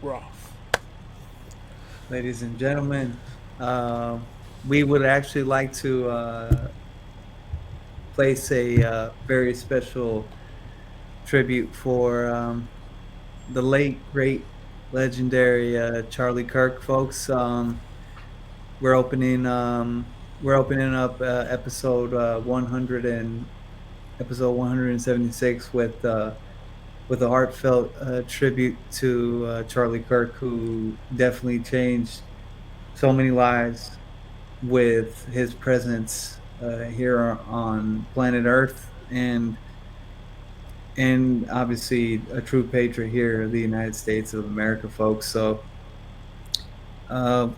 Roth. Ladies and gentlemen, uh, we would actually like to place a very special tribute for the late, great, legendary Charlie Kirk, folks. We're opening we're opening up episode 176 with a heartfelt tribute to Charlie Kirk, who definitely changed so many lives with his presence here on planet Earth, and obviously a true patriot here in the United States of America, folks. So how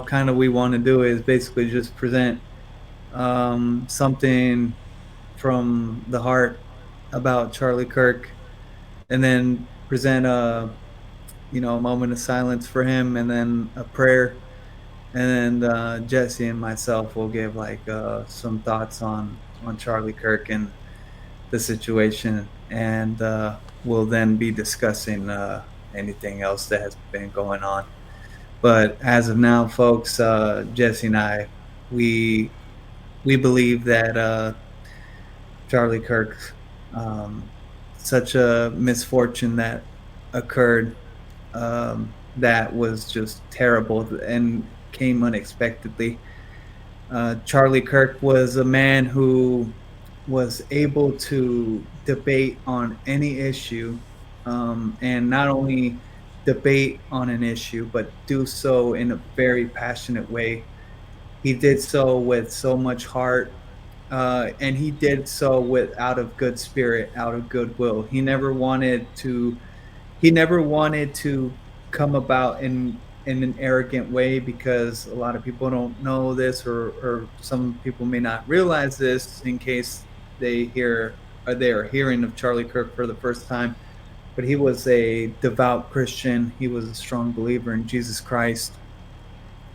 kind of we want to do is basically just present something from the heart about Charlie Kirk, and then present a moment of silence for him, and then a prayer, and then Jessie and myself will give like some thoughts on Charlie Kirk and the situation, and we'll then be discussing anything else that has been going on. But as of now, folks, Jessie and I, we we believe that Charlie Kirk, um, such a misfortune that occurred, that was just terrible and came unexpectedly. Charlie Kirk was a man who was able to debate on any issue, and not only debate on an issue, but do so in a very passionate way. He did so with so much heart, and he did so with out of good spirit, out of goodwill. He never wanted to come about in an arrogant way, because a lot of people don't know this, or some people may not realize this in case they are hearing of Charlie Kirk for the first time. But he was a devout Christian. He was a strong believer in Jesus Christ,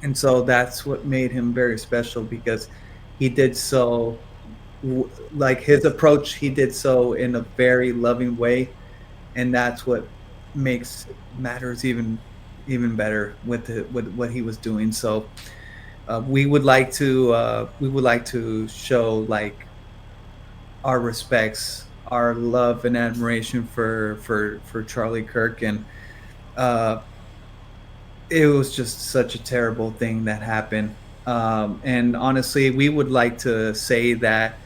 and so that's what made him very special, because he did so, like his approach, he did so in a very loving way, and that's what makes matters even better with what he was doing. So we would like to show like our respects, our love and admiration for Charlie Kirk, and uh, it was just such a terrible thing that happened. And honestly, we would like to say that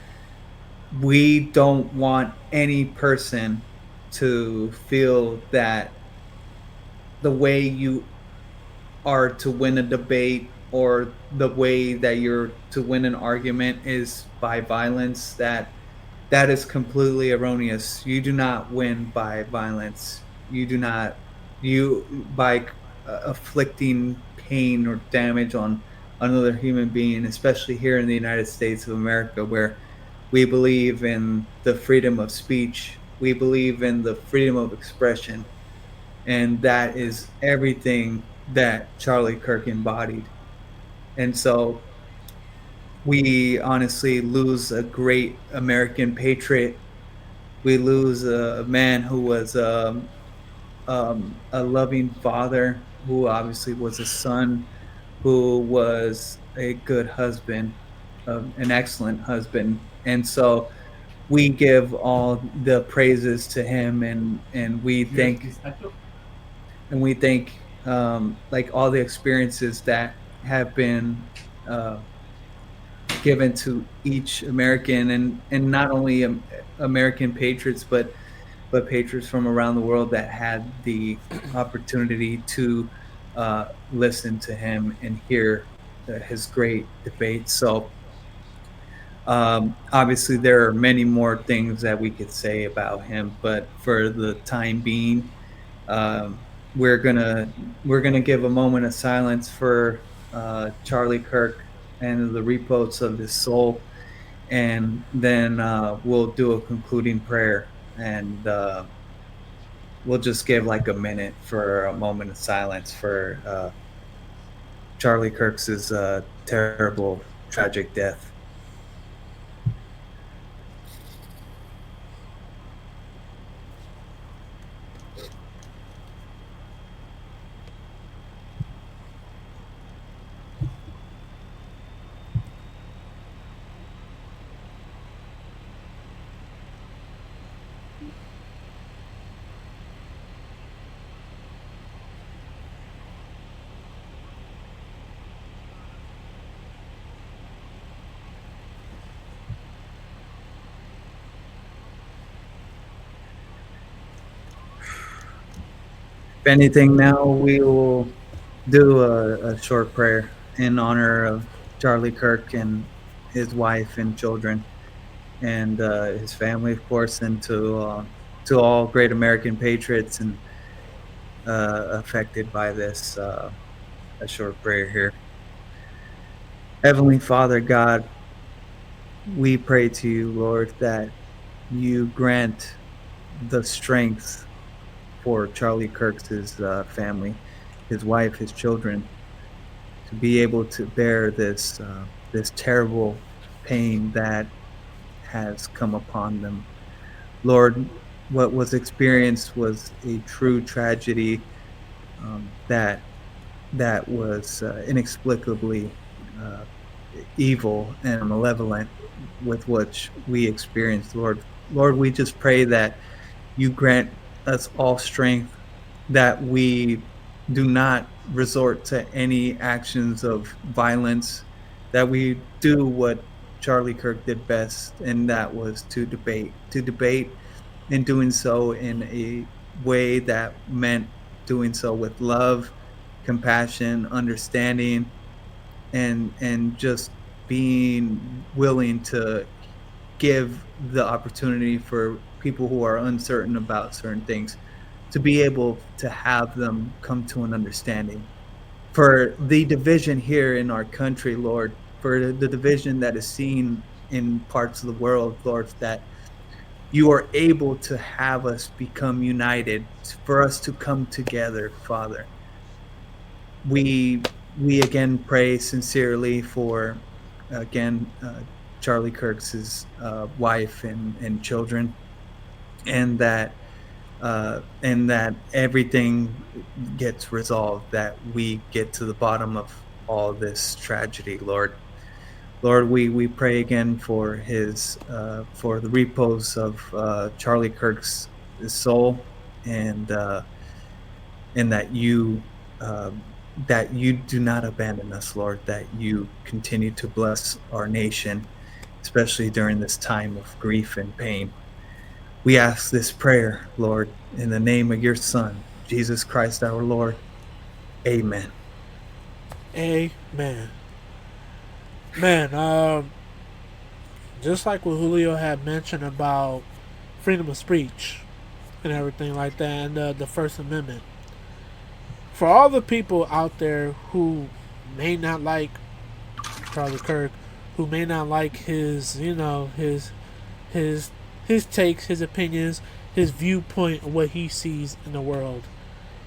we don't want any person to feel that the way you are to win a debate, or the way that you're to win an argument is by violence. That is completely erroneous. You do not win by violence. You do not you by afflicting pain or damage on another human being, especially here in the United States of America, where we believe in the freedom of speech, we believe in the freedom of expression, and that is everything that Charlie Kirk embodied. And so we honestly lose a great American patriot. We lose a man who was a loving father, who obviously was a son, who was a good husband, an excellent husband. And so we give all the praises to him, and we thank like all the experiences that have been uh, given to each American, and not only American patriots, but patriots from around the world that had the opportunity to listen to him and hear his great debates. So obviously, there are many more things that we could say about him, but for the time being, um, we're gonna give a moment of silence for Charlie Kirk and the repose of his soul, and then we'll do a concluding prayer, and we'll just give like a minute for a moment of silence for Charlie Kirk's terrible, tragic death. anything, now we will do a short prayer in honor of Charlie Kirk and his wife and children, and his family, of course, and to all great American patriots and affected by this. A short prayer here. Heavenly Father God, we pray to you, Lord, that you grant the strength for Charlie Kirk's family, his wife, his children, to be able to bear this terrible pain that has come upon them. Lord, what was experienced was a true tragedy, that was inexplicably uh, evil and malevolent with which we experienced, Lord. Lord, we just pray that you grant us all strength, that we do not resort to any actions of violence, that we do what Charlie Kirk did best, and that was to debate, and doing so in a way that meant doing so with love, compassion, understanding, and just being willing to give the opportunity for people who are uncertain about certain things to be able to have them come to an understanding. For the division here in our country, Lord, for the division that is seen in parts of the world, Lord, that you are able to have us become united, for us to come together, Father. We again pray sincerely for, again, Charlie Kirk's wife and children, and that everything gets resolved, that we get to the bottom of all this tragedy, Lord. Lord, we pray again for his for the repose of Charlie Kirk's soul, and and uh, that you do not abandon us, Lord. That you continue to bless our nation, especially during this time of grief and pain. We ask this prayer, Lord, in the name of your Son, Jesus Christ our Lord. Amen. Amen. Man, just like what Julio had mentioned about freedom of speech and everything like that, and the First Amendment. For all the people out there who may not like Charlie Kirk, who may not like his, his, his takes, his opinions, his viewpoint of what he sees in the world.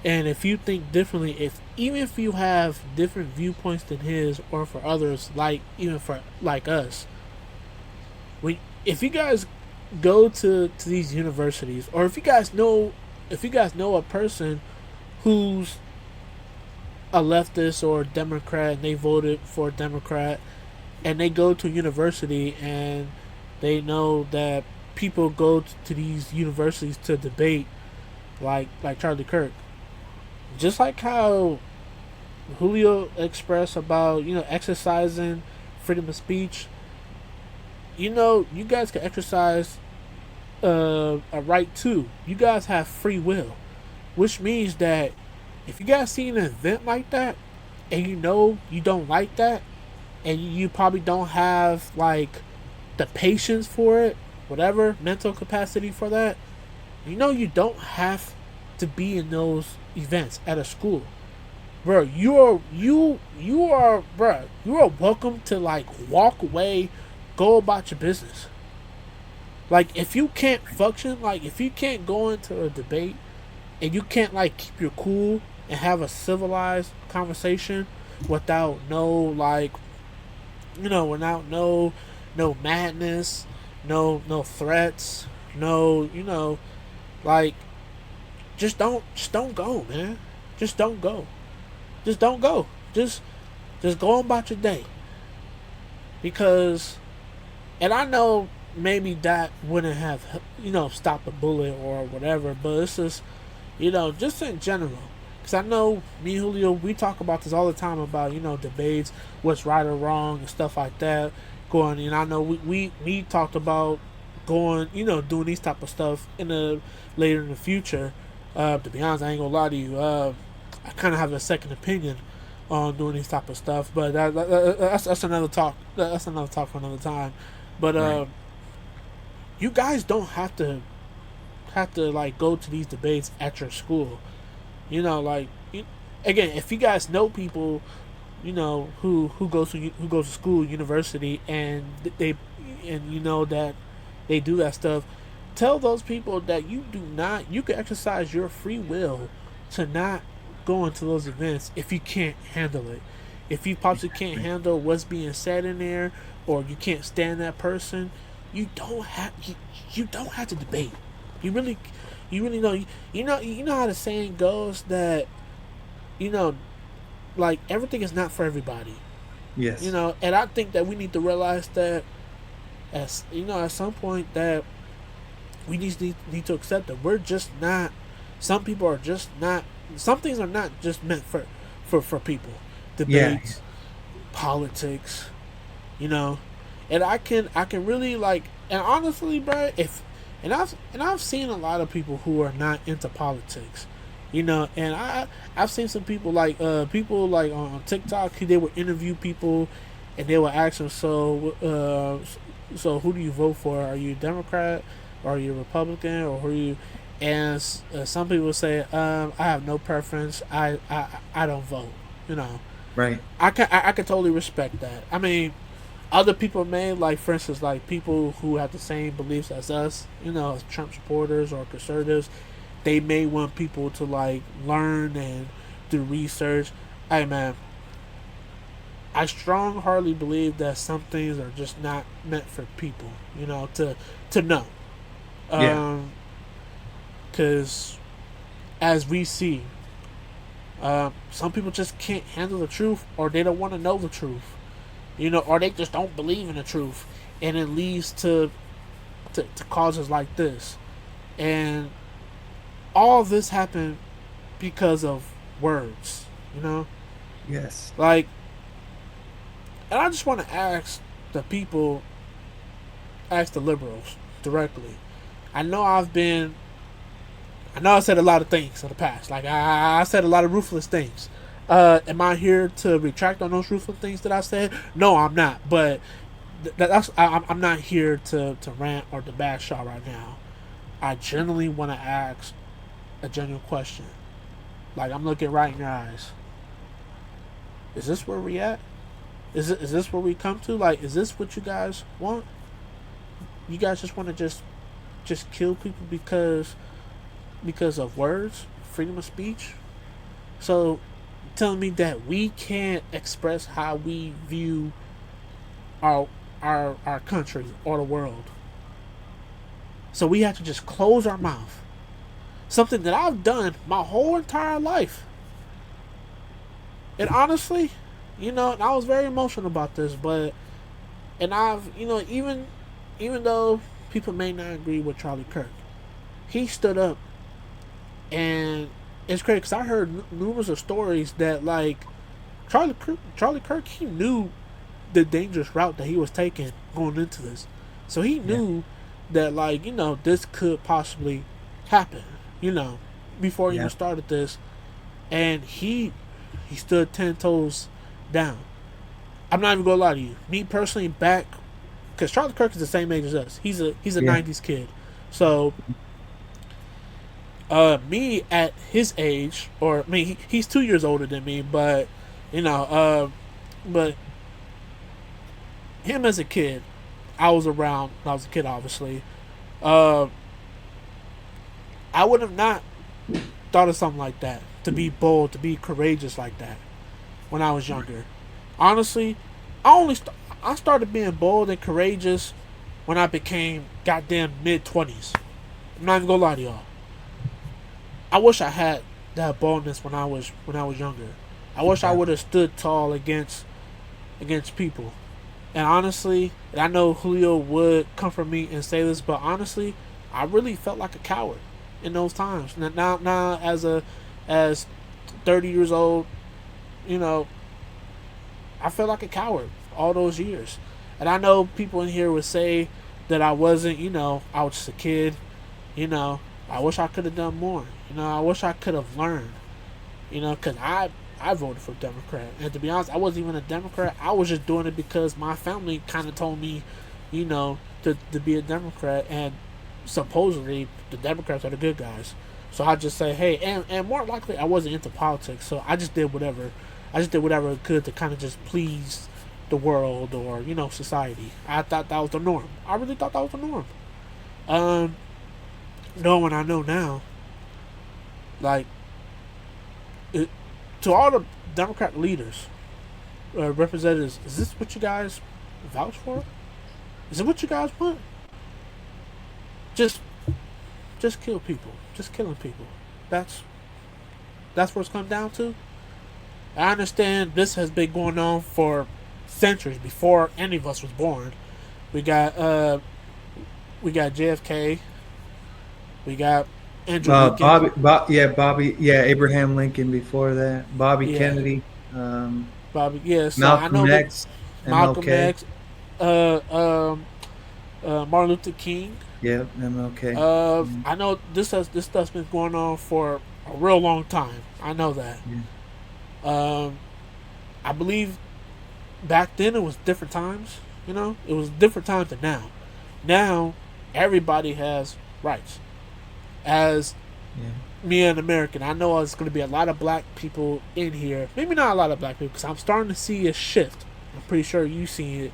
And if you think differently, if even if you have different viewpoints than his, or for others, like even for like us, if you guys go to these universities, or if you guys know a person who's a leftist or a Democrat and they voted for a Democrat, and they go to university and they know that people go to these universities to debate, like Charlie Kirk, just like how Julio expressed about exercising freedom of speech. You guys can exercise a right too. You guys have free will, which means that if you guys see an event like that, and you don't like that, and you probably don't have like the patience for it, whatever mental capacity for that, you don't have to be in those events at a school, bro. You are welcome to like walk away, go about your business. Like if you can't function, like if you can't go into a debate and you can't like keep your cool and have a civilized conversation without no like without no madness, no threats, no like just don't go, man. Just don't go. Just don't go. Just go on about your day. Because, and I know maybe that wouldn't have stopped a bullet or whatever, but it's just just in general. Because I know me and Julio, we talk about this all the time about debates, what's right or wrong and stuff like that. Going, and I know we talked about going doing these type of stuff later in the future. To be honest, I ain't gonna lie to you. I kind of have a second opinion on doing these type of stuff, but that's another talk. That's another talk for another time. But Right. you guys don't have to like go to these debates at your school. You know, like again, if you guys know people, you know who goes to school, university, and they and you know that they do that stuff, tell those people that you can exercise your free will to not go into those events if you can't handle it. If you possibly can't Exactly. handle what's being said in there, or you can't stand that person, you don't have to debate. You really you really know you know how the saying goes that you know like everything is not for everybody. You Yes. know, and I think that we need to realize that as you know at some point that we need to accept that we're just not. Some people are just not. Some things are not just meant for people. Yeah. Debates, politics, you know, and I can really like and honestly, bro, if and I've seen a lot of people who are not into politics, you know, and I've seen some people like on TikTok they would interview people and they would ask them so who do you vote for? Are you a Democrat? Or are you a Republican? Or who are you? And some people say, I have no preference. I don't vote. You know, Right. I can totally respect that. I mean, other people may like, for instance, like people who have the same beliefs as us. You know, as Trump supporters or conservatives, they may want people to like learn and do research. Hey man, I strong hardly believe that some things are just not meant for people. You know, to know. Yeah. Um, because as we see, some people just can't handle the truth, or they don't want to know the truth, you know, or they just don't believe in the truth, and it leads to causes like this, and all this happened because of words, you know, Yes. like, and I just want to ask the people, ask the liberals directly. I know I've been I know I said a lot of things in the past. Like I said a lot of ruthless things. Am I here to retract on those ruthless things that I said? No, I'm not. But I'm not here to rant or to bash y'all right now. I genuinely want to ask a genuine question. Like I'm looking right in your eyes. Is this where we at? Is this where we come to? Like, is this what you guys want? You guys just want to just kill people because of words, freedom of speech. So, telling me that we can't express how we view our our country or the world. So we have to just close our mouth. Something that I've done my whole entire life. And honestly, you know, and I was very emotional about this, but and I've you know even though people may not agree with Charlie Kirk, he stood up and it's crazy because I heard numerous of stories that like Charlie Kirk, he knew the dangerous route that he was taking going into this, so he Yeah. knew that like you know this could possibly happen, you know, before he even Yeah. started this, and he stood 10 toes down. I'm not even gonna lie to you. Me personally, back because Charlie Kirk is the same age as us. He's a Yeah. '90s kid, so me at his age, or I mean, he's 2 years older than me, but you know, but him as a kid, I was around when I was a kid, obviously. Uh, I would have not thought of something like that to be bold, to be courageous like that when I was younger. Honestly, I started being bold and courageous when I became goddamn mid 20s. I'm not even gonna lie to y'all. I wish I had that boldness when I was younger. I wish I Yeah. would have stood tall against people. And honestly, and I know Julio would come for me and say this, but honestly, I really felt like a coward in those times. Now as 30 years old, you know, I felt like a coward all those years. And I know people in here would say that I wasn't, you know, I was just a kid, you know. I wish I could have done more. I wish I could have learned. Because I voted for Democrat, and to be honest, I wasn't even a Democrat. I was just doing it because my family kind of told me, to be a Democrat, and supposedly the Democrats are the good guys. So I just say, hey, and more likely I wasn't into politics, so I just did whatever. I just did whatever I could to kind of just please the world or society. I thought that was the norm. I really thought that was the norm. Knowing what I know now, like to all the Democrat leaders, representatives, is this what you guys vouch for? Is it what you guys want? Just kill people. Just killing people. That's what it's come down to. I understand this has been going on for centuries before any of us was born. We got JFK. We got Andrew Lincoln. Bobby, Abraham Lincoln before that. Bobby Kennedy. Bobby, yeah. So Malcolm I know X. Malcolm MLK. X. Martin Luther King. Yeah, MLK. I know this stuff's been going on for a real long time. I know that. Yeah. I believe back then it was different times. It was different times than now. Now everybody has rights. As me, an American, I know there's going to be a lot of black people in here. Maybe not a lot of black people, because I'm starting to see a shift. I'm pretty sure you seen it,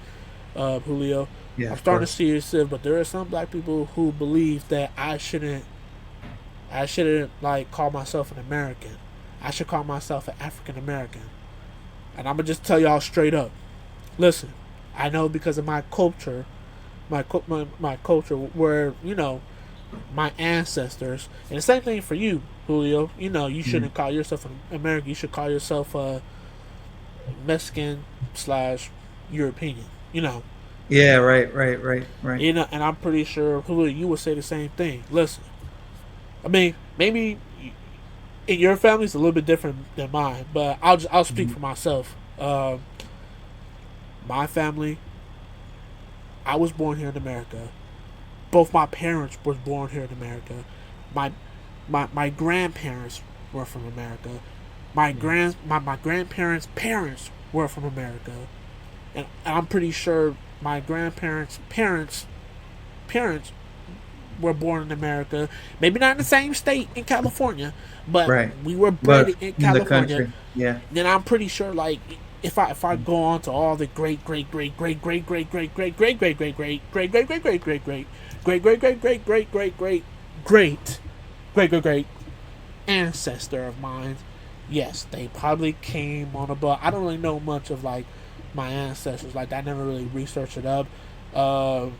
Julio. Yeah, I'm starting to see a shift, but there are some black people who believe that I shouldn't like call myself an American. I should call myself an African American. And I'm gonna just tell y'all straight up. Listen, I know because of my culture, my culture, where my ancestors, and the same thing for you, Julio. You shouldn't call yourself an American. You should call yourself a Mexican / European. Yeah, right. And I'm pretty sure Julio, you would say the same thing. Listen, I mean, maybe in your family it's a little bit different than mine, but I'll speak for myself. My family, I was born here in America. Both my parents were born here in America. My grandparents were from America. My grandparents' parents were from America, and I'm pretty sure my grandparents' parents were born in America. Maybe not in the same state in California, but we were bred in California. The country. Yeah. Then I'm pretty sure, like, if I go on to all the great ancestor of mine, yes, they probably came on a boat. I don't really know much of like my ancestors like that. I never really researched it up. I'm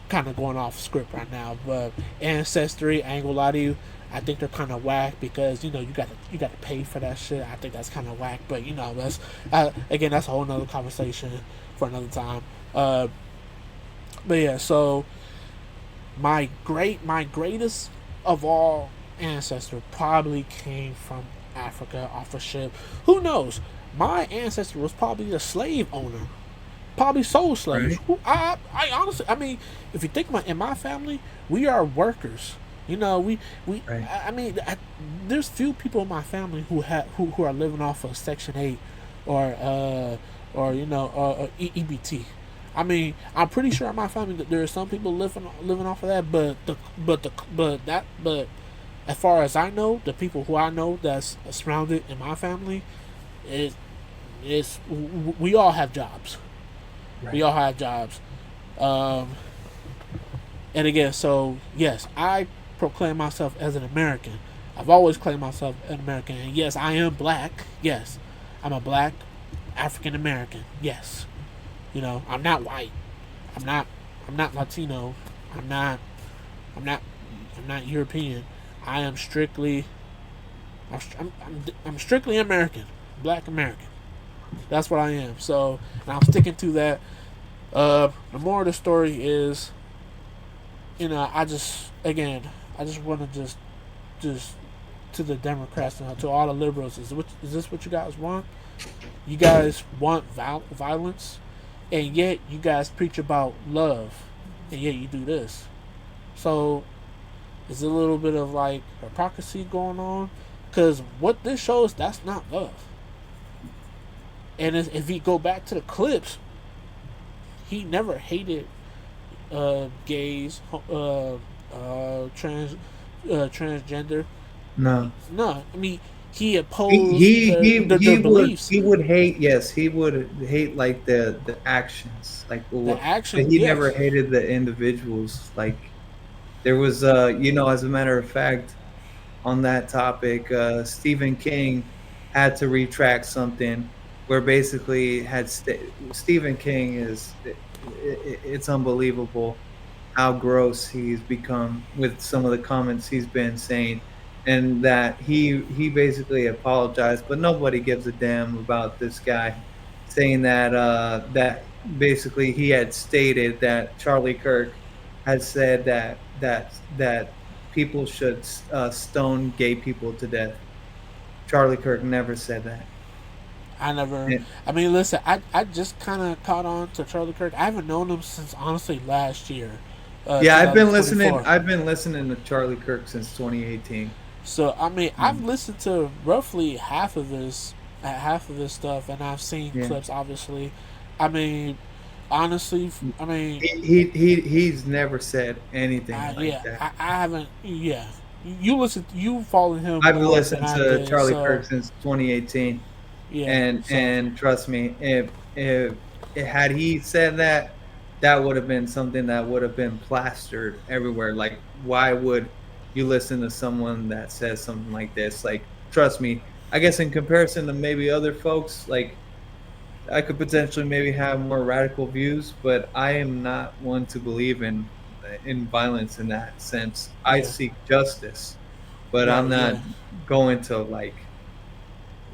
kind of going off script right now, but ancestry, I ain't gonna lie to you, I think they're kind of whack because you gotta pay for that shit. I think that's kind of whack, but that's again, that's a whole nother conversation for another time. But yeah, so my greatest of all ancestor probably came from Africa off a ship. Who knows? My ancestor was probably a slave owner, probably sold slaves. Right. I honestly, I mean, if you think about in my family, we are workers. We Right. there's few people in my family who are living off of Section 8 or EBT. I mean, I'm pretty sure in my family that there are some people living off of that, but as far as I know, the people who I know that's surrounded in my family, we all have jobs. Right. We all have jobs. And again, so yes, I proclaim myself as an American. I've always claimed myself an American. And yes, I am black. Yes, I'm a black African American. Yes, I'm not white. I'm not Latino. I'm not European. I am strictly. I'm strictly American, black American. That's what I am. So, and I'm sticking to that. The moral of the story is, I just want to just to the Democrats and to all the liberals. Is this what you guys want? You guys want violence, and yet you guys preach about love, and yet you do this. So Is a little bit of like hypocrisy going on? Because what this shows, that's not love. And if you go back to the clips, he never hated gays, transgender. No. No, I mean he He opposed he he their he would beliefs, he would hate, yes, he would hate like the actions, like the what, but action. he never Yes, hated the individuals. Like there was as a matter of fact, on that topic, Stephen King had to retract something where basically Stephen King it's unbelievable how gross he's become with some of the comments he's been saying, and that he basically apologized, but nobody gives a damn about this guy saying that that basically he had stated that Charlie Kirk had said that people should stone gay people to death. Charlie Kirk never said that. I never. And, I mean, listen, I just kind of caught on to Charlie Kirk. I haven't known him since honestly last year, yeah, I've been listening. 2024. I've been listening to Charlie Kirk since 2018. So I mean, I've Mm. listened to roughly half of his stuff, and I've seen Yeah. clips. Obviously, I mean, honestly, I mean, He's never said anything like yeah, that. I haven't. Yeah, you listen. You follow him I've more than listened I to did. Charlie So Kirk since 2018, yeah, so and trust me, if had he said that, that would have been something that would have been plastered everywhere. Like, why would you listen to someone that says something like this? Like, trust me, I guess in comparison to maybe other folks, like I could potentially maybe have more radical views, but I am not one to believe in violence in that sense. I yeah, seek justice, but I'm right, not yeah, going to like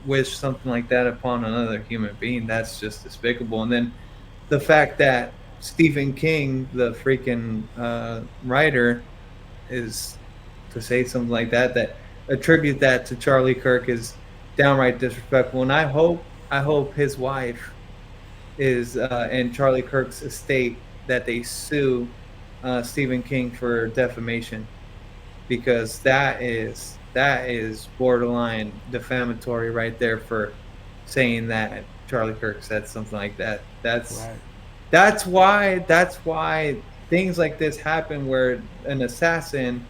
wish something like that upon another human being. That's just despicable. And then the fact that Stephen King, the freaking writer, is to say something like that attribute that to Charlie Kirk is downright disrespectful. And I hope his wife is and Charlie Kirk's estate that they sue Stephen King for defamation, because that is borderline defamatory right there for saying that Charlie Kirk said something like that. right. That's why things like this happen where an assassin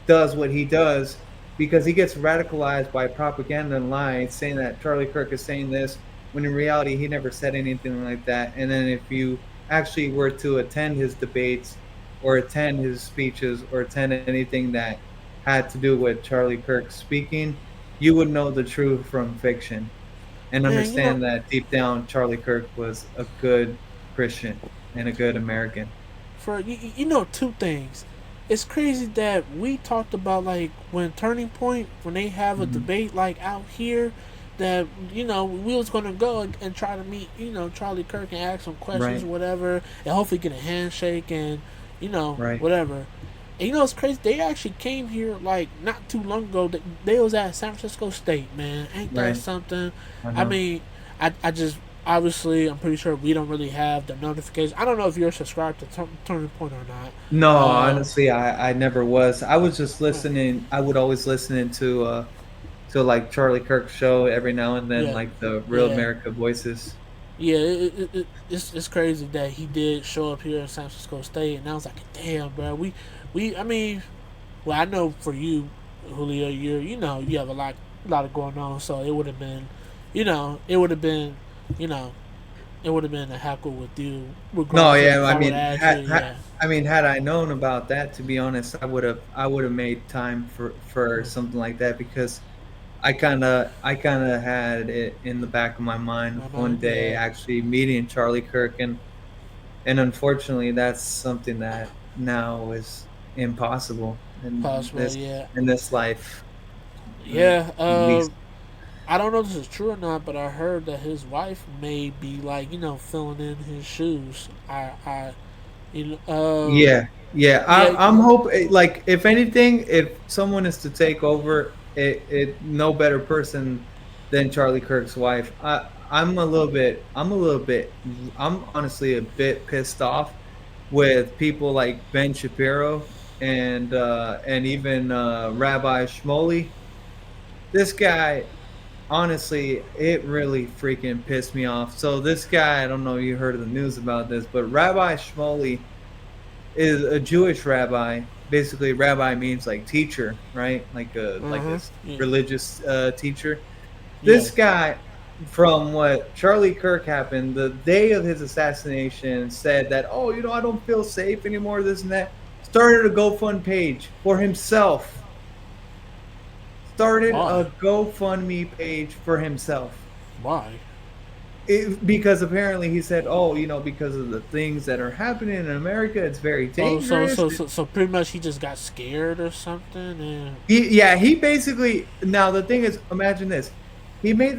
does what he does, because he gets radicalized by propaganda and lies saying that Charlie Kirk is saying this when in reality he never said anything like that. And then if you actually were to attend his debates or attend his speeches or attend anything that had to do with Charlie Kirk speaking, you would know the truth from fiction and Man, understand that deep down Charlie Kirk was a good Christian and a good American. for two things. It's crazy that we talked about like when Turning Point, when they have a Mhm. debate like out here, that we was gonna go and try to meet Charlie Kirk and ask some questions Right, or whatever, and hopefully get a handshake and right, whatever. And it's crazy. They actually came here like not too long ago. They was at San Francisco State, man. Ain't that right. something? I I know. mean, I just obviously I'm pretty sure we don't really have the notifications. I don't know if you're subscribed to Turning Point or not. No, Uh, honestly, I never was. I was just listening. I would always listen to like Charlie Kirk's show every now and then, yeah, like the Real yeah, America Voices. yeah. It's crazy that he did show up here in San Francisco State, and I was like, damn, bro. I mean, well, I know for you, Julio, you have a lot of going on, so it would have been, it would have been, you know, it would have been a heckle with you, No, regardless of yeah, if I I would mean, have asked you. Yeah, had I known about that, to be honest, I would have made time for something like that, because I kind of had it in the back of my mind my one mind. day Yeah, actually meeting Charlie Kirk, and unfortunately that's something that now is impossible possible. Yeah, in this life, yeah. at least. I don't know if this is true or not, but I heard that his wife may be like filling in his shoes. Yeah, yeah. Yeah, I'm hoping, like, if anything, if someone is to take over, it no better person than Charlie Kirk's wife. I'm honestly a bit pissed off with people like Ben Shapiro and even Rabbi Shmuley. This guy, honestly, it really freaking pissed me off. So this guy, I don't know if you heard of the news about this, but Rabbi Shmuley is a Jewish rabbi. Basically, rabbi means like teacher, right? Like a Yeah. religious teacher. This Yes. guy, from what Charlie Kirk happened, the day of his assassination, said that, oh, I don't feel safe anymore, this and that. Started a GoFund page for himself. Started Why? a GoFundMe page for himself. Why? Because apparently he said, oh, because of the things that are happening in America, it's very Oh, so dangerous. so so so pretty much he just got scared or something, and He basically, now the thing is, imagine this. He made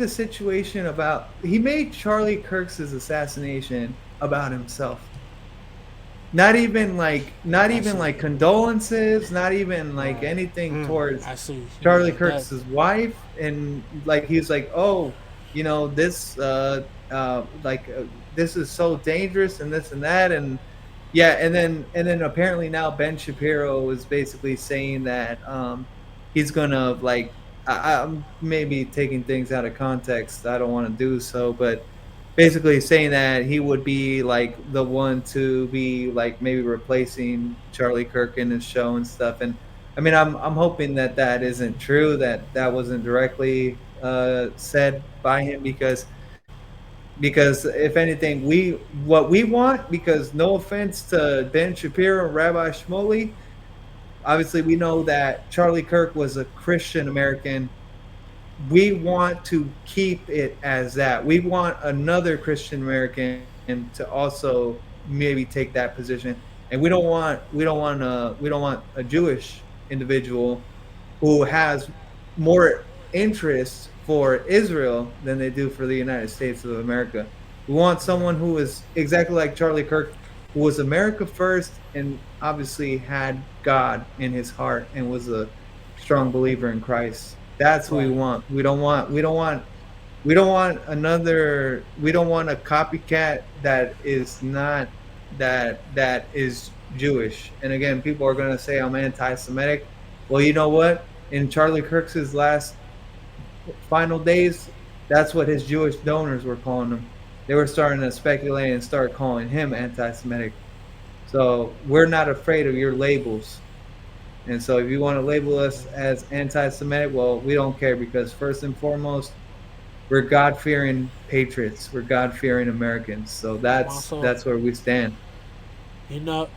Charlie Kirk's assassination about himself. Not I even see. like condolences, not even like Right. anything towards I see. Charlie Yeah. That. Kirk's wife. And like he's like, oh, this like this is so dangerous and this and that. And yeah, and then apparently now Ben Shapiro is basically saying that he's gonna like, I'm maybe taking things out of context. I don't want to do so, but basically saying that he would be like the one to be like maybe replacing Charlie Kirk in his show and stuff. And I mean, I'm hoping that that isn't true, that that wasn't directly said by him, because if anything, what we want, because no offense to Ben Shapiro and Rabbi Shmuley, obviously we know that Charlie Kirk was a Christian American. We want to keep it as that. We want another Christian American to also maybe take that position. And we don't want a Jewish individual who has more interest for Israel than they do for the United States of America. We want someone who is exactly like Charlie Kirk, who was America first and obviously had God in his heart and was a strong believer in Christ. That's who we Right. want. We don't want a copycat that is not, that is Jewish. And again, people are going to say I'm anti-Semitic. Well, you know what? In Charlie Kirk's last final days, that's what his Jewish donors were calling him. They were starting to speculate and start calling him anti-Semitic. So we're not afraid of your labels. And so if you want to label us as anti-Semitic, well, we don't care, because first and foremost, we're God-fearing patriots. We're God-fearing Americans. So I'm that's also, that's where we stand. you know,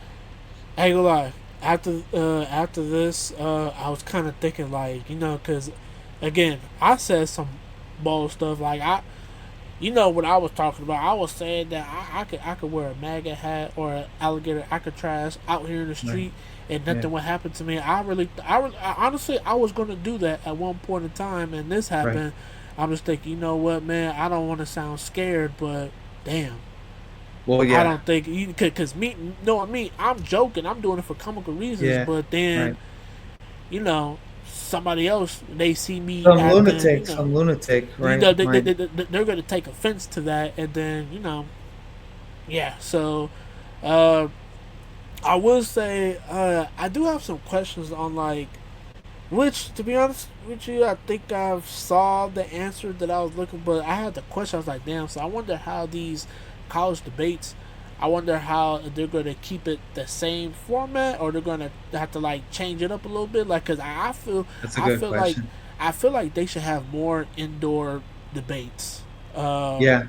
I ain't gonna lie. After this, I was kind of thinking like, cause again, I said some bold stuff like what I was talking about. I was saying that I could wear a MAGA hat or an alligator Alcatraz out here in the Right. street and Yeah. nothing would happen to me. Honestly, I was gonna do that at one point in time, and this Right. happened. I'm just thinking, you know what, man? I don't want to sound scared, but damn, Well, I yeah. don't think because me, no, I mean, I'm joking. I'm doing it for comical reasons, Yeah. but then Right. somebody else, they see me acting, Some lunatic, you right? know, Right. they're gonna take offense to that, and then yeah. So, uh, I will say, I do have some questions on like, which to be honest with you, I think I've saw the answer that I was looking, but I had the question. I was like, damn. So I wonder how these college debates. I wonder how they're gonna keep it the same format, or they're gonna have to like change it up a little bit. Like, cause I feel, That's a I good feel like, question. I feel like they should have more indoor debates. Um, Yeah.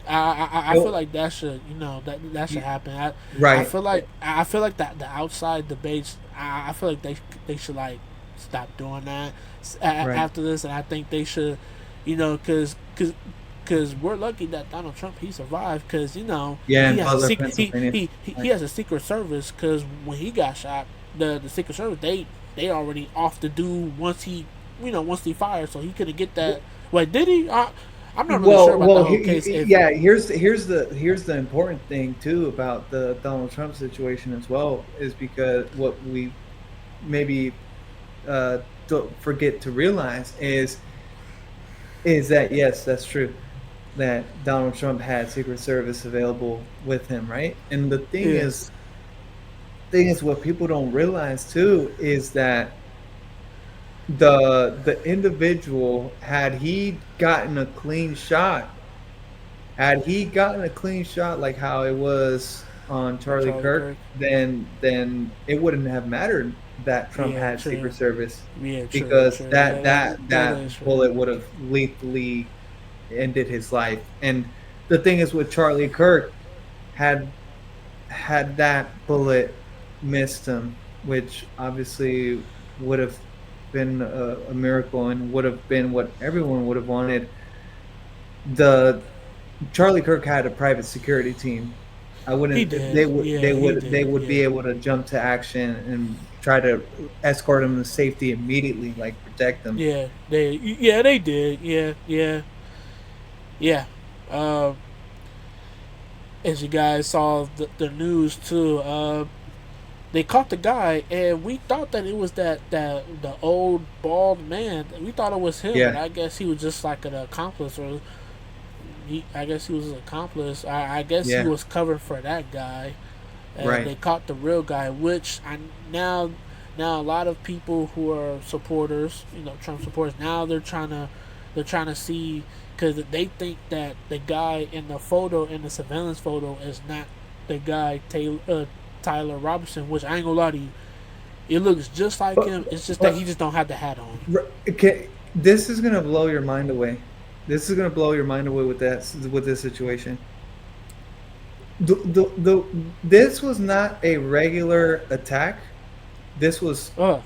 I feel Oh, like that should that should happen. I right. feel like that the outside debates. I feel like they should like stop doing that Right. after this, and I think they should, because we're lucky that Donald Trump he survived, because Yeah, he in has a Butler, secret Pennsylvania. he Right. has a secret service, because when he got shot, the secret service they already off the dude once he fired, so he couldn't get that. Wait, did he? I'm not really sure about the whole case. If Yeah. Here's the important thing too about the Donald Trump situation as well, is because what we maybe don't forget to realize is that, yes, that's true, that Donald Trump had Secret Service available with him, right? And the thing yeah, is, thing is, what people don't realize too is that the individual, had he gotten a clean shot like how it was on With Charlie Charlie Kirk, Kirk. then it wouldn't have mattered that Trump Yeah, had Secret true. Service, Yeah, true, because true. that Yeah, that that that is true. bullet would have lethally ended his life. And the thing is, with Charlie Kirk, had that bullet missed him, which obviously would have been a miracle and would have been what everyone would have wanted. The Charlie Kirk had a private security team. I He wouldn't. did. They would. Yeah, he They did. would Yeah. be able to jump to action and try to escort him to safety immediately, like protect them. Yeah, they did. Yeah, yeah, yeah. Um, as you guys saw the news too, they caught the guy, and we thought that it was that the old bald man. We thought it was him, but Yeah. I guess he was just like an accomplice, or I guess he was an accomplice. I guess he Yeah. was covering for that guy, and Right. they caught the real guy. Which I now a lot of people who are supporters, Trump supporters, now they're trying to see, because they think that the guy in the photo, in the surveillance photo, is not the guy Tyler Robertson. Which I ain't gonna lie to you, it looks just like But him. It's just that he but just don't have the hat on. okay, this is gonna blow your mind away. This is gonna blow your mind away with this situation. This was not a regular attack. This was Oh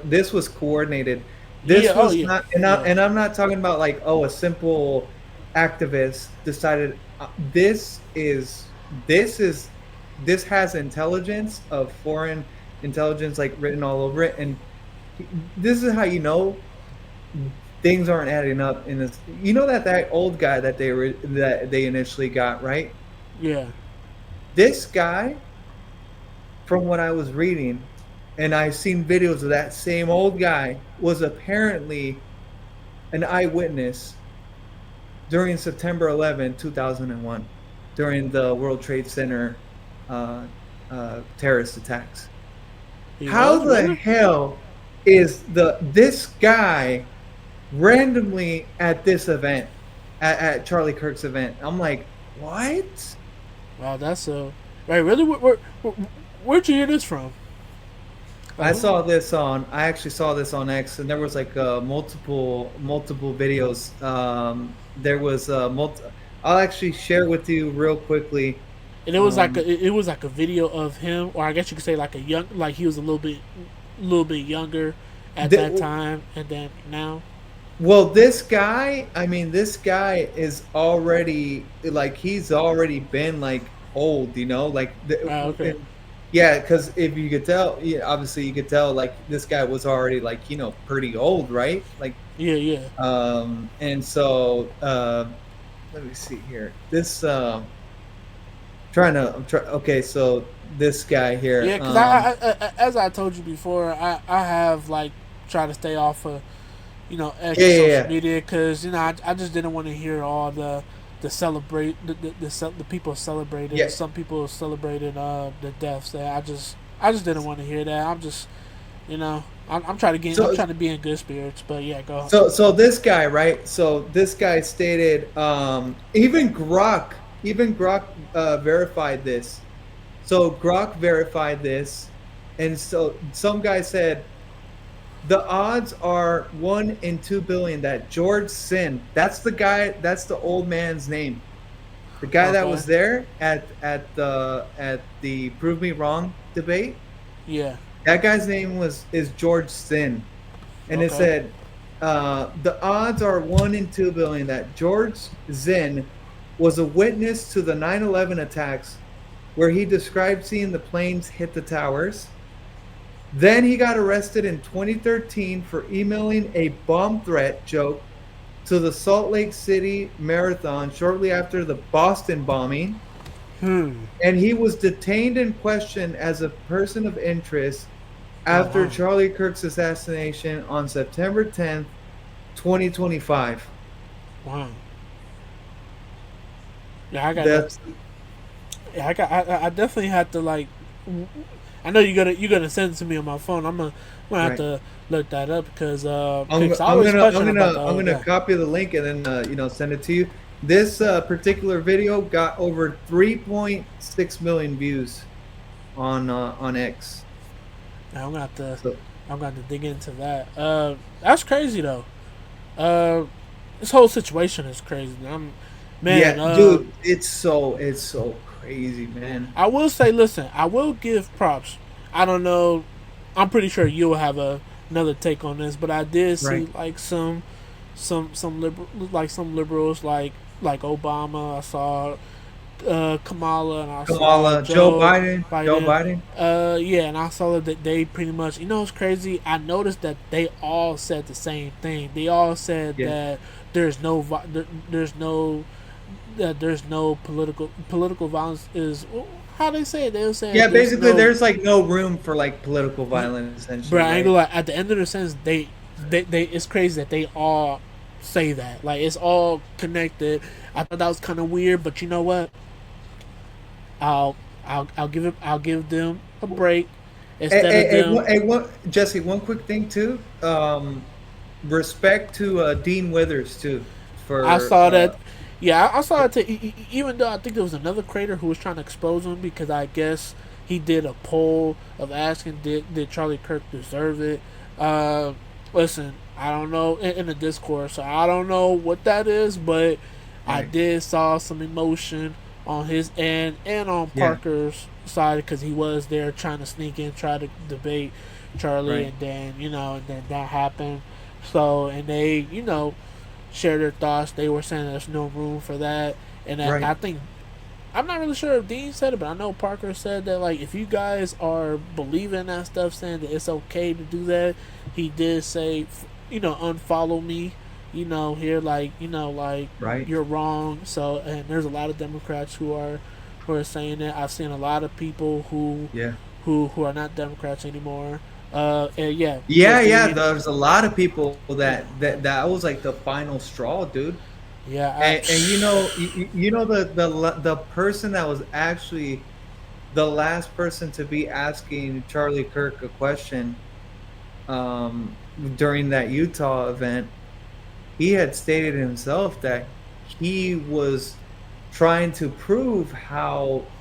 this was coordinated. yeah, This oh was yeah, not, yeah, and I'm not talking about like, oh, a simple activist decided. This is this has intelligence of foreign intelligence like written all over it, and this is how you know things aren't adding up in this. You know that old guy that they initially got, right? yeah. This guy, from what I was reading, and I've seen videos of that same old guy, was apparently an eyewitness during September 2001, during the World Trade Center uh, terrorist attacks. He How was the really. hell is this guy randomly at this event, at Charlie Kirk's event? I'm like, what? Wow, that's a right. Really, where'd you hear this from? Like, I actually saw this on X, and there was like multiple videos. There was I'll actually share with you real quickly. and it was like Um, a video of him, or I guess you could say like like he was a little bit younger at that th- time, and then now. well, this guy, I mean, this guy is already like, he's already been like old, like Okay. yeah, because if you could tell, yeah, obviously you could tell like this guy was already like, pretty old, right? Like, Yeah, yeah, and so let me see here. I'm trying. Okay, so this guy here. yeah. Because as I told you before, I have like tried to stay off of Yeah, extra yeah, social yeah. media, because I just didn't want to hear all the celebrate the people celebrating. Yeah. Some people celebrated the deaths. And I just didn't want to hear that. I'm trying to I'm So trying to be in good spirits. But yeah, go. so this guy, right? So this guy stated, even Grok verified this. So Grok verified this, and so some guy said the odds are 1 in 2 billion that George Sin, that's the guy, that's the old man's name, the guy that Okay. was there at the Prove Me Wrong debate. Yeah. That guy's name is George Sin, and it Okay. said the odds are 1 in 2 billion that George Zinn was a witness to the 9/11 attacks, where he described seeing the planes hit the towers. Then he got arrested in 2013 for emailing a bomb threat joke to the Salt Lake City Marathon shortly after the Boston bombing, Hmm. and he was detained and questioned as a person of interest Oh after wow. Charlie Kirk's assassination on September 10th, 2025. Wow. Yeah, I got. That's Yeah, I definitely had to like. I know you're gonna send it to me on my phone. I'm gonna have Right. to look that up because I'm, 'cause I I'm always gonna I'm question about gonna the I'm old gonna guy. copy the link and then send it to you. This particular video got over 3.6 million views on X. Now So I'm gonna have to dig into that. That's crazy though. Uh, this whole situation is crazy. Man. yeah, dude, it's so crazy, man. I will say, listen, I will give props. I don't know. I'm pretty sure you'll have another take on this, but I did see Right. like some liberals like Obama. I saw Kamala and I saw Kamala, Joe Joe Biden, Joe Biden. Biden. Yeah, and I saw that they pretty much. It's crazy. I noticed that they all said the same thing. They all said Yeah. that there's no there's no that there's no political violence is how they say it. They were saying Yeah, there's basically, no. there's like no room for like political violence, But essentially, I ain't right? gonna lie. At the end of the sentence, they it's crazy that they all say that. Like it's all connected. I thought that was kind of weird, but you know what? I'll give them a break instead of them. Jesse, one quick thing too. Respect to Dean Withers too I for saw that. Yeah, I saw it. Even though I think there was another creator who was trying to expose him because I guess he did a poll of asking did Charlie Kirk deserve it. Listen, I don't know in the Discord, so I don't know what that is, but I right. did saw some emotion on his end and on Yeah, Parker's side because he was there trying to sneak in, try to debate Charlie, right, and then and then that happened. So and they share their thoughts. They were saying there's no room for that, and right. I think I'm not really sure if Dean said it, but I know Parker said that like if you guys are believing that stuff, saying that it's okay to do that, he did say, unfollow me, here like like Right. you're wrong. So and there's a lot of Democrats who are saying that. I've seen a lot of people Yeah. who are not Democrats anymore. And yeah, Yeah, yeah. Dean, There's a lot of people that was like the final straw, dude. yeah, And the person that was actually the last person to be asking Charlie Kirk a question um, during that Utah event, he had stated himself that he was trying to prove how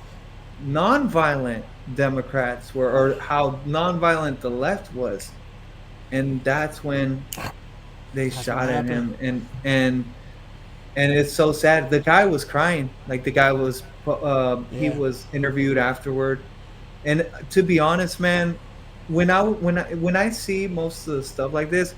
nonviolent Democrats were, or how nonviolent the left was, and that's when they that's what shot at happened. him, and it's so sad. The guy was crying, like the guy was he Yeah, was interviewed afterward, and to be honest, man, when I see most of the stuff like this,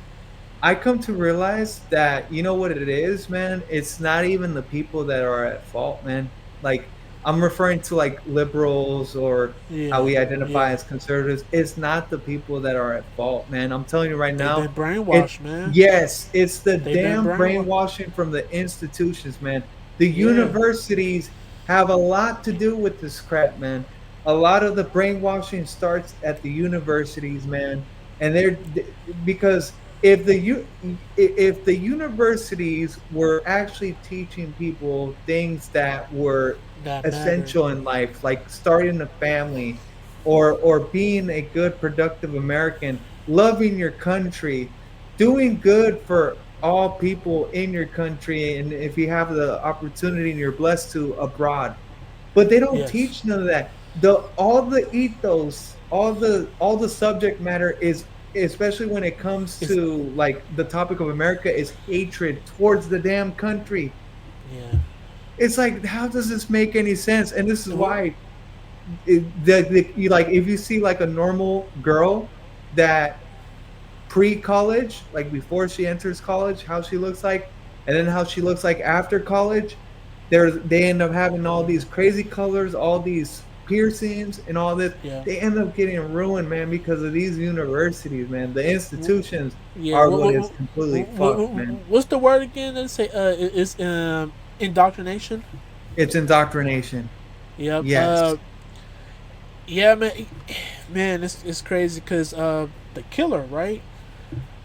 I come to realize that you know what it is, man. It's not even the people that are at fault, man. Like I'm referring to like liberals or how yeah, we identify yeah. as conservatives. It's not the people that are at fault, man. I'm telling you right They've now. been It brainwashed, man. yes, it's the They've been damn brainwashed. brainwashing from the institutions, man. The Yeah, universities have a lot to do with this crap, man. A lot of the brainwashing starts at the universities, man, and they're because if the universities were actually teaching people things that were that mattered. essential in life, like starting a family or being a good productive American, loving your country, doing good for all people in your country, and if you have the opportunity and you're blessed to abroad, but they don't Yes. teach none of that. The all the ethos, all the subject matter is, especially when it comes It's to like the topic of America, is hatred towards the damn country. yeah. It's like, how does this make any sense? And this is Well, why you like if you see like a normal girl that pre-college, like before she enters college, how she looks like, and then how she looks like after college. They end up having all these crazy colors, all these piercings, and all this. yeah. They end up getting ruined, man, because of these universities, man. The W- institutions Yeah. are what is completely fucked, man. What's the word again? Let's say it's indoctrination. It's indoctrination. Yep. Yes. Yeah, man. Man, it's crazy because the killer, right?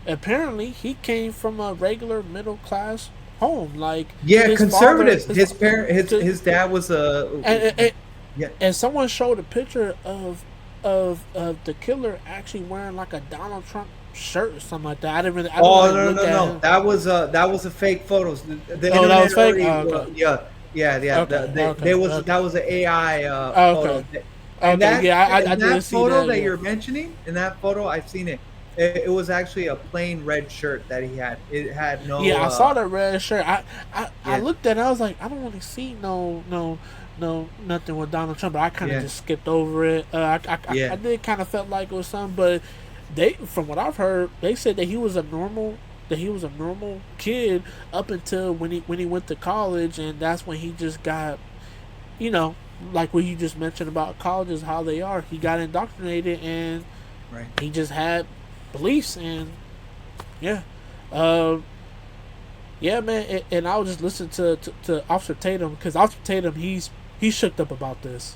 Apparently, he came from a regular middle class home. Like Yeah, his father, conservatives. His parent, his to, his dad was a and, and, yeah. and someone showed a picture of of the killer actually wearing like a Donald Trump shirt or something like that. I didn't Oh, really no, look no, no, at no. him. That was a fake photos. The Oh, that internet was fake. already, Oh, okay. yeah, yeah, yeah. Okay. Okay. Okay. That was an AI photo. Okay. And Okay. Yeah, I in did that see photo that. that Yeah. you're mentioning, in that photo, I've seen it. It was actually a plain red shirt that he had. It had no, Yeah, I saw the red shirt. I yeah, looked at it. I was like, I don't want to see nothing with Donald Trump. But I kind of yeah, just skipped over it. I yeah, did kind of felt like it was something, but from what I've heard, they said that he was a normal kid up until when he went to college, and that's when he just got, you know, like what you just mentioned about colleges, how they are. He got indoctrinated, and right. he just had beliefs, and yeah. Um, Yeah, man, and I was just listening to Officer Tatum, because Officer Tatum, he's shook up about this.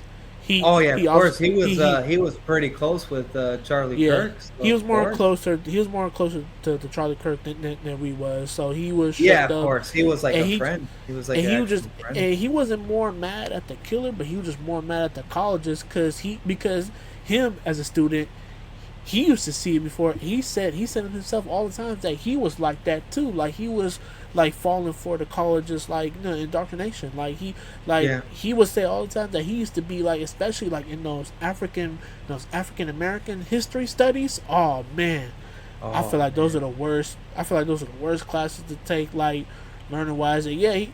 Oh yeah, He of also course. he He was pretty close with Charlie yeah, Kirk, so of course. he was more closer to Charlie Kirk than we was. So he was Yeah, shook of up, course. He was like and a friend. He was like and an he was just actual friend. and he wasn't more mad at the killer, but he was just more mad at the colleges, because him as a student, he used to see it before. He said it himself all the time that he was like that too. Like he was like falling for the colleges, like, indoctrination. Yeah. He would say all the time that he used to be like, especially like in those African American history studies. Oh man, I feel Oh like those are man. the worst. I feel like those are the worst classes to take, like learning wise. And yeah,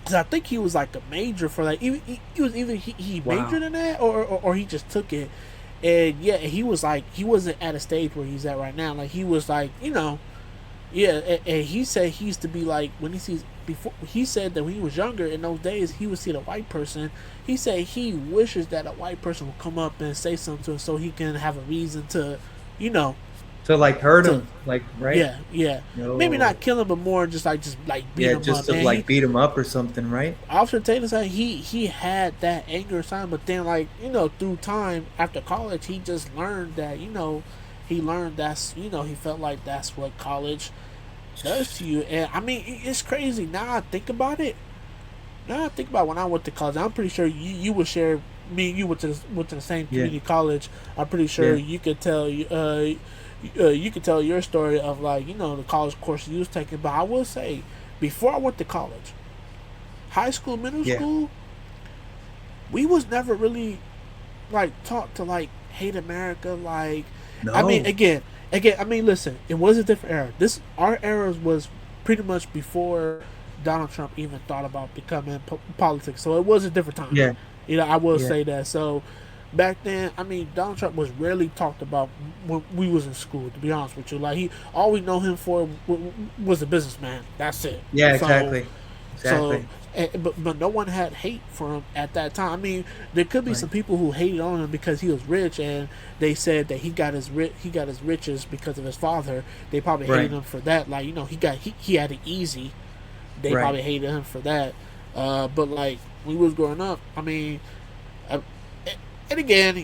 cause I think he was like a major for like, he was either he Wow. majored in that, or he just took it. And yeah, he was like, he wasn't at a stage where he's at right now. Like he was like, yeah. And he said he used to be like, when he sees before, he said that when he was younger in those days, he would see a white person. He said he wishes that a white person would come up and say something to him so he can have a reason to, you know, To like hurt to him, like right? yeah, yeah. Maybe No. not kill him, but more just like beat Yeah, him just up, to man. like beat him up or something, right? Officer Taylor said he had that anger sign, but then, like, through time after college, he just learned that, he learned that's, he felt like that's what college does to you. And I mean, it's crazy now I think about it. Now I think about when I went to college. I'm pretty sure you would share, me and you went to the same Yeah, community college. I'm pretty sure yeah, you could tell you could tell your story of, like, the college course you was taking. But I will say, before I went to college, high school, middle yeah. school, we was never really like taught to like hate America. Like, I mean, No. again, I mean, listen, it was a different era. Our era was pretty much before Donald Trump even thought about becoming politics. So it was a different time. Yeah, I will yeah. say that. So back then, I mean, Donald Trump was rarely talked about when we was in school. To be honest with you, like, all we know him for was a businessman. That's it. Yeah, So exactly. so, Exactly. but no one had hate for him at that time. I mean, there could be Right. some people who hated on him because he was rich, and they said that he got his riches because of his father. They probably hated Right. him for that. Like, he had it easy. They Right. probably hated him for that. But like, when we was growing up, I mean, uh, and again,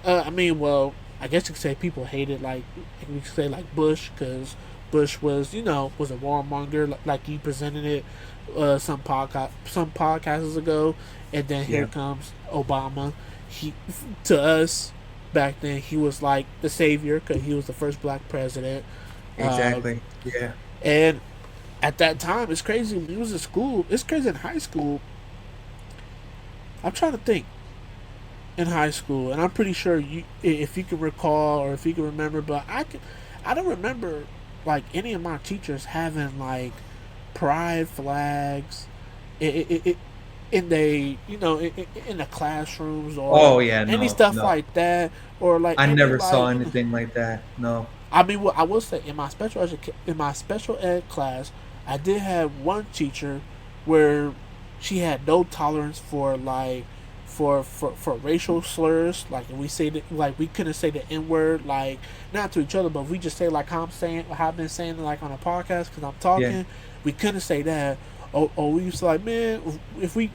I mean, well, I guess you could say people hated, like, we could say like Bush, because Bush was, was a warmonger, like he presented it some podcasts ago. And then here Yeah. comes Obama. He, to us back then, he was like the savior because he was the first black president. Uh, Exactly. Yeah. and at that time, it's crazy. When he was in school, it's crazy in high school. I'm trying to think in high school, and I'm pretty sure if you can recall or if you can remember, but I don't remember like any of my teachers having like pride flags, it in they in the classrooms, or Oh yeah. any No. stuff No. like that, or like I any, never like, saw anything like that. No. I mean, what I will say, in my special ed class, I did have one teacher where she had no tolerance for, like, for racial slurs. Like, we say that, like, we couldn't say the N word, like, not to each other, but we just say, like, how I've been saying, like, on a podcast because I'm Yeah. talking. We couldn't say that. We used to, like, man, if we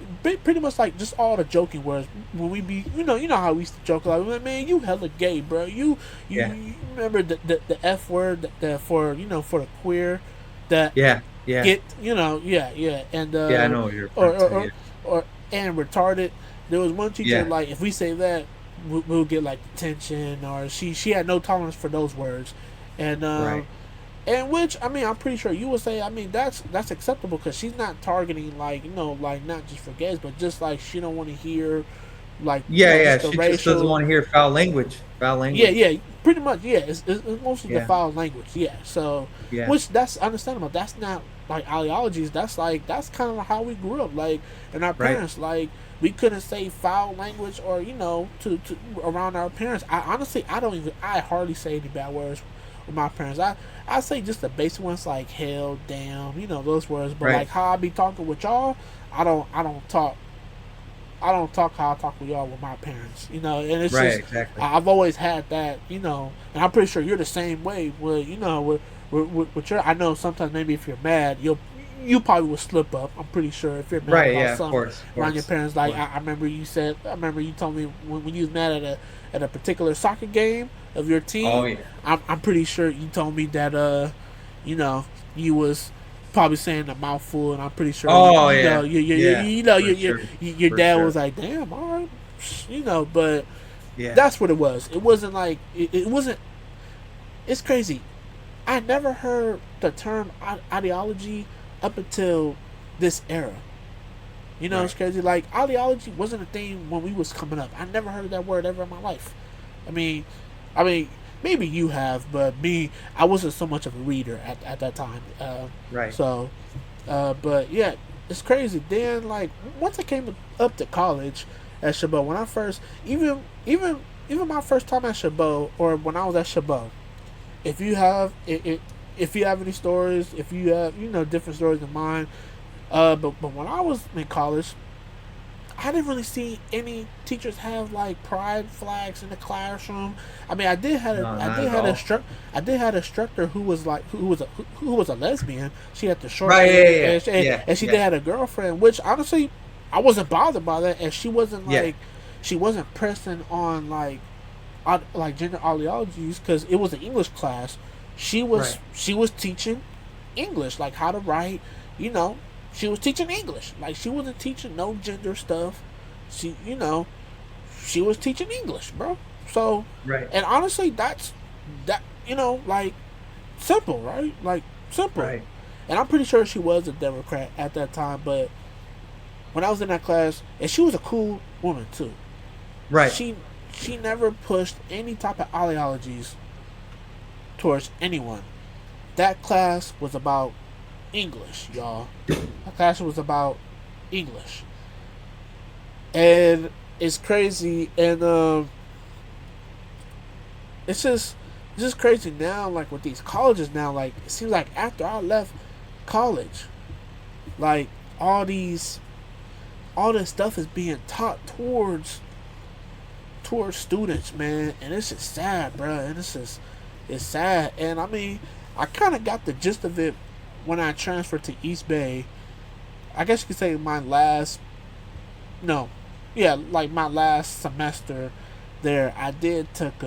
pretty much, like, just all the joking words when we be, how we used to joke, like, man, you hella gay, bro. Yeah. You remember the F word, that for, for the queer, that Yeah. Yeah. get, yeah, and Yeah. I know what you're or referring or, to. or, Yeah. or and retarded. There was one teacher, Yeah. like, if we say that, we'll get like detention, or she had no tolerance for those words, and Right. and which, I mean, I'm pretty sure you would say, I mean, that's acceptable because she's not targeting, like, like not just for gays, but just like she don't want to hear, like, Yeah, yeah. just the She just doesn't racial. want to hear foul language. Foul Yeah, language. yeah, pretty much. Yeah, it's mostly the Yeah. foul language. Yeah, so Yeah. which that's understandable. That's not like ideologies. That's like that's kind of how we grew up. Like, and our Right. parents, like, we couldn't say foul language, or to around our parents. I honestly, I hardly say any bad words with my parents. I say just the basic ones like hell, damn, those words. But Right. like how I be talking with y'all, I don't talk how I talk with y'all with my parents, and it's Right. just Exactly. I've always had that, and I'm pretty sure you're the same way. With with your, I know sometimes maybe if you're mad, you probably will slip up. I'm pretty sure if you're mad Right. about Yeah. Of something course. Of around your course. parents, Of like course. I remember you told me when you was mad at a particular soccer game of your Oh team. yeah. I'm pretty sure you told me that you know you was probably saying a mouthful, and I'm pretty sure Oh yeah. Yeah. For sure. your For dad sure. was like, "Damn, all right," but Yeah. that's what it was. It wasn't like it wasn't. It's crazy. I never heard the term ideology up until this era. It's Right. crazy. Like, ideology wasn't a thing when we was coming up. I never heard that word ever in my life. I mean, I mean, maybe you have, but me, I wasn't so much of a reader at that time. Right. So, but yeah, it's crazy. Then, like, once I came up to college at Chabot, when I first, even my first time at Chabot, or when I was at Chabot, if you have if you have any stories, if you have different stories than mine, but when I was in college, I didn't really see any teachers have like pride flags in the classroom. I mean, No, not at all. I did have an instructor who was like who was a lesbian. She had the short Right. Yeah. hair, Yeah. Yeah. and she did Yeah. had a girlfriend. Which honestly, I wasn't bothered by that, and Yeah. she wasn't pressing on like gender ideologies because it was an English class. Right. She was teaching English, like how to write, you know. She was teaching English. Like, she wasn't teaching no gender stuff. She was teaching English, bro. So, Right. and honestly, that's that, like, simple, right? Like, simple. Right. And I'm pretty sure she was a Democrat at that time, but when I was in that class, and she was a cool woman too. Right. She she never pushed any type of ideologies towards anyone. That class was about English, y'all. That class was about English, and it's crazy, and it's just crazy now. Like, with these colleges now, like, it seems like after I left college, like, all this stuff is being taught towards students, man, and it's just sad, bro. And it's sad, and I mean, I kind of got the gist of it when I transferred to East Bay. I guess you could say my last, no, yeah, like my last semester there. I did took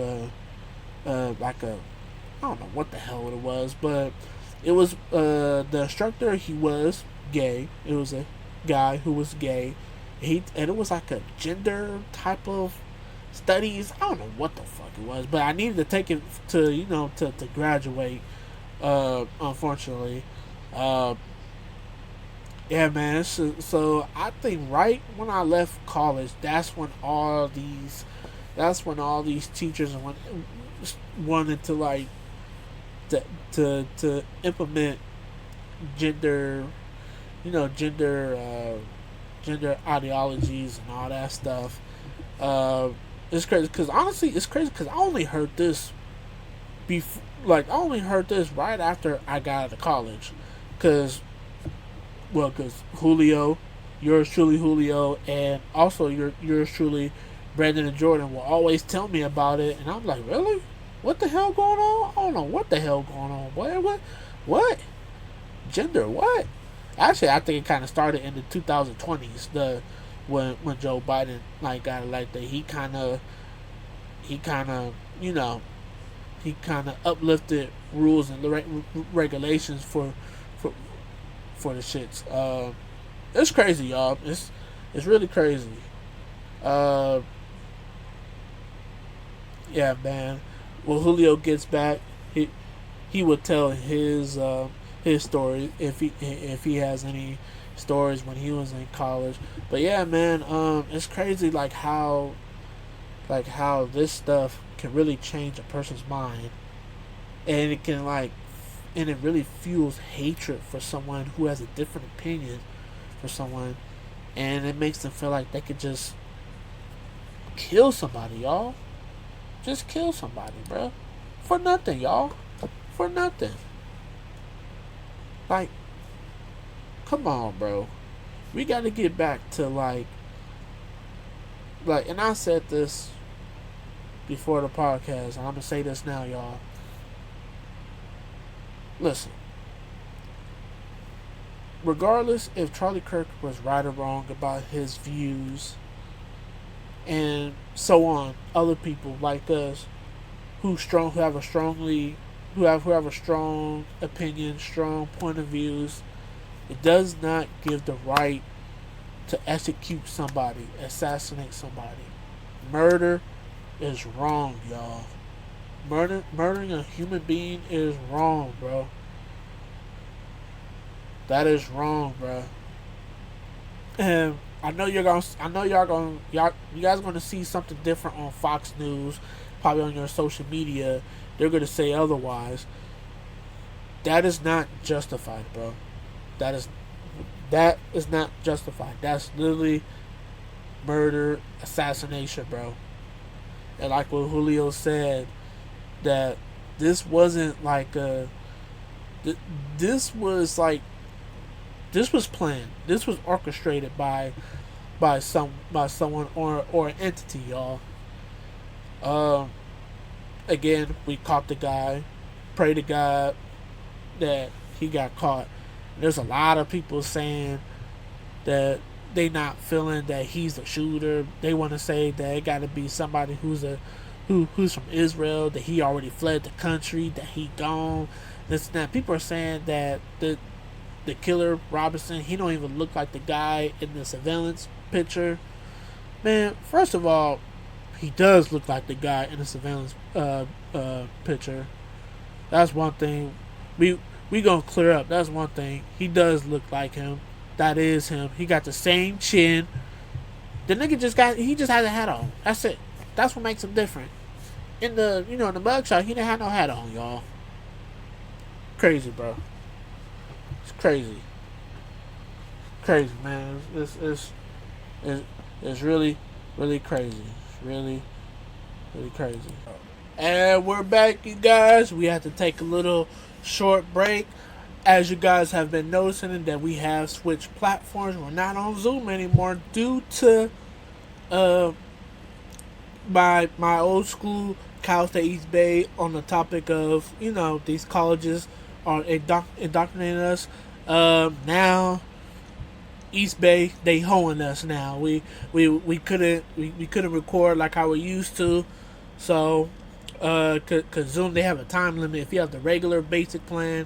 like a, I don't know what the hell it was, but it was the instructor. He was gay. It was a guy who was gay. And it was like a gender type of studies. I don't know what the fuck it was, but I needed to take it to to graduate. Unfortunately, uh, yeah, man. So I think right when I left college, that's when all these teachers wanted to like to implement gender, gender gender ideologies and all that stuff. Uh, it's crazy because honestly, it's crazy because I only heard this before. Like, I only heard this right after I got out of college, because Julio, yours truly Julio, and also yours truly Brandon and Jordan will always tell me about it, and I'm like, really? What the hell going on? I don't know what the hell going on. What? Gender? What? Actually, I think it kind of started in the 2020s. When Joe Biden like got elected, he kind of he kind of uplifted rules and regulations for for the shits. It's crazy, y'all. It's really crazy. Uh, Yeah, man. When Julio gets back, he he would tell his story if he has any stories when he was in college. But yeah, man, it's crazy like how this stuff can really change a person's mind, and it can and it really fuels hatred for someone who has a different opinion for someone, and it makes them feel like they could just kill somebody, y'all. Just kill somebody, bro, for nothing, y'all, for nothing. Like, come on, bro. We got to get back to and I said this before the podcast, and I'm gonna say this now, y'all. Listen, regardless if Charlie Kirk was right or wrong about his views and so on, other people like us who have a strongly who have a strong opinion, strong point of views, it does not give the right to execute somebody, assassinate somebody. Murder is wrong, y'all. Murdering a human being is wrong, bro. That is wrong, bro. And I know you're gonna. I know You guys gonna see something different on Fox News, probably on your social media. They're gonna say otherwise. That is not justified, bro. That is that is not justified. That's literally murder, assassination, bro. And like what Julio said, that this wasn't like a. This was like this was planned. This was orchestrated by someone or an entity, y'all. Um, Again, we caught the guy. Pray to God that he got caught. There's a lot of people saying that they not feeling that he's a shooter. They want to say that it got to be somebody who's from Israel, that he already fled the country, that he gone. This and that. People are saying that the killer Robinson, he don't even look like the guy in the surveillance picture. Man, first of all, he does look like the guy in the surveillance picture. That's one thing. We gonna clear up. That's one thing. He does look like him. That is him. He got the same chin. The nigga he just has a hat on. That's it. That's what makes him different. In the in the mugshot, he didn't have no hat on, y'all. Crazy, bro. It's crazy. Crazy, man. It's really, really crazy. It's really, really crazy. And we're back, you guys. We had to take a little short break. As you guys have been noticing that we have switched platforms. We're not on Zoom anymore due to my old school Cal State East Bay on the topic of these colleges are indoctrinating us. Now East Bay, they hoeing us now. We couldn't record like how we used to. So cause Zoom, they have a time limit. If you have the regular basic plan,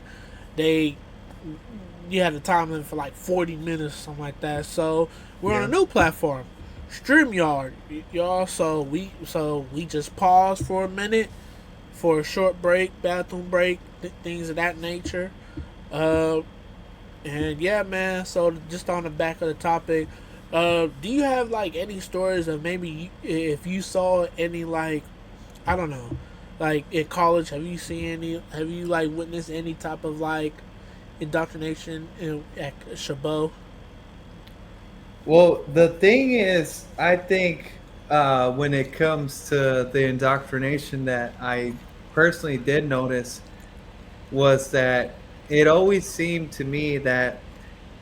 you have a time limit for like 40 minutes, something like that. So we're on a new platform, StreamYard, y'all. So we just pause for a minute for a short break, bathroom break, things of that nature. And yeah, man. So just on the back of the topic, do you have like any stories of maybe if you saw any I don't know, like in college, have you seen any? Have you like witnessed any type of like indoctrination at Chabot? Well, the thing is, I think when it comes to the indoctrination that I personally did notice was that it always seemed to me that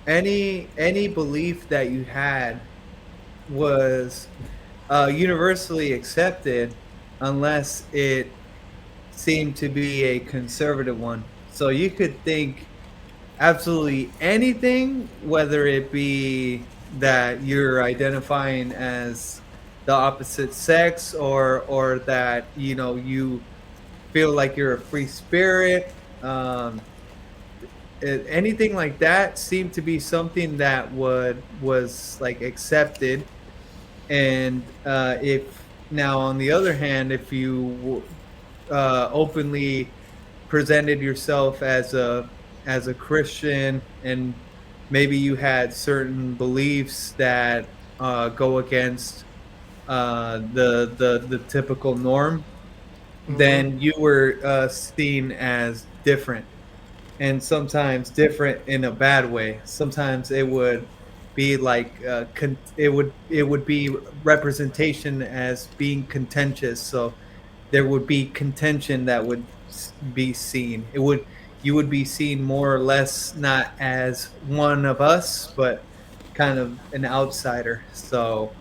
any belief that you had was universally accepted unless it seemed to be a conservative one. So you could think absolutely anything, whether it be that you're identifying as the opposite sex or that you feel like you're a free spirit. Anything like that seemed to be something that was like accepted, and Now, on the other hand, if you openly presented yourself as a Christian, and maybe you had certain beliefs that go against the typical norm, Mm-hmm. then you were seen as different, and sometimes different in a bad way. Sometimes it would be like it would be representation as being contentious. So there would be contention that would be seen. It would You would be seen more or less not as one of us, but kind of an outsider. So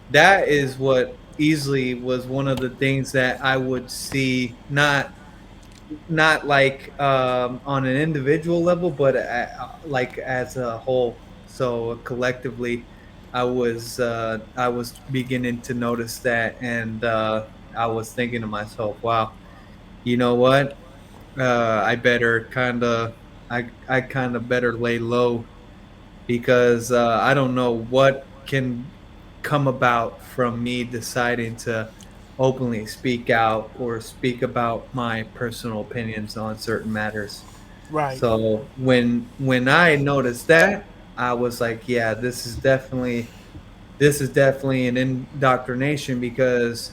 that is what easily was one of the things that I would see, not like on an individual level, but like as a whole. So collectively, I was beginning to notice that, and I was thinking to myself, "Wow, you know what? I better I kind of better lay low, because I don't know what can come about from me deciding to openly speak out or speak about my personal opinions on certain matters." Right. So when I noticed that, I was like, yeah, this is definitely an indoctrination, because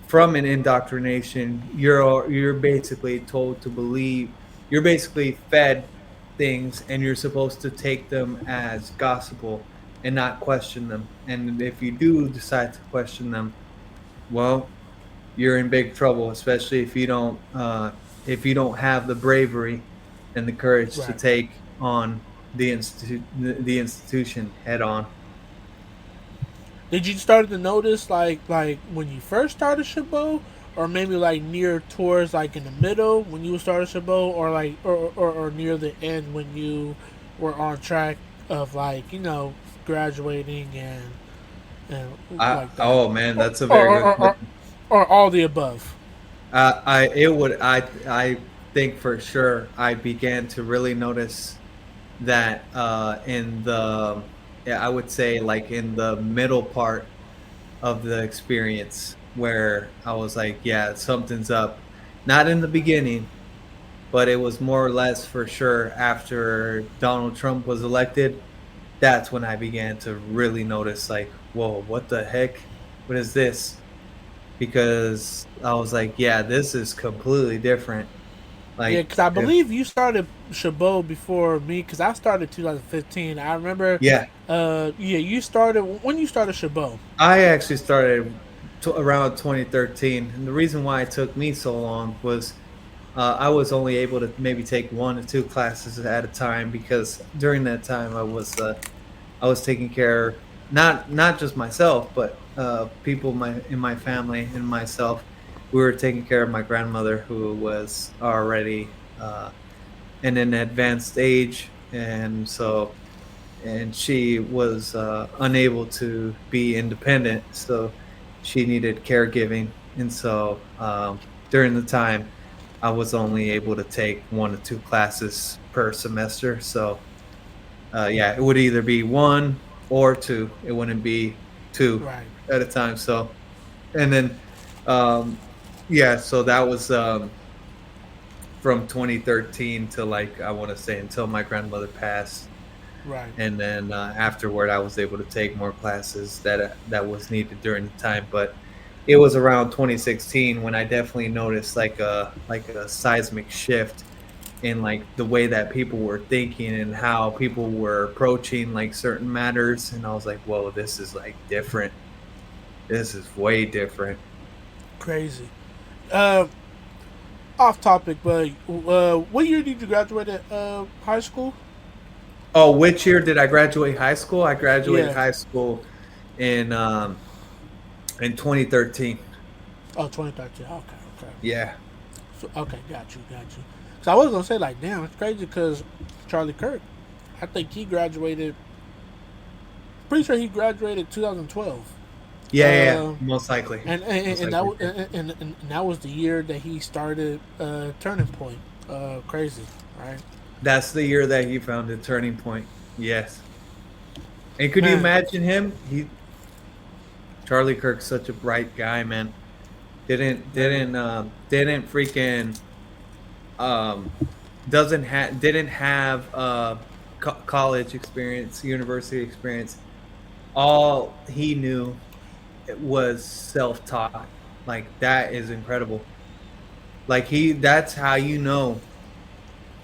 from an indoctrination, you're basically told to believe, you're basically fed things, and you're supposed to take them as gospel and not question them. And if you do decide to question them, well, you're in big trouble, especially if you don't have the bravery and the courage to Right. take on the institution head on. Did you start to notice like when you first started Chabot, or maybe like near towards like in the middle when you started Chabot, or like or near the end when you were on track of like graduating and like that, Oh man, or that's a or very or, good or, or, question. or all the above? I think for sure I began to really notice that in the, yeah, I would say like in the middle part of the experience, where I was like, yeah, something's up. Not in the beginning, but it was more or less for sure after Donald Trump was elected. That's when I began to really notice, like, whoa, what the heck? What is this? Because I was like, yeah, this is completely different. Yeah, Like, because I if, believe you started Chabot before me, because I started 2015. I remember. yeah, Yeah, you started when you started Chabot. I actually started around 2013, and the reason why it took me so long was I was only able to maybe take one or two classes at a time, because during that time I was taking care, not just myself, but people in my family and myself. We were taking care of my grandmother, who was already in an advanced age, and so, and she was unable to be independent, so she needed caregiving. And so during the time, I was only able to take one or two classes per semester. So yeah, it would either be one or two. It wouldn't be two Right. at a time. So, and then um, yeah, so that was from 2013 to, like, I want to say, until my grandmother passed. Right. And then afterward, I was able to take more classes that was needed during the time. But it was around 2016 when I definitely noticed like a seismic shift in like the way that people were thinking and how people were approaching like certain matters. And I was like, whoa, this is like different. This is way different. Crazy. Uh, Off topic, but what year did you graduate at high school? Oh, which year did I graduate high school? I graduated Yeah. high school in in 2013. Oh, 2013. Okay. Okay. Yeah. So, okay. Got you. Got you. So I was gonna say like, damn, it's crazy because Charlie Kirk, I think he graduated. Pretty sure he graduated 2012. Yeah, yeah, yeah. Uh, Most likely. Most and that likely. Too. and that was the year that he started Turning Point. Crazy, right? That's the year that he founded Turning Point. Yes. And could you Man, imagine him? Charlie Kirk's such a bright guy, man. Didn't freaking um didn't have college experience, university experience. All he knew was self-taught. Like that is incredible. Like that's how you know.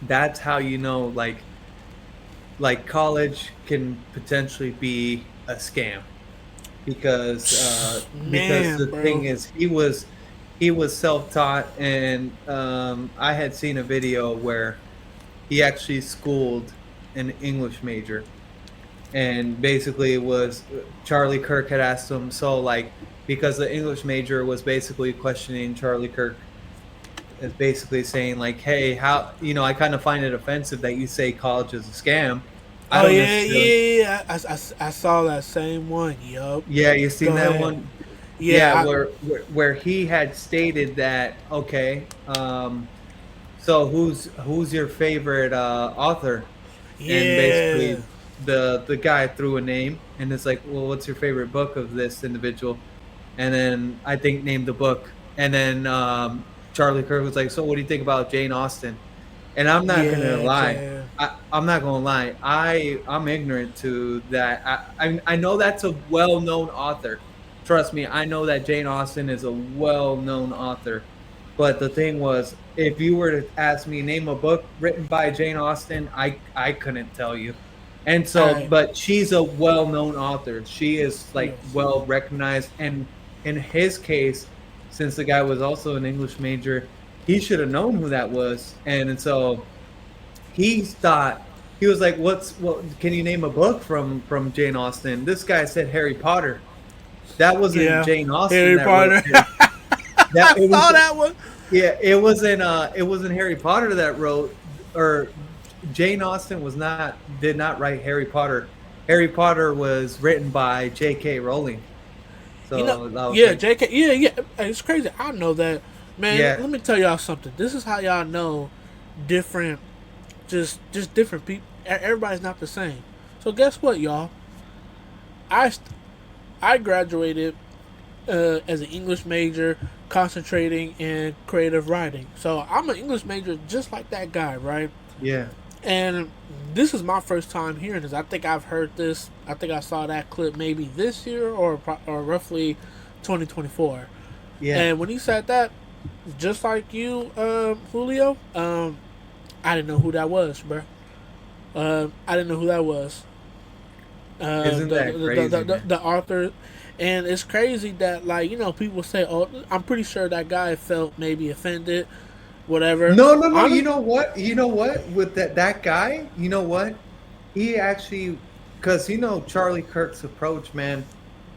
That's how you know. Like college can potentially be a scam because Man, the bro. thing is he was self-taught, and I had seen a video where he actually schooled an English major, and basically it was Charlie Kirk had asked him, so like, because the English major was basically questioning Charlie Kirk, is basically saying like, hey, how, I kind of find it offensive that you say college is a scam. I Oh don't yeah, necessarily. yeah. I saw that same one. Yup. Yeah, you seen Go that ahead. one? Yeah, Yeah. where he had stated that, okay, so who's your favorite author? And Yeah. basically the guy threw a name, and it's like, well, what's your favorite book of this individual? And then I think named the book, and then Charlie Kirk was like, so what do you think about Jane Austen? And I'm not gonna Yeah. lie. Yeah. I'm not gonna lie. I'm ignorant to that. I know that's a well-known author. Trust me, I know that Jane Austen is a well-known author. But the thing was, if you were to ask me name a book written by Jane Austen, I couldn't tell you. And so, I. but she's a well-known author. She is like Yes. well recognized. And in his case, since the guy was also an English major, he should have known who that was. And so he thought, he was like, what can you name a book from Jane Austen? This guy said Harry Potter. That wasn't Yeah. Jane Austen Harry that wrote Potter. that. I It saw was, that one. yeah, it wasn't Harry Potter that wrote, or Jane Austen did not write Harry Potter. Harry Potter was written by J.K. Rowling. You know. So that was Yeah. like, J.K. Yeah. Yeah. It's crazy. I know that. Man, yeah, let me tell y'all something. This is how y'all know different, just different people. Everybody's not the same. So guess what, y'all? I I graduated as an English major, concentrating in creative writing. So I'm an English major just like that guy, right? yeah, And this is my first time hearing this. I think I've heard this. I think I saw that clip maybe this year or roughly 2024. yeah. And when he said that, just like you, Julio, I didn't know who that was, bro. I didn't know who that was. Isn't that crazy, man? The author, and it's crazy that, like, people say, "Oh, I'm pretty sure that guy felt maybe offended, whatever." No, no, no. You Honest, know what? You know what? With that guy, you know what? He actually, because Charlie Kirk's approach, man.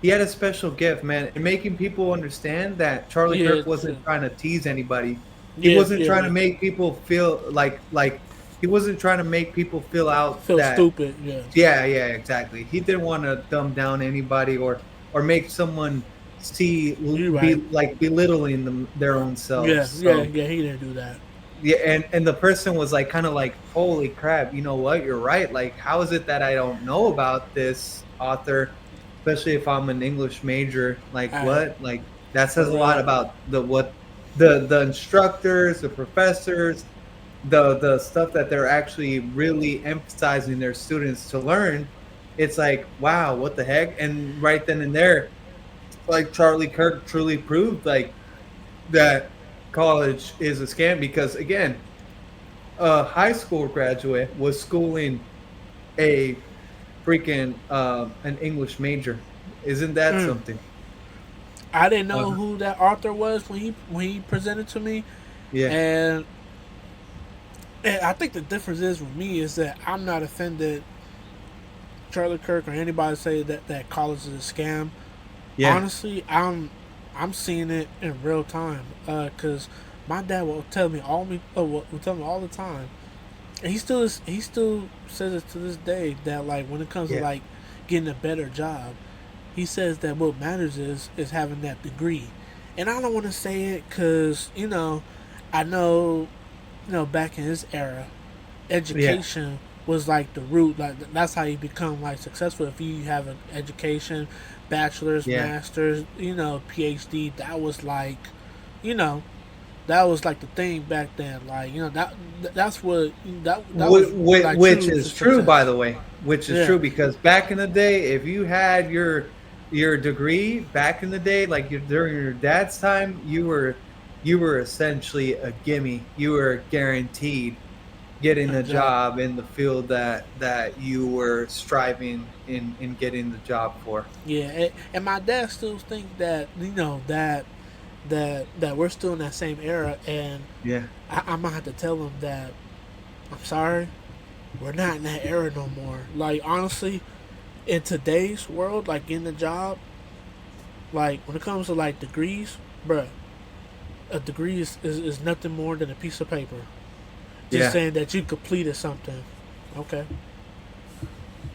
He had a special gift, man, in making people understand that Charlie yeah, Kirk wasn't trying to tease anybody. He yeah, wasn't yeah, trying to yeah. make people feel like he wasn't trying to make people feel out Feel that. stupid, yeah. Yeah, yeah, exactly. He didn't want to dumb down anybody, or make someone You be right. like belittling their own selves. Yeah, yeah, So yeah. He didn't do that. yeah, and the person was like, kind of like, holy crap, you know what? You're right. Like, how is it that I don't know about this author, especially if I'm an English major? Like, I what? Like, that For says a lot real. about the instructors, the professors, the stuff that they're actually really emphasizing their students to learn. It's like, wow, what the heck? And right then and there, like, Charlie Kirk truly proved like that college is a scam, because again, a high school graduate was schooling a freaking an English major. Isn't that Mm. something? I didn't know Uh, who that author was when he presented to me, yeah, and I think the difference is with me is that I'm not offended Charlie Kirk or anybody say that college is a scam. yeah, Honestly, I'm seeing it in real time. Cause my dad will tell me will tell me all the time, and he still says it to this day that, like, when it comes to, yeah, like, getting a better job, he says that what matters is having that degree. And I don't want to say it because I know back in his era, yeah, education was like the root. Like that's how you become like successful. If you have an education, bachelor's, Yeah. master's, PhD, that was like, you know, that was like the thing back then. Like that's what that was like Which true is true, by success. the way. Which is Yeah, true because back in the day, if you had your degree back in the day, like during your dad's time, you were essentially a gimme. You were guaranteed getting a exactly. job in the field that you were striving in getting the job for. Yeah, and my dad still think that that we're still in that same era, and Yeah. I'm gonna have to tell him that I'm sorry, we're not in that era no more. Like honestly, in today's world, like getting a job, like when it comes to like degrees, bruh, a degree is nothing more than a piece of paper. Just Yeah. saying that you completed something. Okay.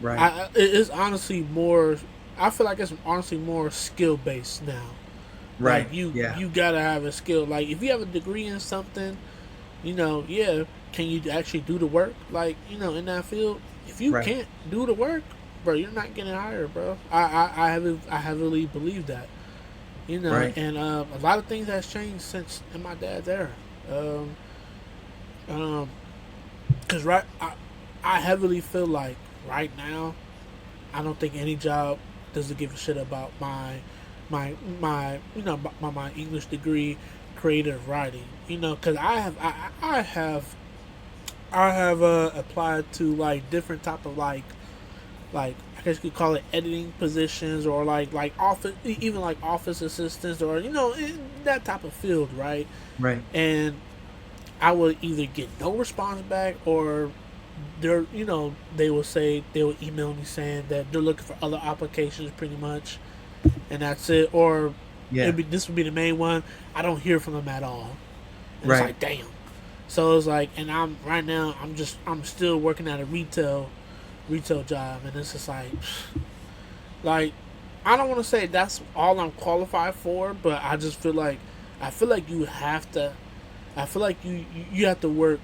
Right. It is honestly more. I feel like it's honestly more skill based now. Right. Like you Yeah. you gotta have a skill. Like if you have a degree in something, yeah, can you actually do the work? Like in that field, if you Right. can't do the work, bro, you're not getting hired, bro. I heavily believe that. Right. And a lot of things has changed since in my dad's era. Um, um, cause I heavily feel like right now, I don't think any job doesn't give a shit about my my English degree, creative writing. Cause I have applied to like different type of like I guess you could call it editing positions or like office even like office assistants or in that type of field, right? Right. And I would either get no response back or they will say they will email me saying that they're looking for other applications pretty much, and that's it. Or Yeah. this would be the main one. I don't hear from them at all, and it's Right. like damn. So it's like, and I'm right now. I'm still working at a retail job, and it's just like I don't want to say that's all I'm qualified for, but I feel like you have to. I feel like you have to work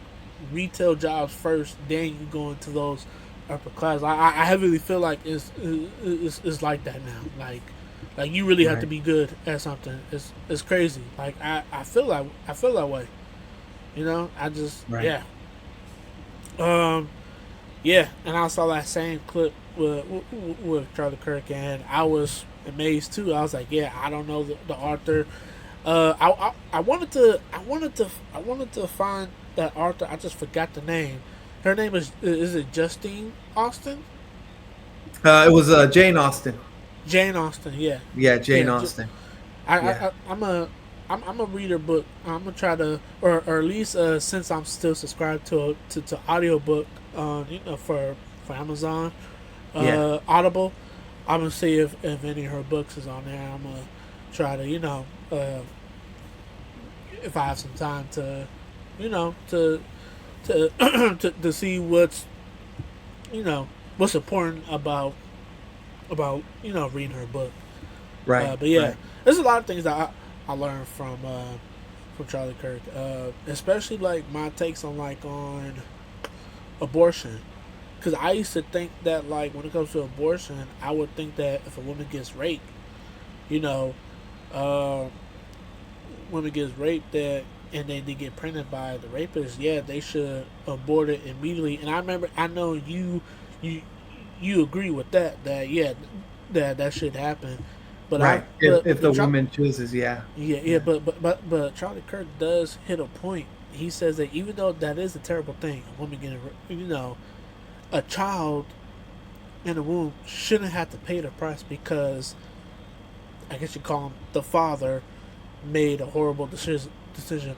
retail jobs first, then you go into those upper class. I heavily feel like it's like that now. Like you really have to Right. be good at something. It's crazy. Like I feel that way. I just Right. yeah. Um yeah, and I saw that same clip with Charlie Kirk, and I was amazed too. I was like, yeah, I don't know the author. I wanted to find that author. I just forgot the name. Her name is it Justine Austin? It was Jane Austen. Jane Austen. Yeah, Yeah, Jane yeah. Austen. I, Yeah. I I'm a reader book. I'm gonna try to or at least since I'm still subscribed to audiobook for Amazon Yeah. Audible. I'm gonna see if any of her books is on there. I'm gonna try to if I have some time to to to see what's important about reading her book. Right. But yeah, Right. there's a lot of things that I learned from Charlie Kirk, especially like my takes on on abortion. Because I used to think that like when it comes to abortion, I would think that if a woman gets raped, you know, uh, women gets raped that and they get pregnant by the rapist, yeah, they should abort it immediately. And I know you you agree with that yeah, that should happen. But Right. If the but woman chooses, yeah. yeah, Yeah. but Charlie Kirk does hit a point. He says that even though that is a terrible thing, a woman getting a child in the womb shouldn't have to pay the price because I guess you call him the father made a horrible decision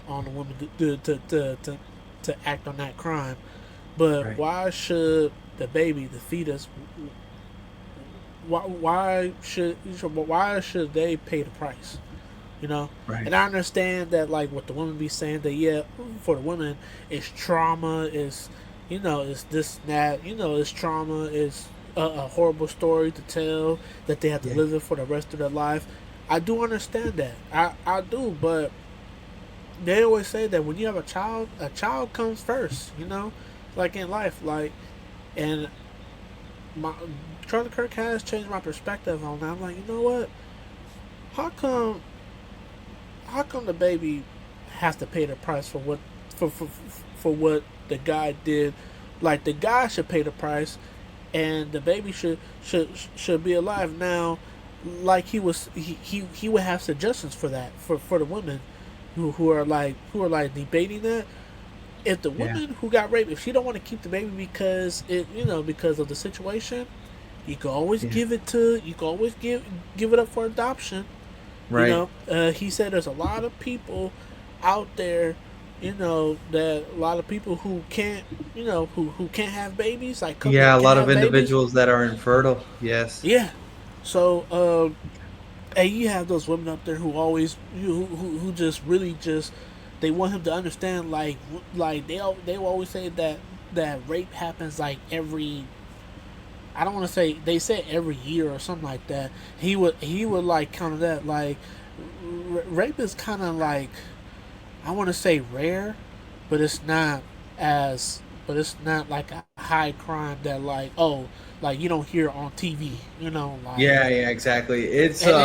on the woman to act on that crime. But Right. the baby, the fetus, why should they pay the price? Right. And I understand that like what the woman be saying that yeah, for the women it's trauma, it's this and that, it's trauma, it's a horrible story to tell that they have to Yeah. live it for the rest of their life. I do understand that. I do, but they always say that when you have a child comes first, like in life. Like And my Charlie Kirk has changed my perspective on that. I'm like, you know what? How come? How come the baby has to pay the price for what for what the guy did? Like the guy should pay the price, and the baby should be alive now. Like he would have suggestions for that for the women who are like debating that. If the Yeah. woman who got raped, if she don't want to keep the baby because it because of the situation, you can always Yeah. give it to you can always give it up for adoption. Right. He said there's a lot of people out there, that a lot of people who can't, who can't have babies, like couple Yeah, that a can't lot of have babies. individuals that are infertile. Yes. Yeah. So, and you have those women up there who always, who just really just, they want him to understand, like they will always say that rape happens like every. I don't want to say they said every year or something like that. He would like counter that like rape is kind of like I want to say rare, but it's not as but it's not like a high crime that like like you don't hear on TV. Like Yeah, yeah, exactly. and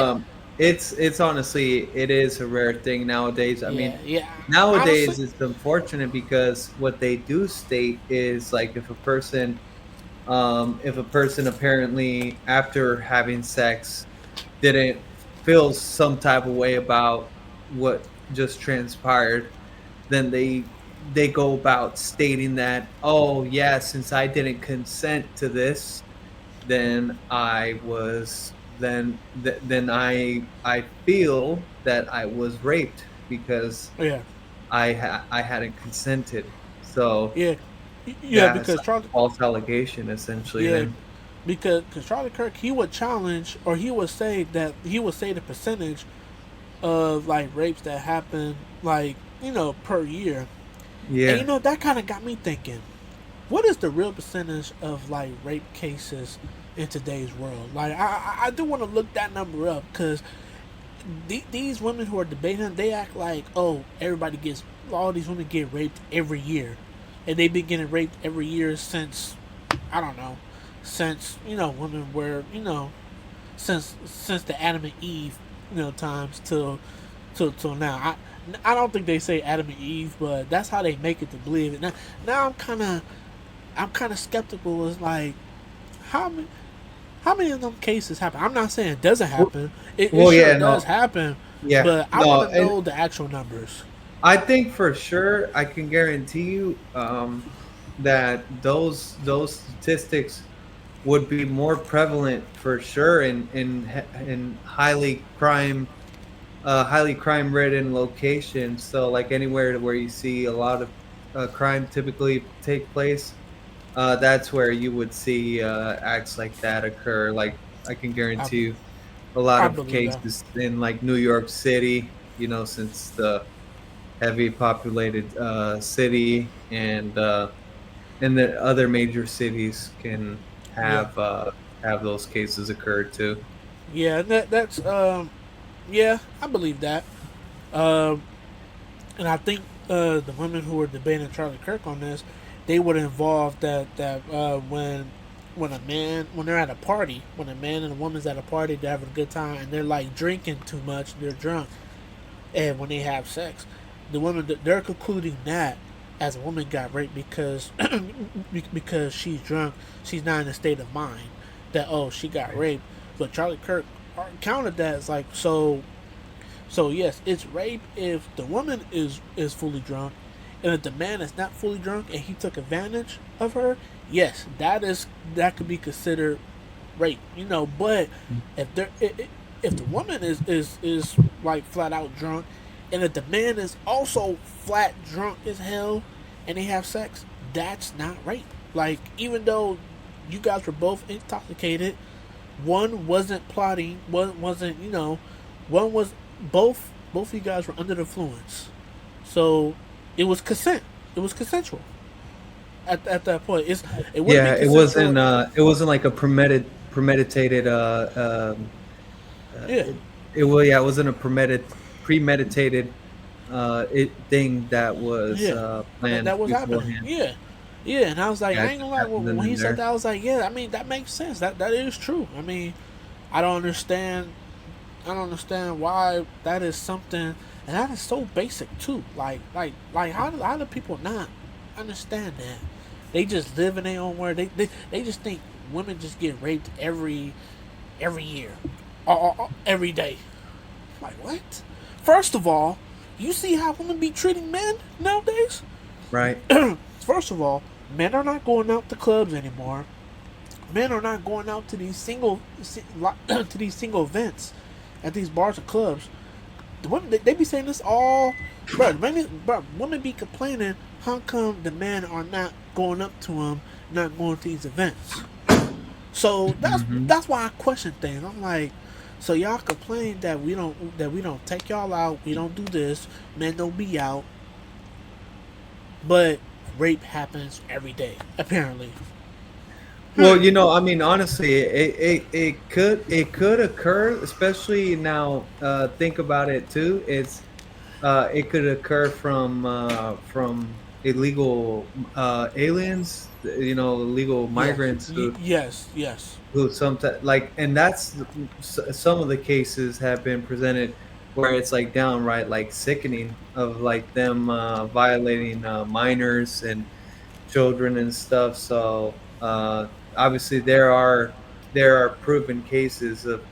it It's honestly it is a rare thing nowadays. I yeah mean, yeah honestly nowadays it's unfortunate because what they do state is like if a person apparently after having sex didn't feel some type of way about what just transpired, then they go about stating that, oh yeah, since I didn't consent to this, then I feel that I was raped because yeah I hadn't consented. So yeah yeah that's because a Charlie false allegation essentially yeah then. because Charlie Kirk he would challenge or he would say the percentage of like rapes that happen like per year. And Yeah. that kind of got me thinking, what is the real percentage of like rape cases in today's world? Like, I do want to look that number up because these women who are debating, they act like, oh, all these women get raped every year, and they've been getting raped every year since, I don't know, since women were since the Adam and Eve times till now. I don't think they say Adam and Eve, but that's how they make it to believe it. Now I'm kind of skeptical. It's like how many how many of them cases happen? I'm not saying it doesn't happen. It Well, sure yeah, does no, happen, yeah, but I want no, to and know the actual numbers. I think for sure I can guarantee you that those statistics would be more prevalent for sure in highly crime ridden locations. So like anywhere where you see a lot of crime typically take place, that's where you would see acts like that occur. Like I can I guarantee you a lot I of believe that. cases in like New York City, since the heavy populated city, and the other major cities can Yeah, have those cases occur too. yeah. That's yeah. I believe that. Um, and I think the women who were debating Charlie Kirk on this, they would involve that when they're at a party, when a man and a woman's at a party, they're having a good time and they're like drinking too much, they're drunk, and when they have sex, the woman they're concluding that as a woman got raped because because she's drunk, she's not in a state of mind that she got Right. raped. But Charlie Kirk countered that it's like so yes, it's rape if the woman is fully drunk, and if the man is not fully drunk and he took advantage of her, yes, that could be considered rape. But if if the woman is like flat out drunk, and if the man is also flat drunk as hell, and they have sex, that's not rape. Like even though you guys were both intoxicated, one wasn't plotting, one wasn't one was both of you guys were under the influence, so it was consent. It was consensual at that point. It wouldn't be Yeah, consensual. it wasn't like a premeditated Yeah, yeah, it wasn't a premeditated thing that was yeah, planned that was happening. beforehand. Yeah, Yeah, and I was like, Yeah, I it ain't just gonna lie. happened When in he said there. that, I was like, yeah. I mean, that makes sense. That is true. I mean, I don't understand. I don't understand why that is something, and that is so basic too. Like how do people not understand that? They just live in their own world. They just think women just get raped every year, or every day. Like what? First of all, you see how women be treating men nowadays. Right. First of all, men are not going out to clubs anymore. Men are not going out to these to these single events at these bars or clubs. The women they be saying this all, women be complaining. How come the men are not going up to them, not going to these events? So Hmm. that's why I question things. I'm like, so y'all complain that we don't take y'all out, we don't do this, men don't be out, but rape happens every day apparently. Well, you know, I mean, honestly, it could occur, especially now. Think about it too. It could occur from illegal aliens, you know, illegal Yes, migrants yes, yes, who sometimes like, and that's some of the cases have been presented where it's like downright like sickening of like them violating minors and children and stuff. So obviously there are proven cases of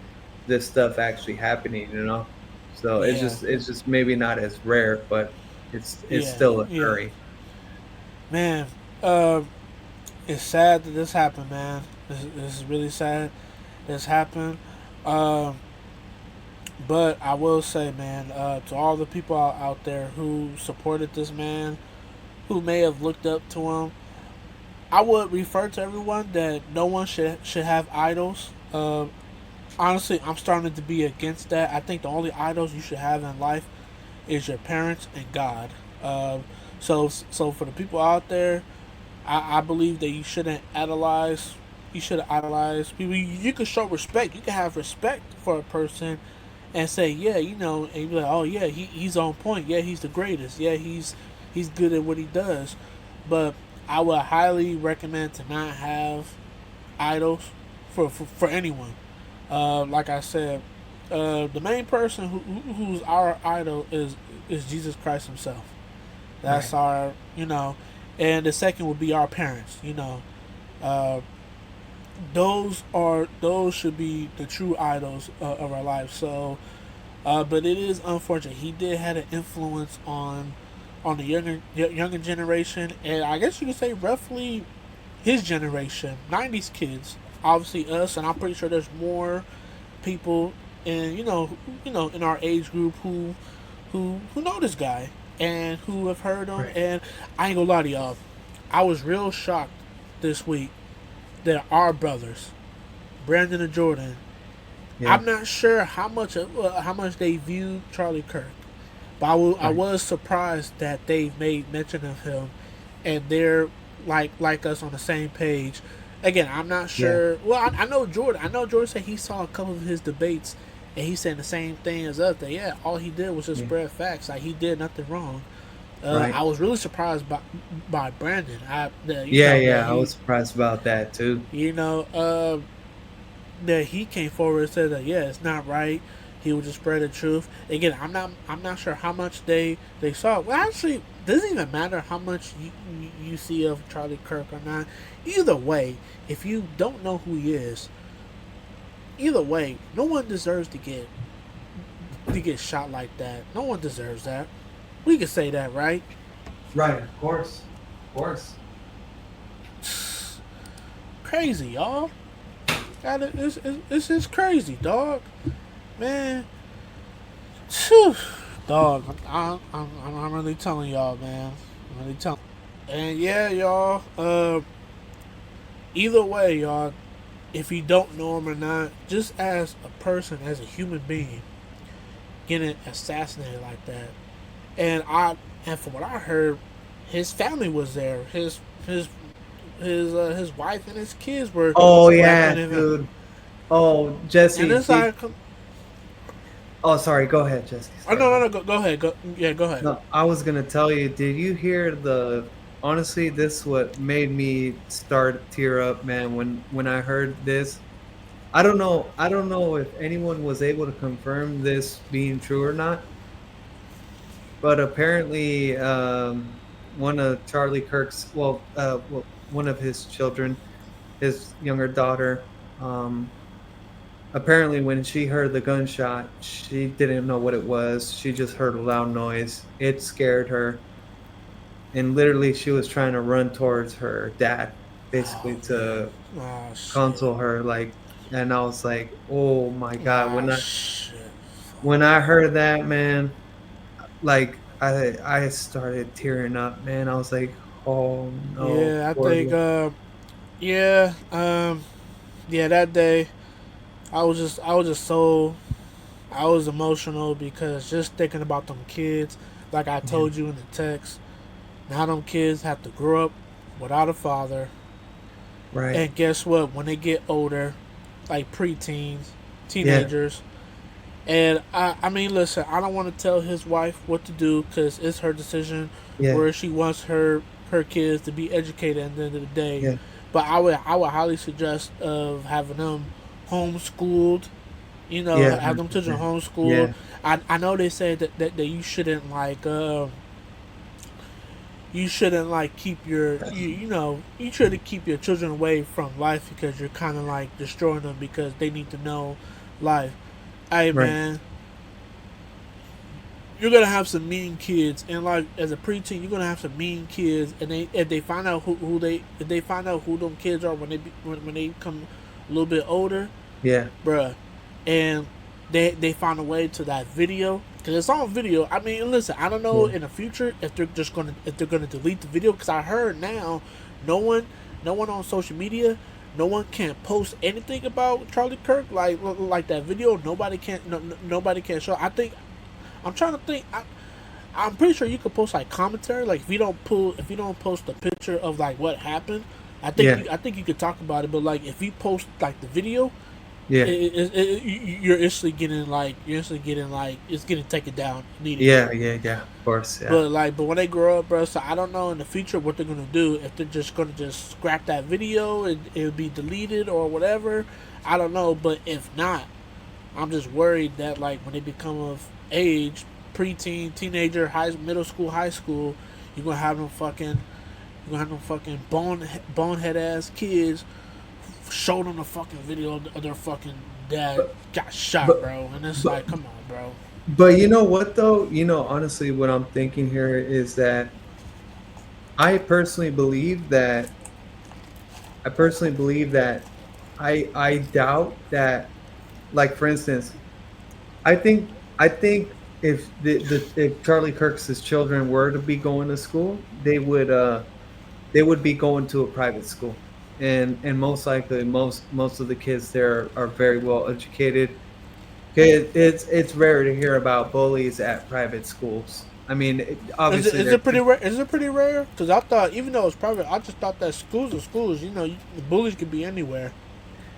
this stuff actually happening, you know. So yeah, it's just maybe not as rare, but it's yeah, still yeah. occurring. Man, uh, it's sad that this happened, man. This is really sad. This happened. Um, but I will say, man, to all the people out there who supported this man, who may have looked up to him, I would refer to everyone that no one should have idols. Honestly, I'm starting to be against that. I think the only idols you should have in life is your parents and God. So for the people out there, I believe that you shouldn't idolize. You should idolize people. You can show respect. You can have respect for a person, and say, yeah, you know, and you be like, oh yeah, he's on point. Yeah, he's the greatest. Yeah, he's good at what he does. But I would highly recommend to not have idols for anyone. Like I said, the main person who's our idol is Jesus Christ Himself. That's Right. our, you know, and the second would be our parents. You know, uh, those should be the true idols of our life. So, but it is unfortunate. He did have an influence on the younger generation, and I guess you could say roughly his generation, '90s kids. Obviously, us, and I'm pretty sure there's more people in in our age group who know this guy and who have heard him. Right. And I ain't gonna lie to y'all, I was real shocked this week that our brothers, Brandon and Jordan, Yeah. I'm not sure how much they view Charlie Kirk, but I Right. was surprised that they made mention of him, and they're like us on the same page. Again, I'm not Yeah. sure. Well, I know Jordan. I know Jordan said he saw a couple of his debates, and he said the same thing as us. That yeah, all he did was just Yeah. spread facts. Like he did nothing wrong. Right. I was really surprised by Brandon. Yeah, That yeah, I was surprised about that too. you know, that he came forward and said that yeah, it's not right. He would just spread the truth. Again, I'm not sure how much they saw. Well, actually, it doesn't even matter how much you see of Charlie Kirk or not. Either way, if you don't know who he is, either way, no one deserves to get shot like that. No one deserves that. We can say that, right? Right, of course. Of course. Crazy, y'all. It's just crazy, dog. Man, phew, dog. I'm really telling y'all, man. I'm really telling. And yeah, y'all. Either way, y'all. If you don't know him or not, just as a person, as a human being, getting assassinated like that, and from what I heard, his family was there. His wife and his kids Oh were at yeah, the event. dude. Oh, And Jesse, it's did like, oh sorry, go ahead, Jesse. oh Sorry, no, man. go ahead, go ahead. No, I was gonna tell you, did you hear the honestly, this what made me start tear up, man. When I heard this, I don't know if anyone was able to confirm this being true or not, but apparently, one of Charlie Kirk's, one of his children, his younger daughter, apparently when she heard the gunshot, she didn't know what it was. She just heard a loud noise. It scared her, and literally she was trying to run towards her dad, Oh basically man. to Oh shit. console her. Like, and I was like, oh my god, Oh shit. when I heard that, man, like I started tearing up, man. I was like, oh no, Yeah, I poor think. Yeah. Yeah. That day, I was emotional because just thinking about them kids. Like I yeah, told you in the text, now them kids have to grow up without a father. right, And guess what? When they get older, like preteens, yeah, teenagers, and I mean, listen, I don't want to tell his wife what to do because it's her decision yeah, where she wants her kids to be educated at the end of the day. yeah, But I would highly suggest of having them homeschooled. You know, yeah, have them children 100%, homeschooled. yeah, I know they say that you shouldn't you shouldn't like keep you know you try to keep your children away from life because you're kind of like destroying them because they need to know life. Hey right, man, you're gonna have some mean kids, and like as a preteen, you're gonna have some mean kids, and they if they find out who they if they find out who them kids are when they become a little bit older, yeah, bruh, and they found a way to that video because it's on video. I mean, listen, I don't know yeah, in the future if they're gonna delete the video because I heard now no one no one on social media. No one can post anything about Charlie Kirk like that video. Nobody can show. I think I'm trying to think. I'm pretty sure you could post like commentary. Like if you don't post a picture of like what happened, yeah, I think you could talk about it. But like if you post like the video, yeah, you're instantly getting like it's getting taken down immediately. yeah, yeah, yeah, of course, yeah, But when they grow up, bro, so I don't know in the future what they're gonna do. If they're just gonna just scrap that video and it'll be deleted or whatever, I don't know. But if not, I'm just worried that like when they become of age, preteen, teenager, middle school, high school, you're gonna have them fucking bonehead ass kids show them the fucking video of their fucking dad but got shot, but bro. And it's but like, come on, bro. but you know what though? You know, honestly, what I'm thinking here is that I personally believe that I personally believe that I doubt that, like, for instance, I think if if Charlie Kirk's children were to be going to school, they would be going to a private school, and most likely most of the kids there are very well educated. It's rare to hear about bullies at private schools. I mean, obviously Is there it pretty could. rare? Is it pretty rare? Because I thought even though it's private, I just thought that schools are schools. You know, the bullies could be anywhere.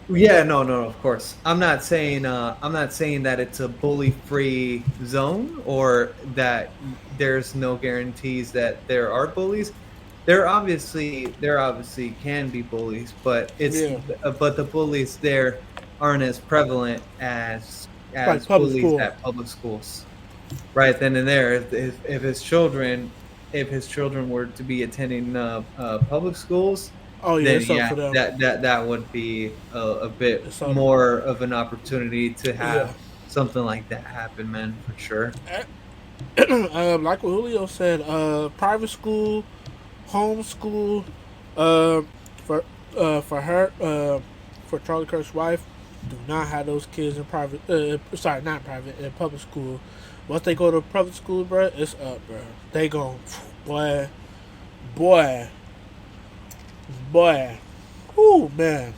Yeah, no, no, of course. I'm not saying that it's a bully-free zone or that there's no guarantees that there are bullies. There obviously can be bullies, but Yeah, but the bullies there aren't as prevalent like as public bullies school. at public schools. Right then and there, if his children were to be attending public schools, Oh yeah, then it's up yeah, for them. that would be a bit It's up. more of an opportunity to Yeah. have something like that happen, man, for sure. Like what Julio said, private school, homeschool, uh, for for her, for Charlie Kirk's wife, do not have those kids in private. Sorry, not private, in public school. Once they go to public school, bro, it's up, bro. They gon' boy, boy, boy. Ooh, man,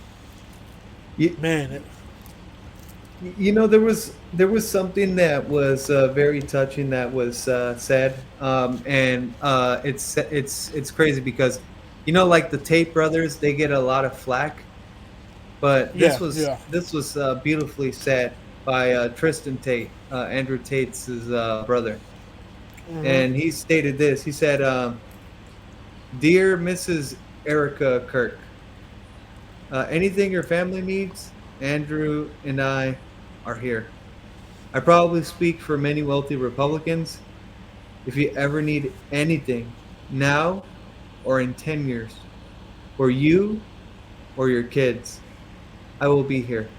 You, man. It, you know, there was something that was very touching that was said, and it's crazy because you know, like the Tate brothers, they get a lot of flack, but yeah, yeah. this was beautifully said by Tristan Tate, Andrew Tate's brother, Mm-hmm. and he stated this. He said, Dear Mrs. Erica Kirk, anything your family needs, Andrew and I are here. I probably speak for many wealthy Republicans. If you ever need anything, now or in 10 years, for you or your kids, I will be here.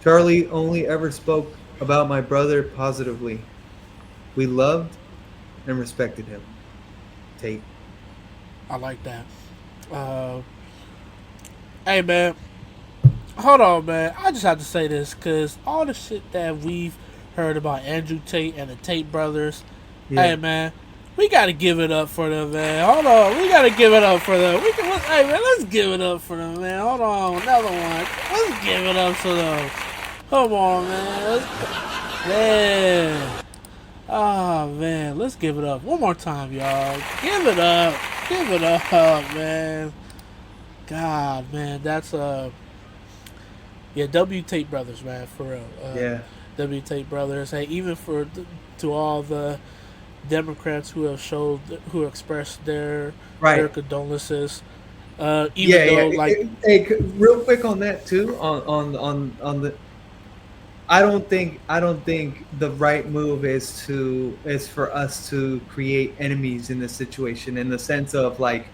Charlie only ever spoke about my brother positively. We loved and respected him. Tate. I like that. Uh, hey man, hold on, man. I just have to say this because all the shit that we've heard about Andrew Tate and the Tate brothers. Yeah. Hey man, we gotta give it up for them, man. Hold on, we gotta give it up for them. Hey man, let's give it up for them, man. Hold on, another one. Let's give it up for them. Come on, man. Man. Oh man, let's give it up one more time, y'all. Give it up. Give it up, man. God, man, that's yeah, W Tate brothers, man, for real. Yeah. W Tate brothers. Hey, even to all the Democrats who have showed who expressed their Right. condolences. Yeah, Even though yeah. like Real quick on that too. On the. I don't think the right move is for us to create enemies in this situation, in the sense of like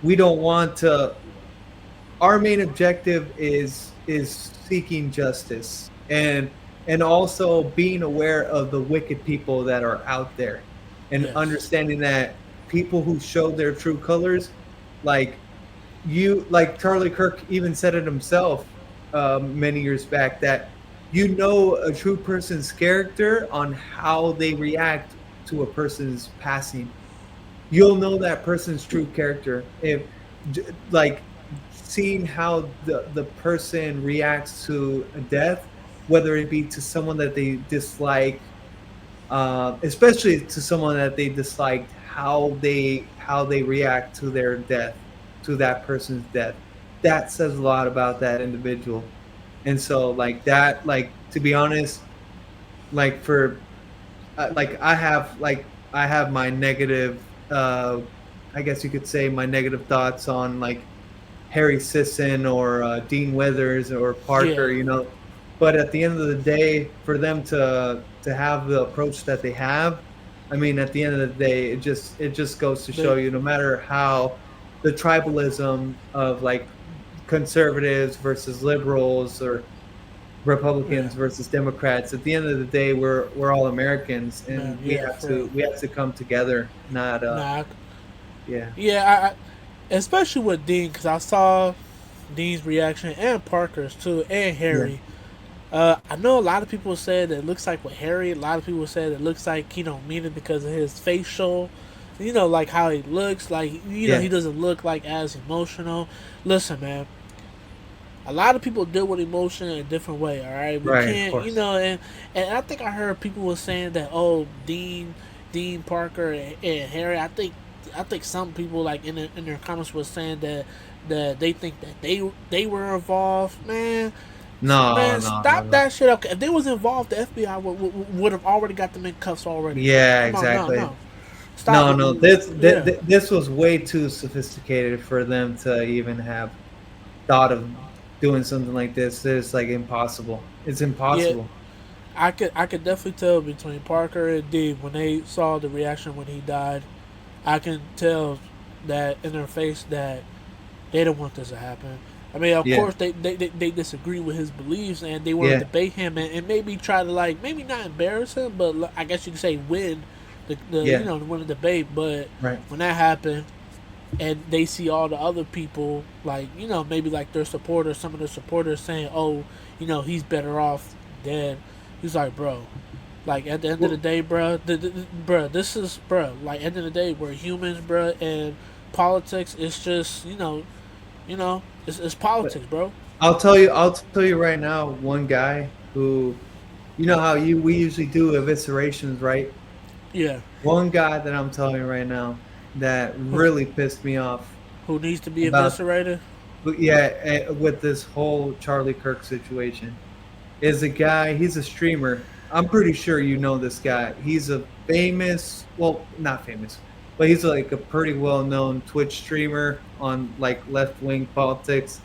we don't want to. Our main objective is seeking justice and also being aware of the wicked people that are out there, and yes, understanding that people who show their true colors, like like Charlie Kirk even said it himself many years back, that you know a true person's character on how they react to a person's passing. You'll know that person's true character if like seeing how the person reacts to a death, whether it be to someone that they dislike, especially to someone that they disliked, how they react to their death, to that person's death. That says a lot about that individual. And so like that, like to be honest, like for like I have my negative, I guess you could say my negative thoughts on like Harry Sisson or Dean Withers or yeah, Parker, but at the end of the day, for them to have the approach that they have, I mean, at the end of the day, it just goes to show they, you, no matter how the tribalism of like conservatives versus liberals or yeah, Republicans versus Democrats, at the end of the day, we're all Americans, man, and we yeah, have for to real. we have to come together. Not Nah, yeah, yeah, especially with Dean, because I saw Dean's reaction and Parker's too, and yeah, Harry. I know a lot of people said that it looks like with Harry. A lot of people said it looks like he don't mean it because of his facial, like how he looks. Like he yeah, doesn't look like as emotional. Listen, man, a lot of people deal with emotion in a different way. All right, we right, of can't, course, and I think I heard people were saying that Dean Parker and Harry. I think some people like in their comments was saying that they think that they were involved. no, Man, no, no, stop no. that shit. Okay, if they was involved, the FBI would have already got them in cuffs already, bro. Yeah, Come on, no, exactly. no, stop. No, no, Yeah, this was way too sophisticated for them to even have thought of doing something like this. It's like impossible. It's yeah. impossible. I could definitely tell between Parker and Dee when they saw the reaction when he died. I can tell that in their face that they don't want this to happen. I mean, of Yeah, course, they disagree with his beliefs and they want to yeah, debate him and maybe try to like maybe not embarrass him, but I guess you could say win the yeah, win the debate. But right. when that happened and they see all the other people like maybe like their supporters, some of their supporters saying, "Oh, he's better off dead." He's like, bro. Like at the end of the Well, day, bro, bro, this is, bro. Like end of the day, we're humans, bro, and politics is just, it's but politics, bro. I'll tell you right now, one guy who, how we usually do eviscerations, right? Yeah, One guy that I'm telling you right now that who really pissed me off who needs to be about, eviscerated? yeah, with this whole Charlie Kirk situation is a guy. He's a streamer. I'm pretty sure you know this guy. He's a famous, well, not famous. but he's like a pretty well-known Twitch streamer on like left-wing politics.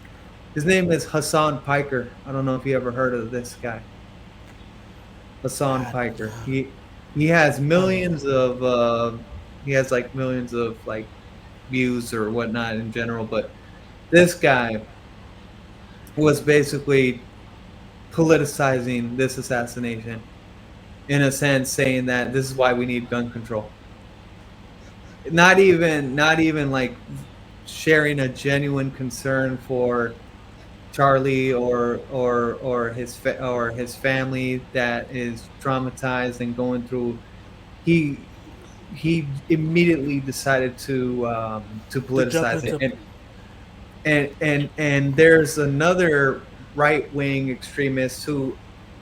His name is Hassan Piker. I don't know if you ever heard of this guy, Hassan I, Piker. He has no. millions of he has like millions of like views or whatnot in general, but this guy was basically politicizing this assassination in a sense, saying that this is why we need gun control. Not even like sharing a genuine concern for Charlie or his family that is traumatized and going through. He he immediately decided to To jump politicize it, into and there's another right wing extremist who,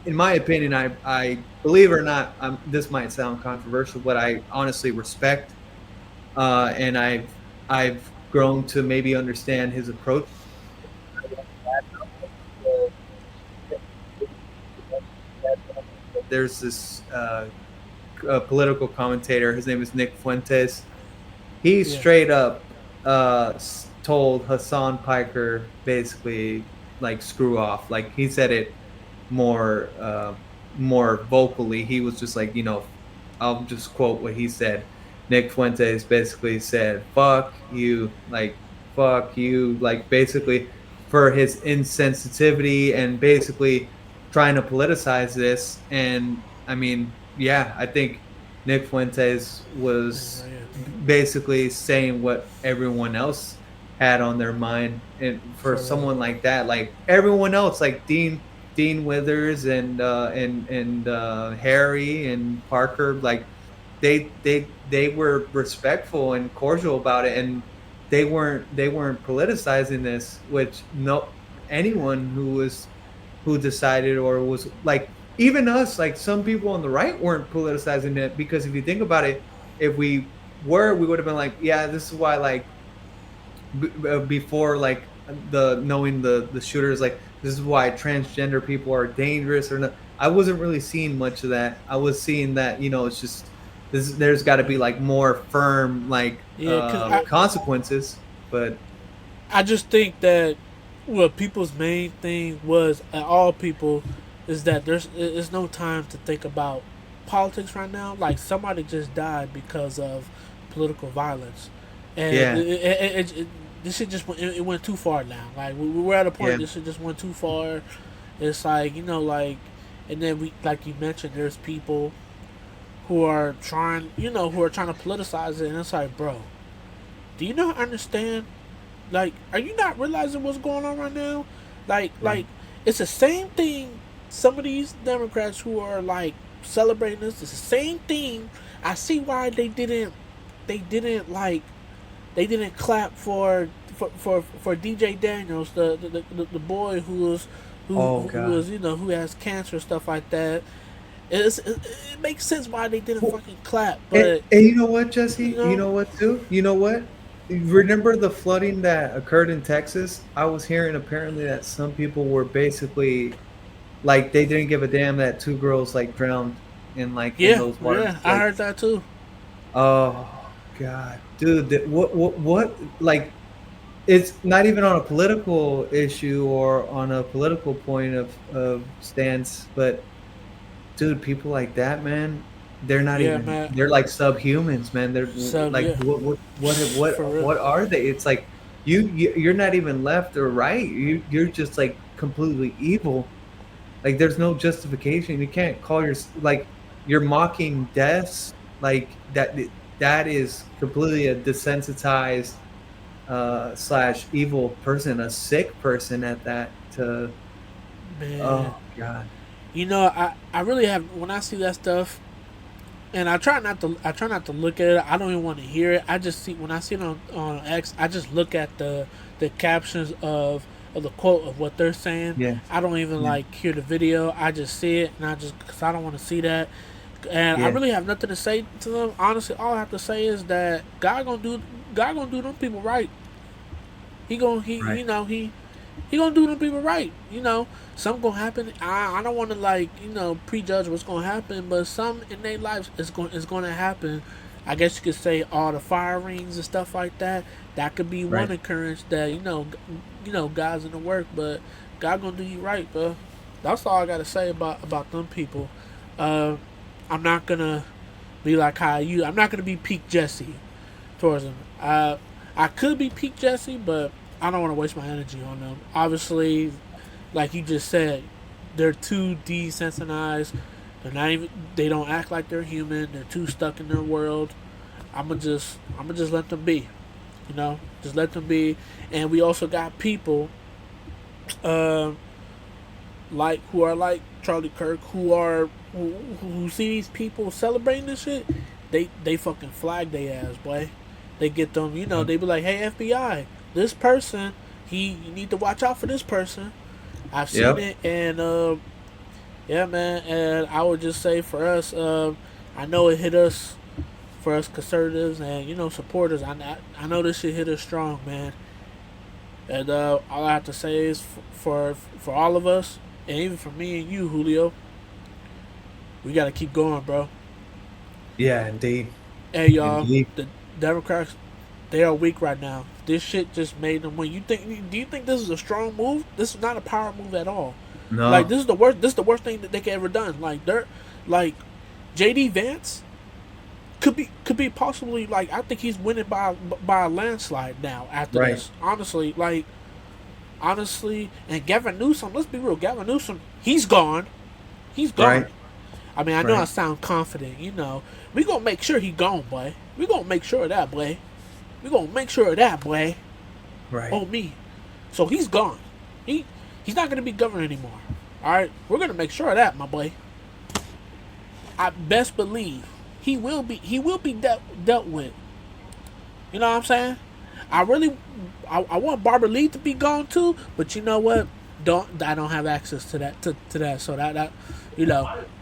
in my opinion, I believe it or not, this might sound controversial, but I honestly respect, and I've grown to maybe understand his approach. There's this political commentator. His name is Nick Fuentes. He yeah. straight up told Hassan Piker basically like screw off. Like he said it more more vocally. He was just like, I'll just quote what he said. Nick Fuentes basically said, "Fuck you," like basically for his insensitivity and basically trying to politicize this. And I mean, yeah, I think Nick Fuentes Thing was right here. basically saying what everyone else had on their mind. And for For real. someone like that, like everyone else, like Dean Withers and Harry and Parker, like they were respectful and cordial about it, and they weren't politicizing this, which no anyone who decided or was like, even us, like some people on the right weren't politicizing it, because if you think about it, if we were, we would have been like, yeah, this is why, like before, like the knowing the shooters, like this is why transgender people are dangerous or not. I wasn't really seeing much of that. I was seeing that, it's just there's got to be like more firm like Yeah, because I consequences, but I just think that what people's main thing was, all people, is that there's no time to think about politics right now. Like somebody just died because of political violence, and yeah, this shit just it went too far now. Like we're at a point yeah, this shit just went too far. It's like, like, and then we, like you mentioned, there's people who are trying who are trying to politicize it, and it's like, bro, do you not understand? Like, are you not realizing what's going on right now? right. Like it's the same thing. Some of these Democrats who are like celebrating this, it's the same thing. I see why they didn't like, they didn't clap for DJ Daniels, the boy Oh who god. was, who has cancer, stuff like that. It makes sense why they didn't Well, fucking clap, and, but and you know what, you Jesse? You know, know what too? You know what? Remember the flooding that occurred in Texas? I was hearing apparently that some people were basically like, they didn't give a damn that two girls like drowned in yeah, those waters. yeah, I Like, heard that too. oh god, dude, what? Like, it's not even on a political issue or on a political point of stance, but dude, people like that, man, they're not Yeah, even, man. they're like subhumans, man. They're So like, yeah, for real. what are they? It's like you're not even left or right. You're just like completely evil. Like there's no justification. You can't call your, like, you're mocking deaths like that. That is completely a desensitized slash evil person, a sick person at that. To Man, oh god, I really have, when I see that stuff, and I try not to look at it. I don't even want to hear it. I just see, when I see it on X, I just look at the captions of the quote of what they're saying. yeah, I don't even yeah, like hear the video. I just see it, and I just, because I don't want to see that. And I yeah, really have nothing to say to them. Honestly, all I have to say is that God gonna do them people right. He gonna he right. you know he gonna do them people right. Something gonna happen. I don't want to, like, prejudge what's gonna happen, but some in their lives is going to happen I guess you could say all the firings and stuff like that. That could be one Right. occurrence that God's in the work, but God gonna do you right, bro. That's all I gotta say about them people. Uh, I'm not gonna be like how you. I'm not gonna be peak Jesse towards them. I could be peak Jesse, but I don't want to waste my energy on them. Obviously, like you just said, they're too desensitized. They're not even. They don't act like they're human. They're too stuck in their world. I'm gonna just let them be. Just let them be. And we also got people, uh, like who are like Charlie Kirk, who see these people celebrating this shit. They fucking flag their ass, boy. They get them. They be like, hey FBI, this person, you need to watch out for this person. I've seen Yep. it, and yeah, man. And I would just say for us, I know it hit us, for us conservatives and supporters. I know this shit hit us strong, man. And all I have to say is for all of us, and even for me and you, Julio, we gotta keep going, bro. Yeah, indeed. Hey, y'all, Indeed. the Democrats, they are weak right now. This shit just made them win. Do you think this is a strong move? This is not a power move at all. Like, No. this is the worst. This is the worst thing that they could ever done. Like, like JD Vance could be possibly, like, I think he's winning by a landslide now after Right. this. Honestly, and Gavin Newsom. Let's be real. Gavin Newsom, he's gone. He's gone. Right. I mean, I know I Right. sound confident. We gonna make sure he gone, boy. We gonna make sure of that, boy. We gonna make sure of that, boy. Right. Oh me. So he's gone. He's not gonna be governor anymore. All right, we're gonna make sure of that, my boy. I best believe he will be dealt with. You know what I'm saying? I want Barbara Lee to be gone too, but you know what? I don't have access to that. So that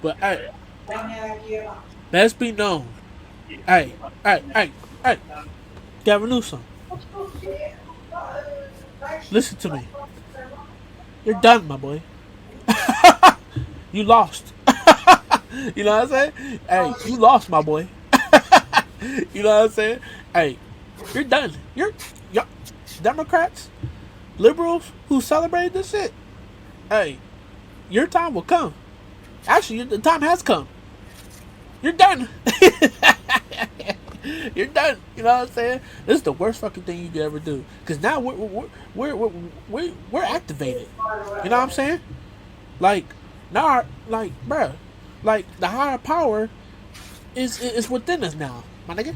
but hey, let's be known. Hey, Gavin Newsom, listen to me. You're done, my boy. You lost. You know what I'm saying? Hey, you lost, my boy. You know what I'm saying? Hey, you're done. You're Democrats, liberals who celebrate this shit. Hey, your time will come. Actually, the time has come. You're done. You're done. You know what I'm saying? This is the worst fucking thing you could ever do. Cause now we're activated. You know what I'm saying? Like now, like bruh, like the higher power is within us now, my nigga.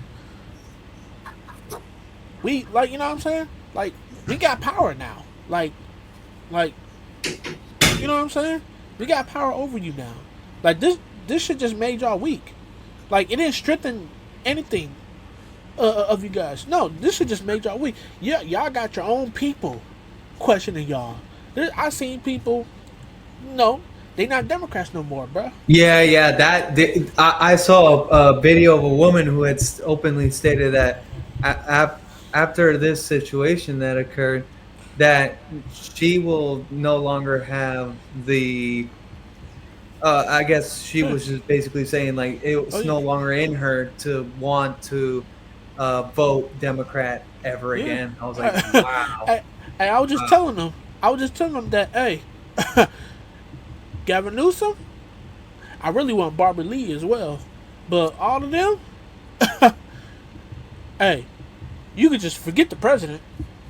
We like, you know what I'm saying? Like we got power now. Like you know what I'm saying? We got power over you now. Like this shit just made y'all weak. Like it didn't strengthen anything of you guys. No, this shit just made y'all weak. Yeah, y'all got your own people questioning y'all. I seen people. No, they not Democrats no more, bro. Yeah, yeah. I saw a video of a woman who had openly stated that after this situation that occurred, that she will no longer have the. I guess she was just basically saying like it's no longer in her to want to vote Democrat ever again. I was like, wow. I was just telling them. I was just telling them that, hey, Gavin Newsom, I really want Barbara Lee as well, but all of them, hey, you could just forget the president.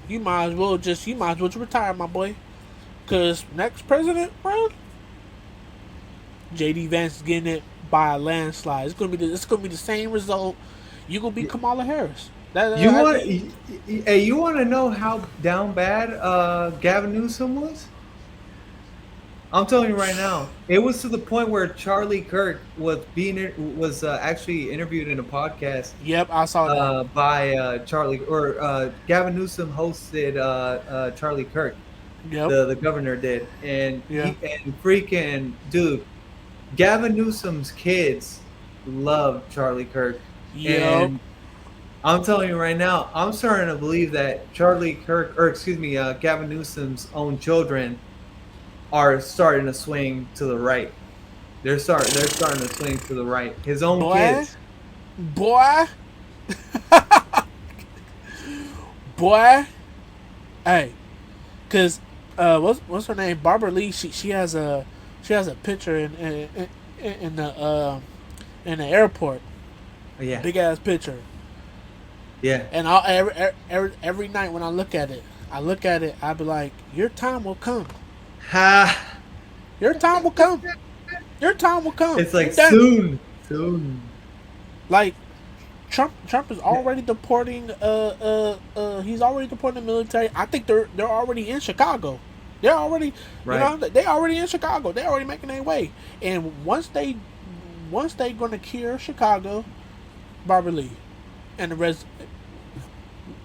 You might as well just retire, my boy, because next president, bro, JD Vance is getting it by a landslide. It's gonna be the same result. You gonna be Kamala Harris. You want to know how down bad Gavin Newsom was? I'm telling you right now, it was to the point where Charlie Kirk was actually interviewed in a podcast. Yep, I saw that. By Charlie or Gavin Newsom hosted Charlie Kirk. Yep. The governor did, and Yeah. and freaking dude, Gavin Newsom's kids love Charlie Kirk. Yep. And I'm telling you right now, I'm starting to believe that Gavin Newsom's own children are starting to swing to the right. They're starting to swing to the right. His own kids. Boy, Boy, hey, cause what's her name? Barbara Lee. She has a picture in the airport. Yeah, Big ass picture. yeah. And every night when I look at it, I be like, your time will come. Ha! Your time will come. Your time will come. It's You like done. soon, soon. Like Trump is already deporting. He's already deporting the military. I think they're already in Chicago. They're already, Right. they already in Chicago. They're already making their way. And once they gonna cure Chicago, Barbara Lee, and the rest,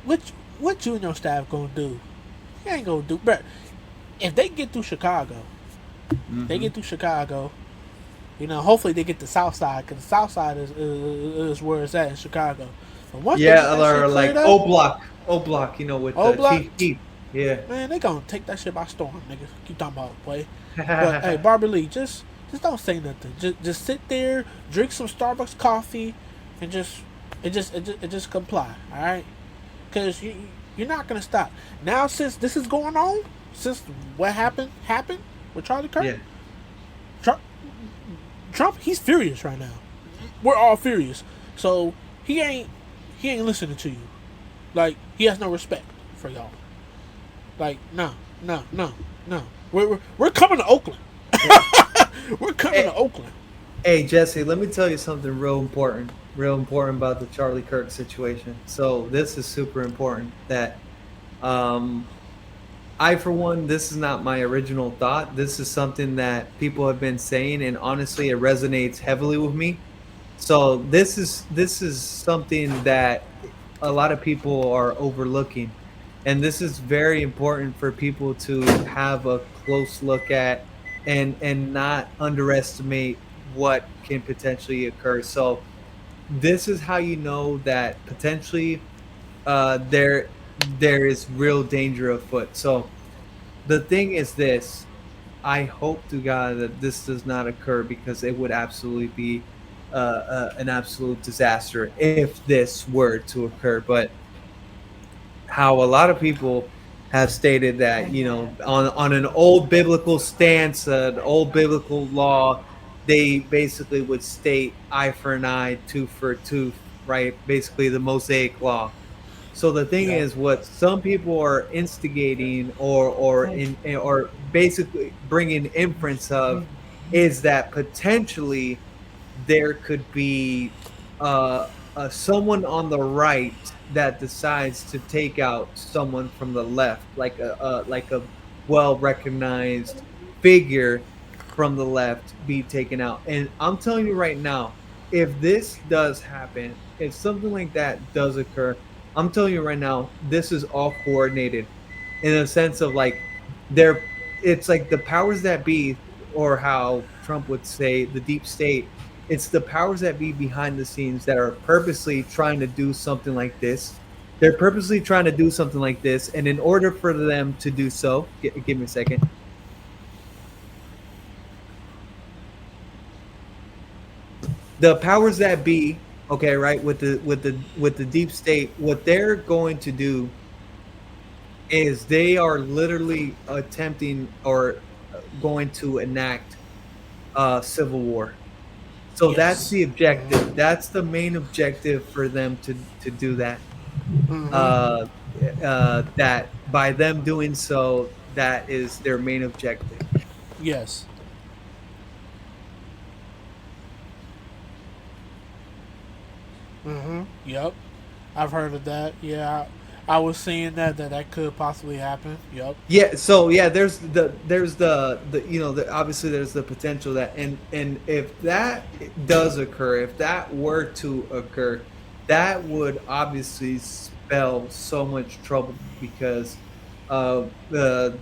what you and your staff gonna do? You ain't gonna do, but if they get through Chicago, they Hmm. get through Chicago. Hopefully they get the South Side because the South Side is where it's at in Chicago. But once they get Yeah, that shit or cleared like up, O Block, with old block, Chief Keef. Yeah. man, they gonna take that shit by storm, nigga. Keep talking about it, boy. But hey, Barbara Lee, just don't say nothing. Just sit there, drink some Starbucks coffee, and just comply. All right, because you're not gonna stop now. Since this is going on, since what happened with Charlie Kirk, Yeah. Trump, Trump, he's furious right now. We're all furious. So he ain't listening to you. Like he has no respect for y'all. Like no, no, no, no. We're coming to Oakland. We're coming Hey, to Oakland. hey, Jesse, let me tell you something real important about the Charlie Kirk situation. So this is super important that um, I, for one, this is not my original thought. This is something that people have been saying, and honestly, it resonates heavily with me. So this is something that a lot of people are overlooking, and this is very important for people to have a close look at, and not underestimate what can potentially occur. So this is how you know that potentially there is real danger afoot. So the thing is this: I hope to God that this does not occur because it would absolutely be an absolute disaster if this were to occur. But how a lot of people have stated that, on an old biblical stance, an old biblical law, they basically would state eye for an eye, tooth for a tooth, right? Basically, the Mosaic law. So the thing Yep. is, what some people are instigating, or basically bringing inference of, is that potentially there could be someone on the right that decides to take out someone from the left, like a well recognized figure from the left be taken out. And I'm telling you right now, if this does happen, if something like that does occur, I'm telling you right now, this is all coordinated in a sense of like they're it's like the powers that be, or how Trump would say the deep state. It's the powers that be behind the scenes that are purposely trying to do something like this. They're purposely trying to do something like this, and in order for them to do so, give me a second. The powers that be, okay, right, with the deep state, what they're going to do is they are literally attempting, or going to enact civil war. So that's Yes. the objective. That's the main objective for them to do that. Mm-hmm. Uh, that by them doing so, that is their main objective. Yes. Mm-hmm. Yep. I've heard of that. Yeah. I was seeing that could possibly happen. Yep. Yeah. So yeah, there's the obviously there's the potential that, and if that does occur, if that were to occur, that would obviously spell so much trouble because the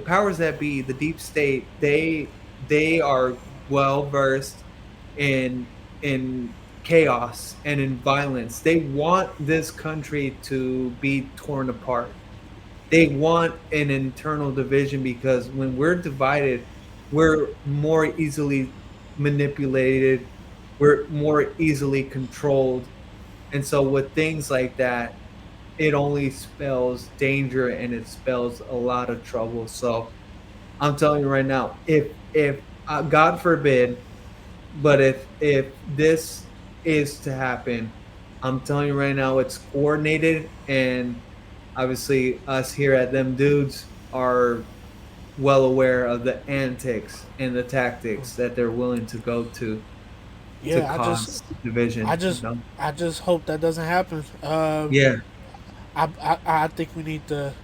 powers that be, the deep state, they are well versed in in chaos and in violence. They want this country to be torn apart. They want an internal division because when we're divided, we're more easily manipulated, we're more easily controlled, And so with things like that, it only spells danger and it spells a lot of trouble. So I'm telling you right now, if God forbid, but if this is to happen, I'm telling you right now, it's coordinated, and obviously us here at Them Dudes are well aware of the antics and the tactics that they're willing to go to Yeah, cause I division. just, I just hope that doesn't happen. Yeah, I think we need to.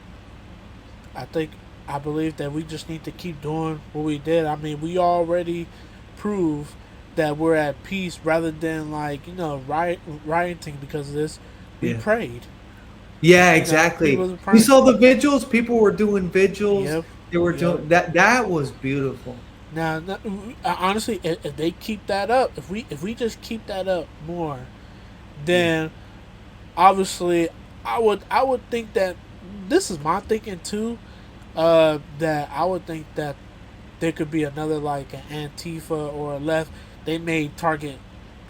I think I believe that we just need to keep doing what we did. I mean, we already proved that we're at peace rather than like rioting because of this. We yeah. prayed. Yeah, People exactly. were You praying. saw the vigils. People were doing vigils. Yep, They were yep. doing that. That was beautiful. Now, honestly, if they keep that up, if we just keep that up more, Yeah, then obviously I would think that this is my thinking too. That I would think that there could be another like an Antifa or a left. They may target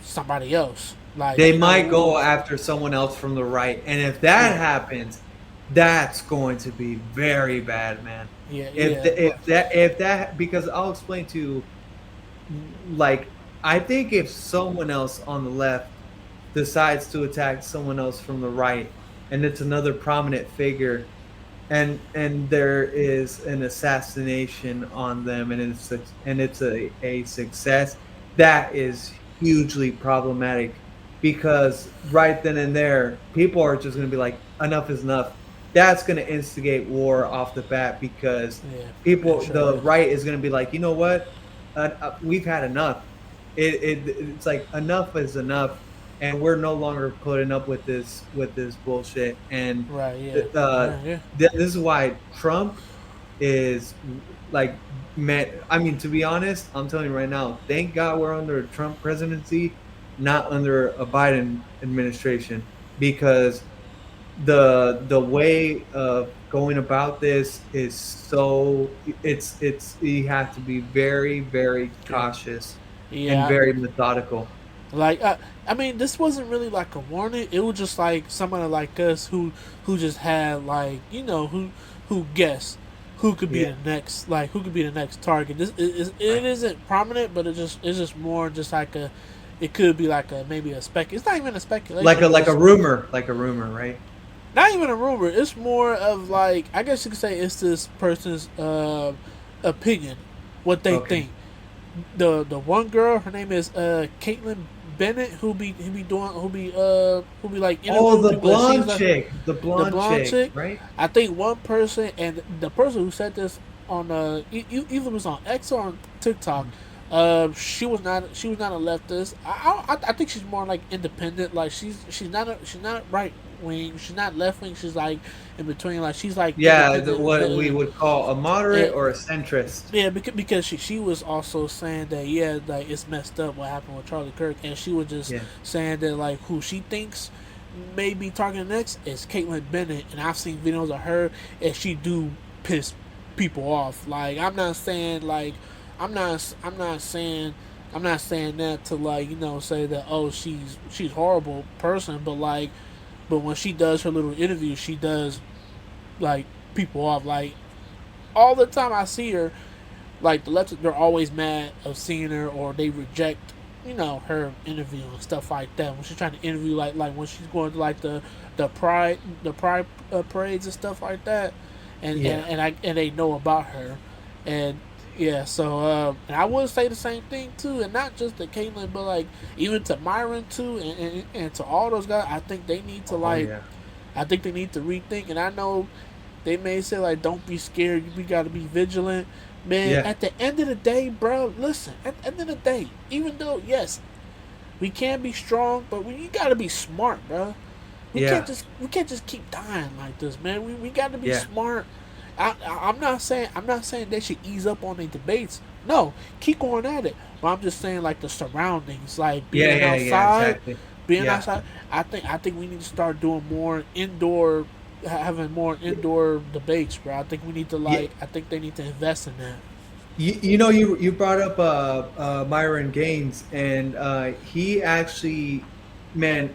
somebody else. Like they might go after someone else from the right, and if that yeah, happens, that's going to be very bad, man. yeah, yeah, If that because I'll explain to you. Like, I think if someone else on the left decides to attack someone else from the right, and it's another prominent figure, and there is an assassination on them, and it's a success, that is hugely problematic, because right then and there people are just going to be like, enough is enough. That's going to instigate war off the bat, because yeah. It people, sure the is. right is going to be like, you know what, we've had enough. It's like, enough is enough, and we're no longer putting up with this bullshit. And Right. Yeah. uh, Yeah. Yeah. this is why Trump is like, man. I mean, to be honest, I'm telling you right now, thank God we're under a Trump presidency, not under a Biden administration, because the way of going about this is so, it's you have to be very, very Yeah. cautious and Yeah. very methodical. Like I mean, this wasn't really like a warning. It was just like somebody like us who just had like who guessed who could be Yeah, the next who could be the next target. It right. isn't prominent, but it's just more just like a it could be like a maybe a spec. It's not even a speculation. It's Like a just rumor, right? not even a rumor. It's more of like I guess you could say it's this person's opinion, what they Okay. think. The one girl, her name is Caitlyn Bennett, who be like Oh, interviewing people that she's like the the blonde blonde chick, chick. right? I think one person and the person who said this on either was on X or on TikTok. She was not a leftist. I think she's more like independent. Like she's not right wing. She's not left wing. She's like in between. Like she's like Yeah, independent. what we would call a moderate And, or a centrist. yeah, because she was also saying that yeah, like it's messed up what happened with Charlie Kirk, and she was just Yeah, saying that like who she thinks may be targeted next is Caitlyn Bennett, and I've seen videos of her, and she do piss people off. Like I'm not saying that to like say that oh she's horrible person, but like but when she does her little interview, she does like people off like all the time I see her like the left they're always mad of seeing her or they reject her interview and stuff like that when she's trying to interview like when she's going to like the pride parades and stuff like that yeah, and they know about her and yeah so and I would say the same thing too and not just to Caitlyn but like even to Myron too and to all those guys I think they need to oh like yeah, I think they need to rethink and I know they may say like, "Don't be scared. We got to be vigilant." Man, yeah, at the end of the day, bro, listen. At the end of the day, even though yes, we can be strong, but we got to be smart, bro. yeah, We can't just keep dying like this, man. We got to be yeah, smart. I'm not saying they should ease up on their debates. No, keep going at it. But I'm just saying like the surroundings, like yeah, exactly. being Yeah. outside. I think we need to start doing more indoor having more indoor debates, bro. I think we need to Yeah, I think they need to invest in that. you know, you brought up Myron Gaines, and he actually man,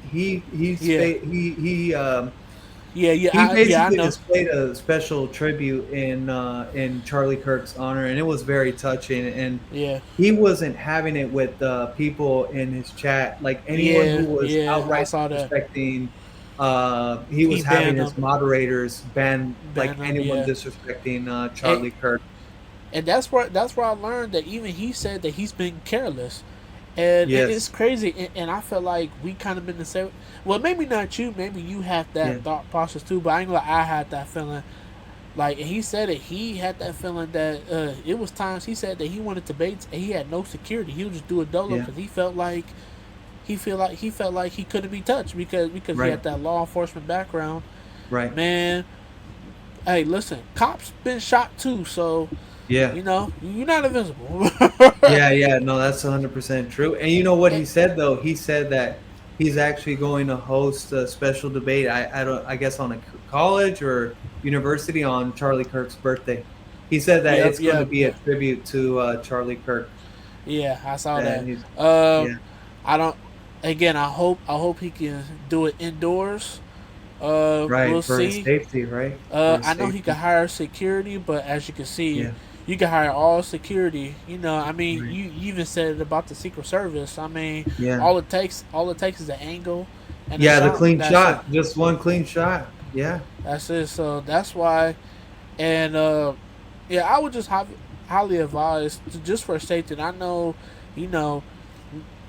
Yeah, yeah, he yeah. I basically know. displayed a special tribute in Charlie Kirk's honor, and it was very touching. And Yeah, he wasn't having it with people in his chat, like anyone who yeah, was yeah. I outright saw that. disrespecting. He He was having banned his them, moderators ban like banned them. anyone Yeah, disrespecting and, Charlie Kirk. and that's where I learned that even he said that he's been careless. And it's Yes, crazy, and I feel like we kind of been the same. Well, maybe not you. Maybe you have that yeah, thought process too. But I ain't gonna lie, I had that feeling. Like, and he said it. He had that feeling that it was times he said that he wanted to debates and he had no security. He would just do it dolo yeah, because he felt like he couldn't be touched because he right, had that law enforcement background. right, Man, hey, listen, cops been shot too, so yeah. you're not invisible. Yeah, yeah, no, that's 100% true. And you know what And- he said though? He said that he's actually going to host a special debate. I don't, I guess on a college or university on Charlie Kirk's birthday. He said that yep, it's going to yep, be a yeah. tribute to Charlie Kirk. Yeah, I saw And that. he's, Um, yeah, I don't. Again, I hope he can do it indoors. We'll right, for his see. safety, right? For his I know he could safety. hire security, but as you can see, Yeah, you can hire all security. I mean, right. you even said it about the Secret Service. I mean, Yeah, all it takes is an angle and a yeah, the shot. clean That's it. shot, just one clean shot. Yeah, That's it. So that's why, and yeah, I would just highly advise just for safety. And I know, you know,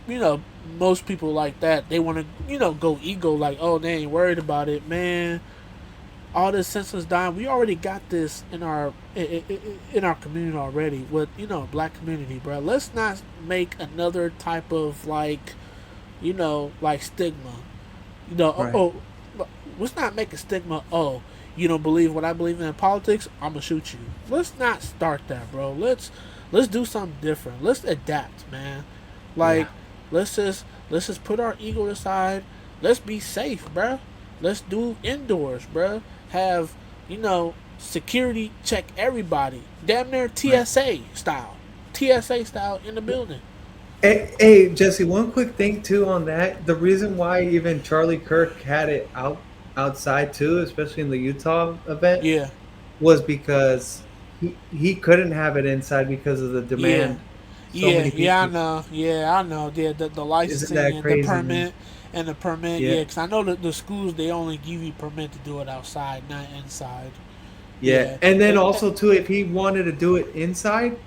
you know, most people like that they want to go ego like, oh, they ain't worried about it, man. All this senseless dying, we already got this in our community already with black community, bro. Let's not make another type of like stigma. right, Let's not make a stigma. Oh, you don't believe what I believe in politics? I'm gonna shoot you. Let's not start that, bro. Let's do something different. Let's adapt, man. yeah, Like, let's just put our ego aside. Let's be safe, bro. Let's do indoors, bro. Have security check everybody. Damn near right. TSA style in the building. Hey, Jesse, one quick thing too on that. The reason why even Charlie Kirk had it outside too, especially in the Utah event, Yeah, was because he couldn't have it inside because of the yeah. demand. So Yeah, many yeah, I people. know. Yeah, I know. Yeah, the Isn't licensing that and the crazy, man? permit and the permit. Yeah, Yeah, because I know that the schools they only give you permit to do it outside, not inside. yeah. Yeah, And then also too, if he wanted to do it inside,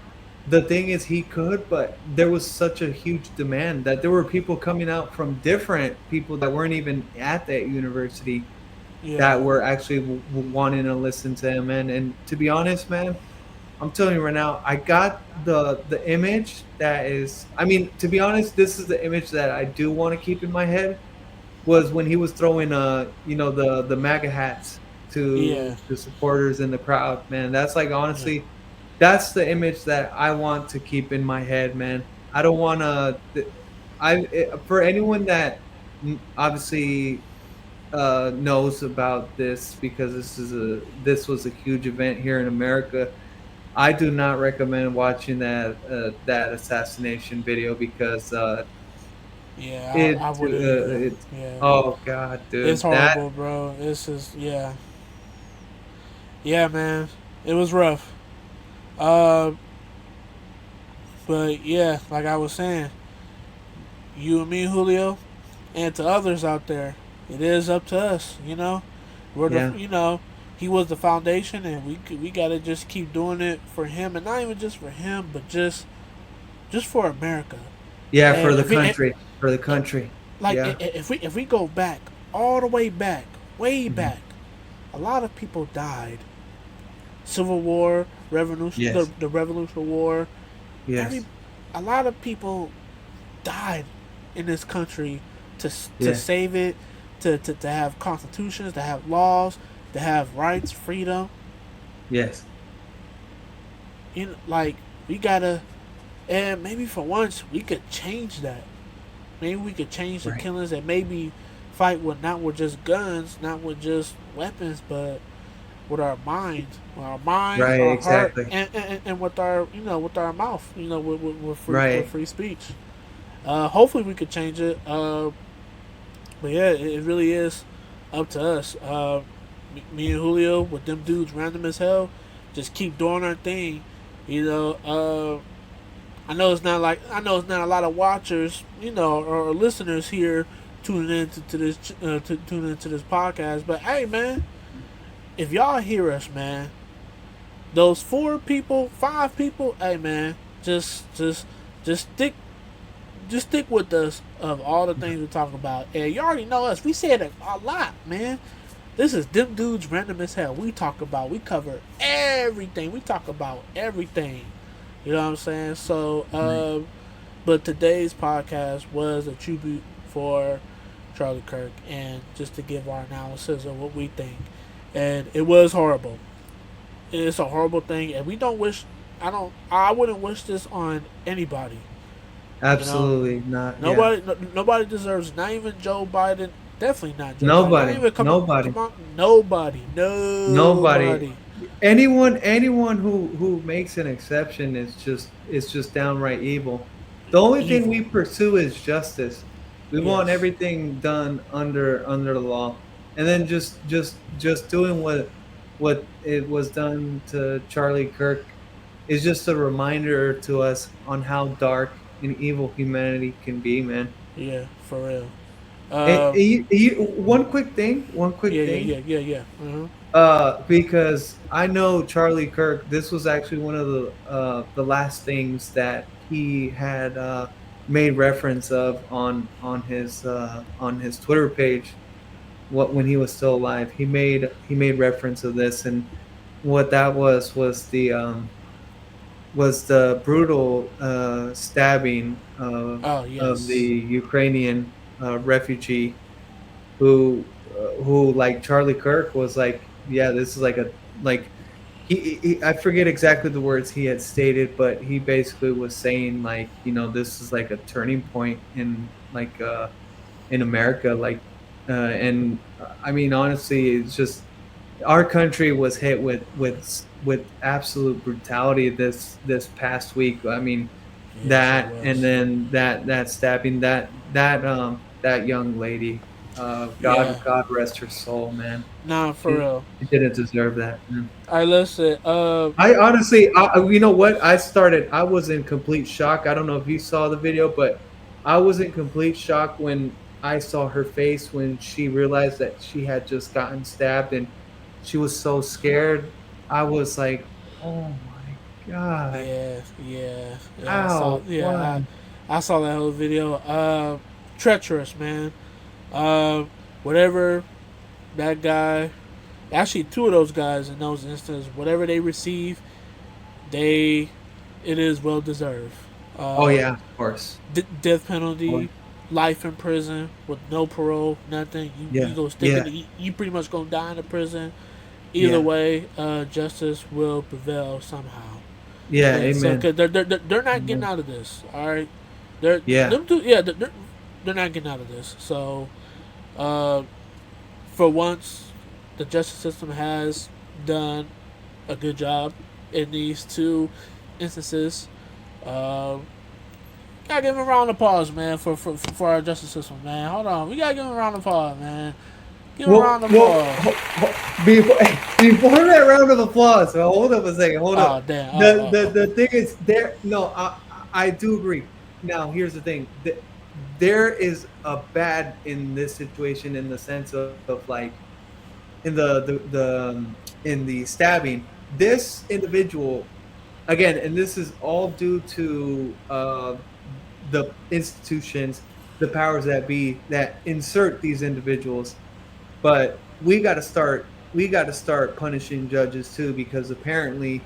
the thing is he could, but there was such a huge demand that there were people coming out from different people that weren't even at that university yeah, that were actually wanting to listen to him. And to be honest, man, I'm telling you right now, I got the image that is. I mean, to be honest, this is the image that I do want to keep in my head. Was when he was throwing the MAGA hats yeah, to supporters in the crowd. Man, that's like yeah, honestly, that's the image that I want to keep in my head, man. I don't want to. For anyone that obviously knows about this because this was a huge event here in America. I do not recommend watching that assassination video because yeah. I wouldn't either. it's Yeah, oh god, it's dude, that horrible, bro. It's just yeah, man. It was rough. Uh, but yeah, like I was saying, you and me, Julio, and to others out there, it is up to us. We're the yeah, he was the foundation, and we gotta just keep doing it for him, and not even just for him, but just for America. yeah, And for the country, like yeah, if we go back all the way back, way hmm, back, a lot of people died. Civil War, Revolution, yes, the Revolutionary War. yes, Every a lot of people died in this country to yeah, save it, to have constitutions, to have laws, to have rights, freedom. yes, Like, we gotta, and maybe for once we could change that. Maybe we could change the right, killings and maybe fight with not with just guns, not with just weapons, but with our minds, right, our heart, exactly, and with our with our mouth, with right, free speech. Hopefully we could change it. But yeah, it really is up to us. Me and Julio, with them dudes random as hell, just keep doing our thing. You know, I know it's not a lot of watchers, or listeners here tuning into this tuning into this podcast. But hey, man, if y'all hear us, man, those 4 people, 5 people, hey, man, just stick with us of all the things we talk about. And you already know us. We said it a lot, man. This is Them Dudes Random as Hell. We cover everything. We talk about everything. You know what I'm saying? So, but today's podcast was a tribute for Charlie Kirk, and just to give our analysis of what we think. And it was horrible. It's a horrible thing, and we don't wish. I wouldn't wish this on anybody. You know, Absolutely not. Yeah. nobody deserves. Not even Joe Biden. Definitely not Joe Biden. Not Nobody. even Nobody. come on. Nobody. Nobody. Nobody. Anyone who makes an exception is just downright evil. The only thing Evil. we pursue is justice. We want Yes. everything done under the law, and then just doing what it was done to Charlie Kirk is just a reminder to us on how dark and evil humanity can be, man. Yeah. For real. And Um. one quick Yeah. Yeah. thing. Yeah. Yeah. Yeah. Uh-huh. Because I know Charlie Kirk. This was actually one of the last things that he had made reference of on his Twitter page. What when he was still alive, he made reference of this, and what that was the brutal stabbing Oh of the yes. Ukrainian refugee who like Charlie Kirk was like, yeah, this is like a like he I forget exactly the words he had stated, but he basically was saying like, this is like a turning point in America, and I mean honestly, it's just our country was hit with absolute brutality this past week. I mean, Yes, it that and was. then that stabbing that young lady. Yeah. God rest her soul, man. Nah, for She, real. she didn't deserve that, man. I listen. I honestly, you know what? I was in complete shock. I don't know if you saw the video, but I was in complete shock when I saw her face when she realized that she had just gotten stabbed, and she was so scared. I was like, oh my God. Yeah. Yeah. Yeah. I saw. Ow. Yeah. Why? I saw that whole video. Treacherous, man. Uh, whatever that guy. Actually, 2 of those guys in those instances, whatever they receive, they it is well deserved. Oh, Uh, yeah, of course. Death Of course. penalty, life in prison with no parole, nothing. You Yeah. go stick in. Yeah. You pretty much gonna die in the prison. Either Yeah. way, justice will prevail somehow. Yeah. And so, Amen. cause they're not getting Amen. out of this. All right, they're Yeah. them two. Yeah, they're not getting out of this. So, uh, for once, the justice system has done a good job in these 2 instances. Uh, gotta give him a round of applause, man, for our justice system, man. Hold on, we gotta give him a round of applause, man. Give him a Well, round of well, applause. before before that round of applause, well, hold up a second, hold Oh up. damn. The thing is there. No, I do agree. Now, here's the thing. There is a bad in this situation in the sense of like in in the stabbing. This individual again, and this is all due to the institutions, the powers that be that insert these individuals, but we got to start punishing judges too, because apparently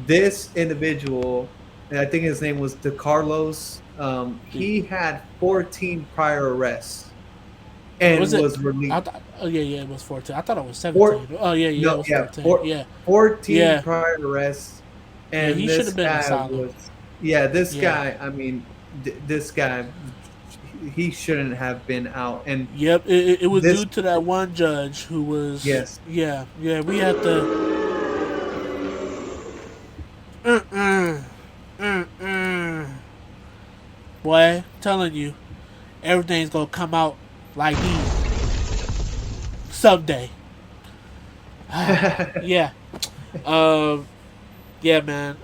this individual, and I think his name was DeCarlos, The, he had 14 prior arrests and was it? was released. I thought. Oh yeah, yeah. It was 14. I thought it was Four, 17. Oh yeah, yeah. It no, was yeah, 14. Yeah, 14 yeah, prior arrests, yeah. and He should this have been in guy asylum. was, yeah, this Yeah. guy. I mean, this guy, he shouldn't have been out, and Yep. It was due this, to that one judge who was. yes, Yeah. Yeah. We had to. Mm-mm. Boy, telling you, everything's gonna come out like these someday. Yeah. Um. Yeah, man.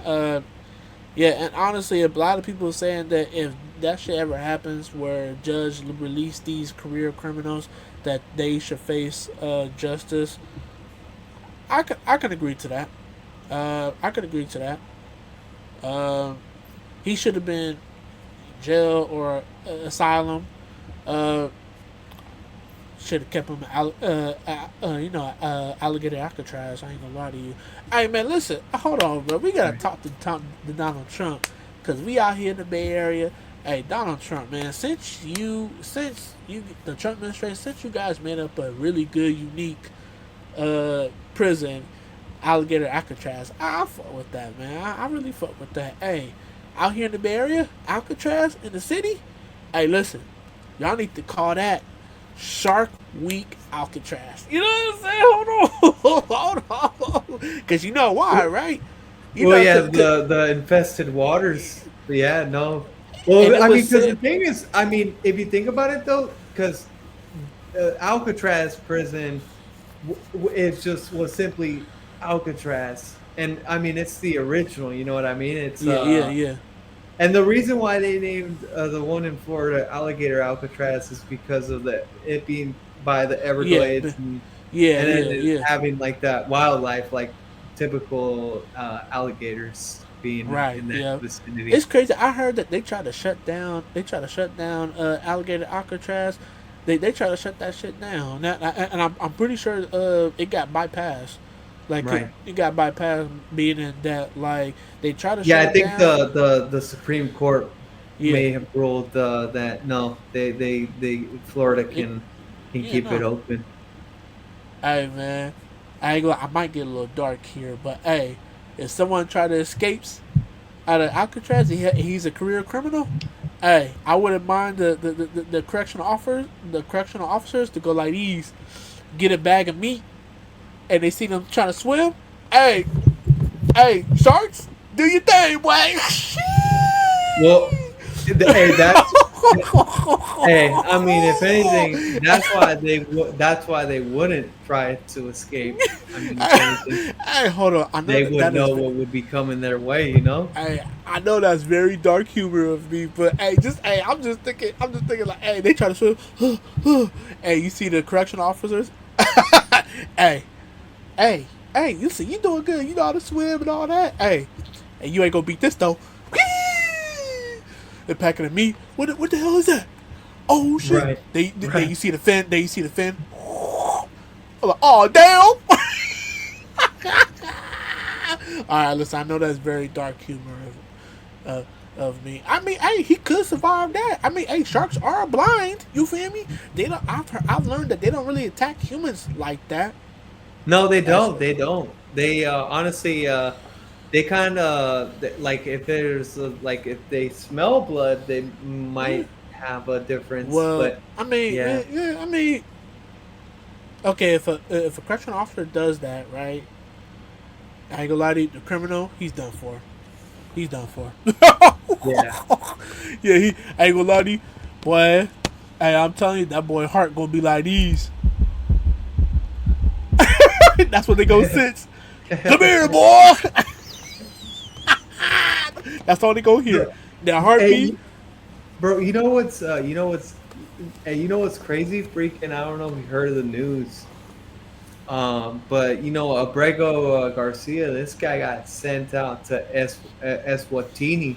Yeah, and honestly, a lot of people are saying that if that shit ever happens, where a judge release these career criminals, that they should face justice. I can agree to that. I could agree to that. Um, he should have been jail or asylum. Uh, should have kept him alligator Alcatraz. I ain't gonna lie to you. Hey man, listen, hold on, bro. We gotta talk to Donald Trump because we out here in the Bay Area. Hey, Donald Trump, man, since you the Trump administration, since you guys made up a really good, unique prison, alligator Alcatraz, I fuck with that, man. I really fuck with that. Hey, out here in the Bay Area, Alcatraz in the city. Hey, listen, y'all need to call that Shark Week Alcatraz. You know what I'm saying? Hold on, because you know why, right? You Well, know, yeah, the infested waters. Yeah, no. Well, I mean, because the thing is, I mean, if you think about it though, because Alcatraz prison, it just was simply Alcatraz, and I mean, it's the original. You know what I mean? It's yeah. And the reason why they named the one in Florida Alligator Alcatraz is because of it being by the Everglades, and then having like that wildlife, like typical alligators being Right. in that Yeah. vicinity. It's crazy. I heard that they tried to shut down. They tried to shut down alligator Alcatraz. They try to shut that shit down. And I'm pretty sure it got bypassed. Like Right. it got bypassed, meaning that like they try to Yeah, shut I think it down. the Supreme Court Yeah. may have ruled that no, they Florida It, can yeah. keep it No. open. Hey man, I might get a little dark here, but hey, if someone try to escape out of Alcatraz, he's a career criminal. Hey, I wouldn't mind the correctional officers to go like these, get a bag of meat, and they see them trying to swim. Hey, sharks, do your thing, boy. Well, hey, that's hey. I mean, if anything, that's why they wouldn't try to escape. I mean, if anything, Hey, hold on. I know they would that is. know what would be coming their way. You know. I know that's very dark humor of me, but I'm just thinking like, hey, they try to swim. Hey, you see the correction officers? hey, hey, you see, you doing good. You know how to swim and all that. Hey, you ain't gonna beat this though. They're packing the meat. What the hell is that? Oh shit! Right. You see the fin. You see the fin. I'm like, oh damn! All right, listen. I know that's very dark humor of me. I mean, hey, he could survive that. I mean, hey, sharks are blind. You feel me? They don't. I've learned that they don't really attack humans like that. No, they don't. They don't. They honestly, they kind of like if there's like if they smell blood, they might have a difference. Well, But I mean, yeah, I mean, okay, if a correctional officer does that, right? I ain't gonna lie to you, the criminal, he's done for. He's done for. yeah. Yeah, I ain't gonna lie to you, boy. Hey, I'm telling you, that boy heart gonna be like these. That's what they go sit. Come here, boy. That's all they go hear. Their heartbeat. Hey, bro, hey, you know what's crazy? Freaking, I don't know if you heard of the news. But Abrego Garcia, this guy got sent out to Eswatini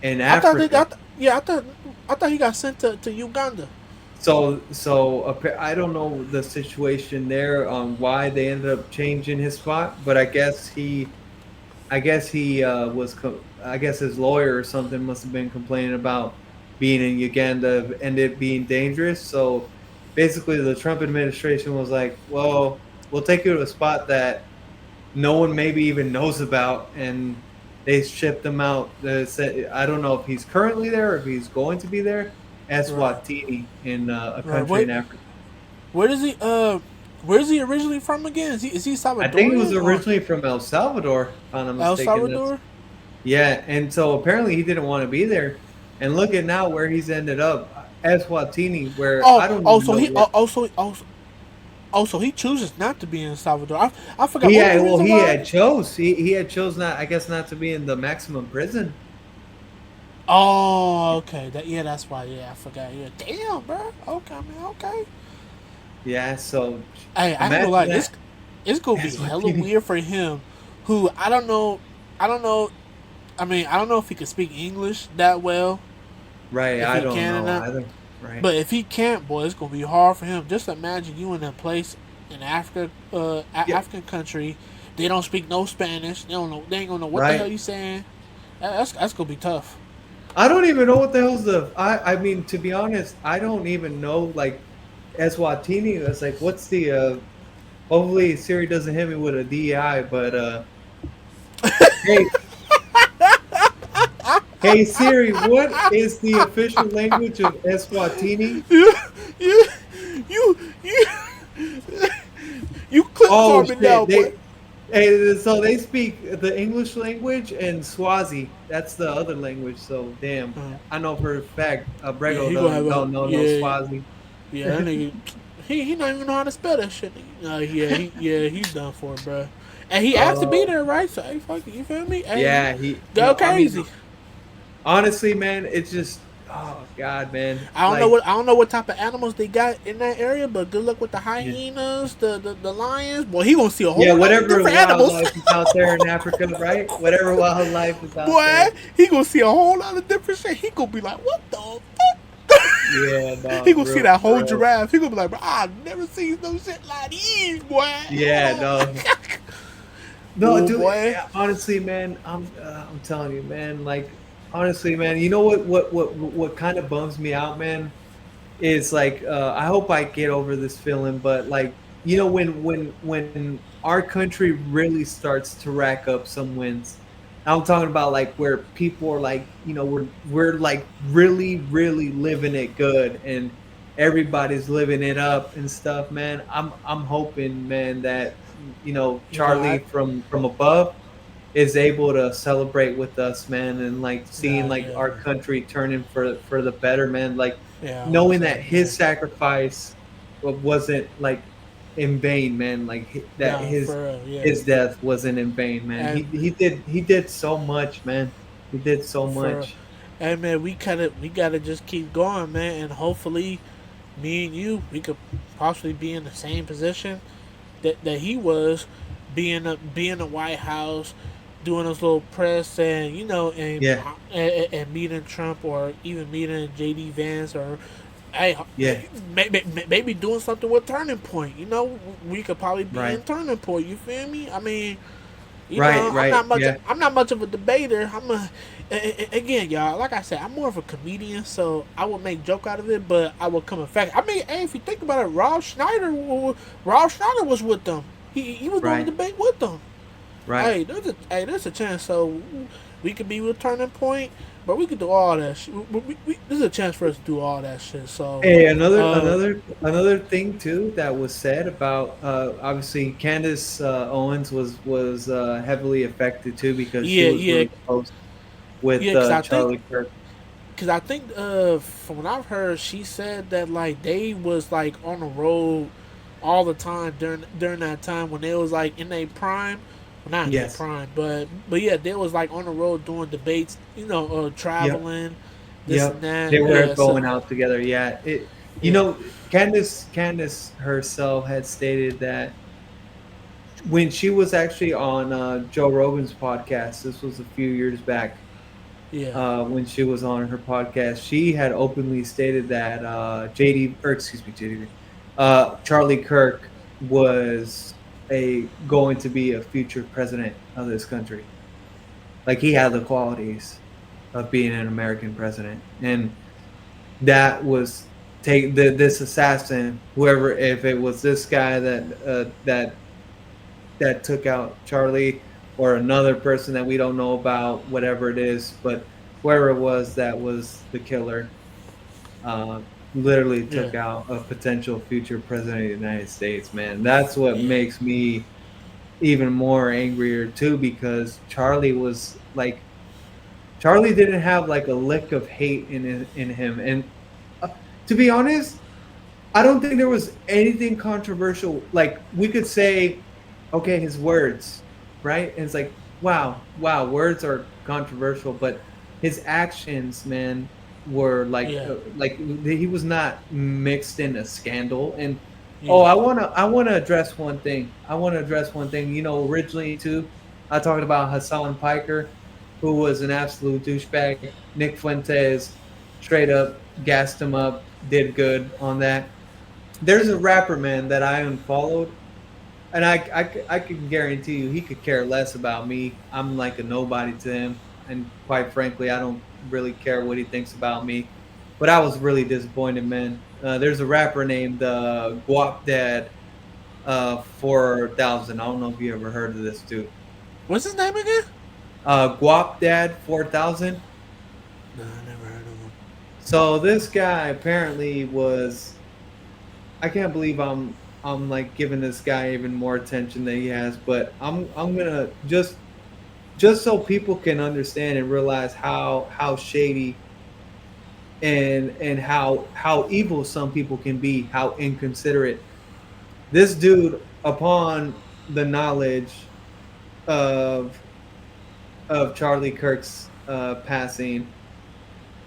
in I thought they, Africa. I thought he got sent to Uganda. I don't know the situation there on why they ended up changing his spot, but I guess he I guess his lawyer or something must have been complaining about being in Uganda and it being dangerous. So basically, the Trump administration was like, "Well, we'll take you to a spot that no one maybe even knows about," and they shipped him out. I don't know if he's currently there or if he's going to be there. Right. Eswatini in a Right. country in Africa. Where does he? Where is he originally from again? Is he I think he was Salvadorian or originally from El Salvador, if I'm not El mistaken. Salvador? Yeah, and so apparently he didn't want to be there. And look at now where he's ended up. Eswatini, where Oh, I don't oh, even so know he what. also he chooses not to be in El Salvador. I forgot He what was the had well, reason he why. had chose he had chose not, I guess, not to be in the maximum prison. Oh, okay. That's why. Yeah, I forgot. Yeah, damn, bro. Okay, man. Okay. Yeah, so Hey, I ain't gonna imagine lie. that. It's gonna be hella Eswatini. weird for him. Who I don't know. I don't know. I mean, I don't know if he can speak English that well. Right, If I he don't can or know not. either. Right. But if he can't, boy, it's gonna be hard for him. Just imagine you in a place in Africa, Yeah, African country. They don't speak no Spanish. They don't know. They ain't gonna know what the hell right. you saying. That's gonna be tough. I don't even know what the hell's the. I mean, to be honest, I don't even know like Eswatini. It's like, what's the? Hopefully Siri doesn't hit me with a DEI. But hey, hey Siri, what is the official language of Eswatini? you, you, you, you clip Oh farming now, shit, boy. so they speak the English language and Swazi. That's the other language. So damn, Uh, I know for a fact. yeah, Brego he gonna have a don't know no yeah, Swazi. yeah. That nigga, he not even know how to spell that shit. Yeah, he's done for, bro. And he asked to be Uh, there, right? So hey, fuck it, you feel me? Hey, yeah, he go no. I mean, crazy. honestly, man, it's just oh god, man. I don't know what type of animals they got in that area, but good luck with the Yeah, hyenas, the lions. Boy, he gonna see a yeah, whole lot of whatever different animals. wildlife is out there in Africa, right? Whatever wildlife is out Boy, there. he gonna see a whole lot of different shit. He gonna be like, what the fuck? Yeah, He no, gonna see that whole for real. giraffe. He gonna be like, bro, I've never seen no shit like these, boy. Yeah, no. No, Oh dude. boy. Honestly, man, I'm telling you, man. Like, honestly, man. You know what kind of bums me out, man? Is like, I hope I get over this feeling, but like, when our country really starts to rack up some wins. I'm talking about like where people are like, we're like really living it good, and everybody's living it up and stuff, man. I'm hoping, man, that Yeah, Charlie from above is able to celebrate with us, man, and like seeing nah, like yeah, our country turning for the better, man. Like yeah. I was gonna knowing say, that yeah, his sacrifice wasn't like in vain, man. Like that nah, his for real, yeah. his death wasn't in vain, man. And He did so much, man. He did so for, much. and man, we gotta just keep going, man, and hopefully, me and you, we could possibly be in the same position that he was, being in the White House, doing his little press, and Yeah, and meeting Trump, or even meeting JD Vance, or hey, yeah, maybe doing something with Turning Point. We could probably be in right, Turning Point. You feel me? I mean, right, I'm right. not much. Yeah, I'm not much of a debater. Again, y'all. Like I said, I'm more of a comedian, so I would make joke out of it, but I would come effect. I mean, hey, if you think about it, Rob Schneider was with them. He was doing the right, debate with them. right. There's a chance. So we could be with Turning Point, but we could do all that. There's a chance for us to do all that shit. So, Hey, uh, another thing too that was said about obviously Candace Owens was heavily affected too because she yeah, was yeah, really close with yeah. Because Charlie Kirk. from what I've heard, she said that like they was like on the road all the time during that time when they was like in their prime. Well, not in their Yes. prime, but yeah, they was like on the road doing debates. Yep. Traveling, this and Yep. that. They were Yeah, so going out together. Yeah. yeah, Candace herself had stated that when she was actually on Joe Rogan's podcast, this was a few years back. yeah, When she was on her podcast, she had openly stated that JD, Charlie Kirk was a going to be a future president of this country. Like he had the qualities of being an American president, and that was this assassin, whoever, if it was this guy that took out Charlie, or another person that we don't know about, whatever it is, but whoever it was that was the killer, uh, literally yeah, took out a potential future president of the United States, man. That's what yeah, makes me even more angrier too, because Charlie didn't have like a lick of hate in him, and To be honest, I don't think there was anything controversial. Like we could say, okay, his words, right? And it's like, wow, words are controversial, but his actions, man, were Yeah, like he was not mixed in a scandal. And oh, yeah. I wanna address one thing. I want to address one thing. You know, originally too, I talked about Hassan Piker, who was an absolute douchebag. Nick Fuentes straight up gassed him up, did good on that. There's a rapper, man, that I unfollowed, and I can guarantee you he could care less about me. I'm like a nobody to him, and quite frankly, I don't really care what he thinks about me. But I was really disappointed, man. There's a rapper named Guap Dad 4000. I don't know if you ever heard of this dude. What's his name again? Guap Dad 4000. No, I never heard of him. So this guy apparently was. I can't believe I'm like giving this guy even more attention than he has, but I'm gonna just so people can understand and realize how shady and how evil some people can be, how inconsiderate. This dude, upon the knowledge of Charlie Kirk's passing,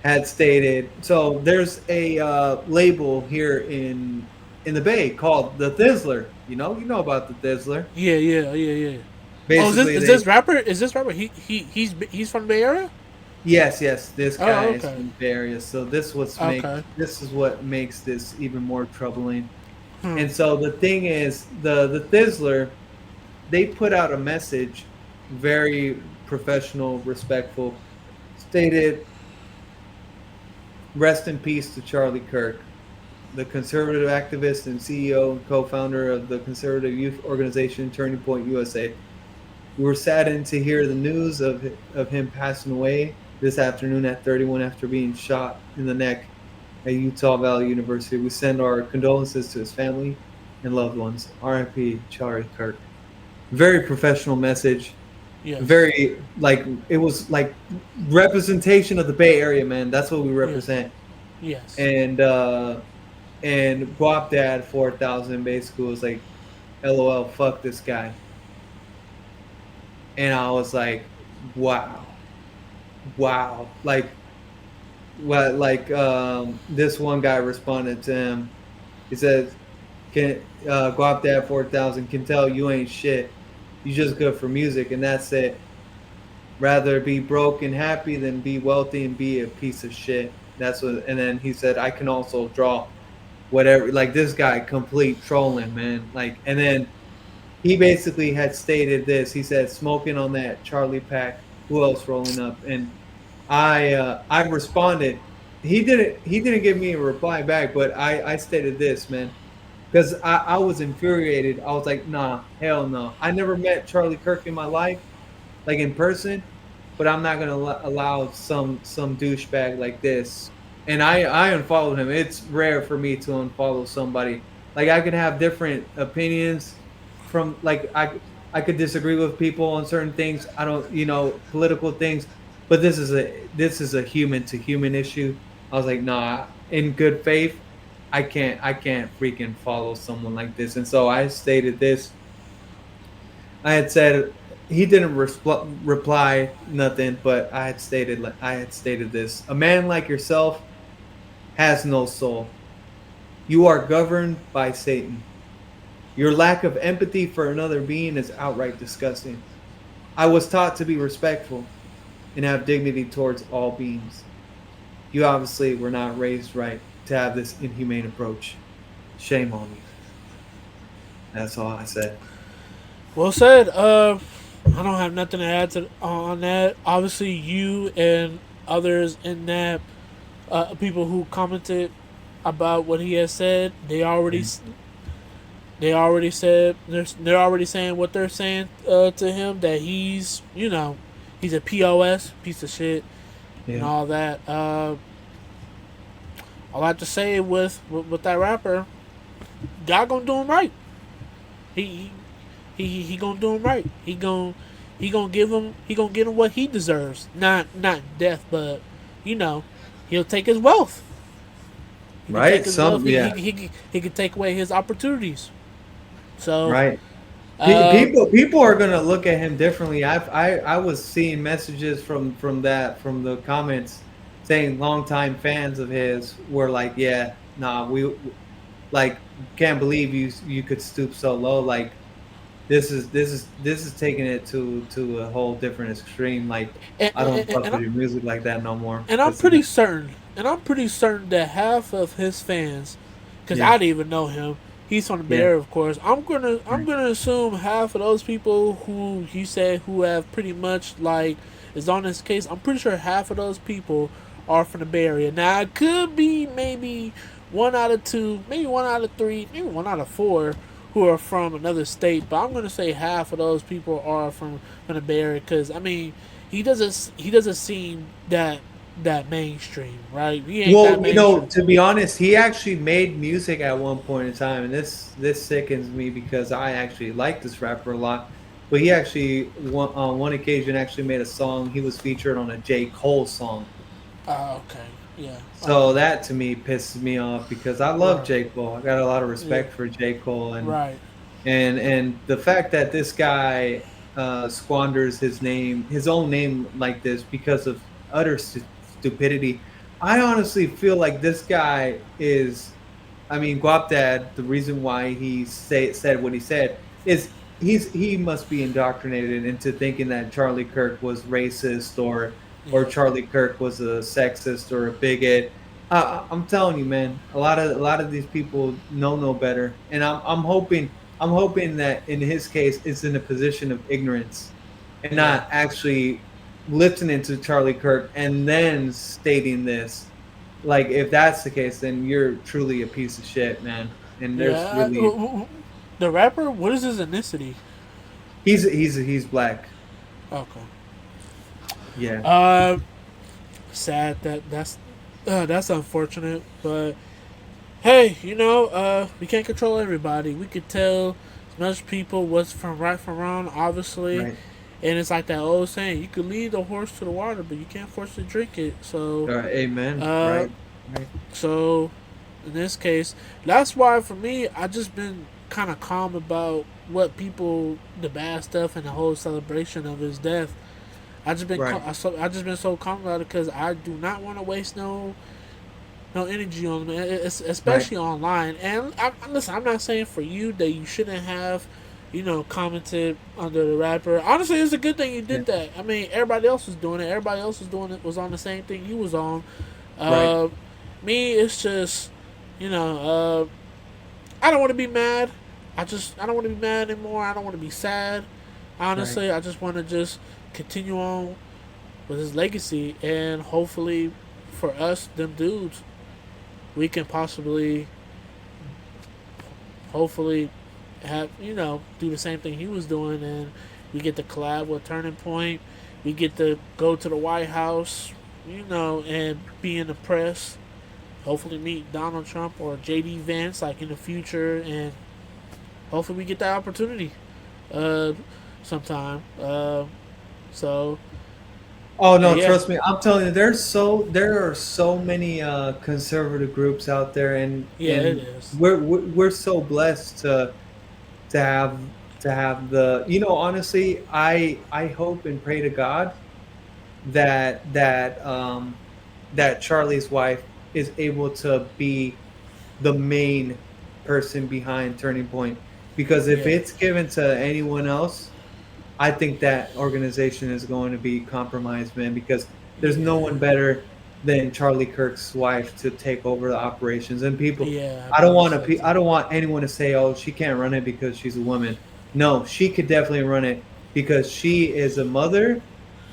had stated. So there's a label here in the Bay called the Thizzler. You know about the Thizzler. Yeah, yeah, yeah, yeah. Oh, Basically, is this rapper? Is this rapper? He's from the Bay Area. yes, this guy Oh, is okay, from the Bay Area. So okay. this is what makes this even more troubling. Hmm. And so the thing is, the Thizzler, they put out a message, very professional, respectful, stated, "Rest in peace to Charlie Kirk, the conservative activist and CEO and co-founder of the conservative youth organization Turning Point USA. We were saddened to hear the news of him passing away this afternoon at 31 after being shot in the neck at Utah Valley University. We send our condolences to his family and loved ones. R.I.P. Charlie Kirk." Very professional message. Yes. Very like it was like representation of the Bay Area, man. That's what we Yeah. represent. Yes. And Guap Dad 4000 basically was like, "LOL, fuck this guy." And I was like, wow. Like what? Like this one guy responded to him. He says, "Can Guap Dad 4000 can tell you ain't shit. You just good for music, and that's it. Rather be broke and happy than be wealthy and be a piece of shit." That's what. And then he said, "I can also draw whatever." Like this guy, complete trolling, man. Like, and then he basically had stated this. He said, "Smoking on that Charlie pack. Who else rolling up?" And I responded. He didn't give me a reply back, but I stated this, man, because I was infuriated. I was like, nah, hell no. I never met Charlie Kirk in my life, like in person, but I'm not gonna allow some douchebag like this. And I unfollowed him. It's rare for me to unfollow somebody. Like I could have different opinions from like I could disagree with people on certain things. I don't, political things, but this is a human to human issue. I was like, nah, in good faith, I can't freaking follow someone like this. And so I stated this. I had said he didn't reply nothing, but I had stated this. "A man like yourself has no soul. You are governed by Satan. Your lack of empathy for another being is outright disgusting. I was taught to be respectful and have dignity towards all beings. You obviously were not raised right to have this inhumane approach. Shame on you." That's all I said. Well said. I don't have nothing to add to on that. Obviously, you and others in that people who commented about what he has said, they already said they're already saying what they're saying to him, that he's a pos piece of shit and Yeah. all that. All I have to say with that rapper, God gonna do him right. He he gonna do him right. He gonna give him what he deserves. Not death, but you know, he'll take his wealth. He could take Right. his wealth. Some, yeah. He could take away his opportunities. So, Right. uh, People are gonna look at him differently. I was seeing messages from the comments saying longtime fans of his were like, yeah, nah, we like can't believe you could stoop so low. Like this is taking it to a whole different extreme. Like and, I don't and, fuck and with your music like that no more. and I'm Cause pretty certain, that half of his fans, because I yeah, didn't even know him. He's from the Bay yeah, Area, of course. I'm right, gonna assume half of those people who you said who have pretty much like is on this case. I'm pretty sure half of those people are from the Bay Area. Now it could be maybe one out of two, maybe one out of three, maybe one out of four who are from another state. But I'm gonna say half of those people are from the Bay Area because I mean he doesn't seem that mainstream, right? He ain't Well, that you know, mainstream. to be honest, he actually made music at one point in time, and this sickens me because I actually like this rapper a lot. But he actually on one occasion actually made a song. He was featured on a J. Cole song. Okay, yeah, So that to me pisses me off because I love right, J. Cole. I got a lot of yeah, respect for J. Cole, right, and the fact that this guy squanders his own name like this because of utter stupidity. I honestly feel like this guy is, I mean, Guap Dad. The reason why he said what he said is he must be indoctrinated into thinking that Charlie Kirk was racist or yeah, Charlie Kirk was a sexist or a bigot. I'm telling you, man, a lot of these people know no better, and I'm hoping that in his case it's in a position of ignorance and yeah, not actually listening to Charlie Kirk and then stating this. Like if that's the case, then you're truly a piece of shit, man. And there's yeah. really The rapper, what is his ethnicity? he's black. Okay. Yeah. Uh, Sad that's unfortunate, but hey, we can't control everybody. We could tell most people what's from right from wrong, obviously, Right. and it's like that old saying: you could lead the horse to the water, but you can't force it to drink it. So, Amen. uh, Right. Right. so in this case, that's why for me, I just been kind of calm about what people, the bad stuff, and the whole celebration of his death. Right. I just been so calm about it because I do not want to waste no energy on them, Right. especially online. And listen, I'm not saying for you that you shouldn't have, commented under the rapper. Honestly, it's a good thing you Yeah. did that. I mean, everybody else was doing it. Everybody else was doing it. Was on the same thing you was on. Right. Uh, Me, it's just, you know, I don't want to be mad. I don't want to be mad anymore. I don't want to be sad. Right. Honestly, I just want to just continue on with his legacy and hopefully for us, them dudes, we can possibly, hopefully, have do the same thing he was doing, and we get to collab with Turning Point. We get to go to the White House, and be in the press. Hopefully, meet Donald Trump or JD Vance like in the future, and hopefully, we get that opportunity, uh, sometime. So Oh no, yeah, trust me. I'm telling you, there are so many conservative groups out there, yeah, it and is. we're so blessed to have to have the you know honestly I hope and pray to God that that Charlie's wife is able to be the main person behind Turning Point, because if Yeah, it's given to anyone else, I think that organization is going to be compromised, man, because there's no yeah, one better than Charlie Kirk's wife to take over the operations. And people, yeah. I believe so I too. don't want anyone to say, "Oh, she can't run it because she's a woman." No, she could definitely run it because she is a mother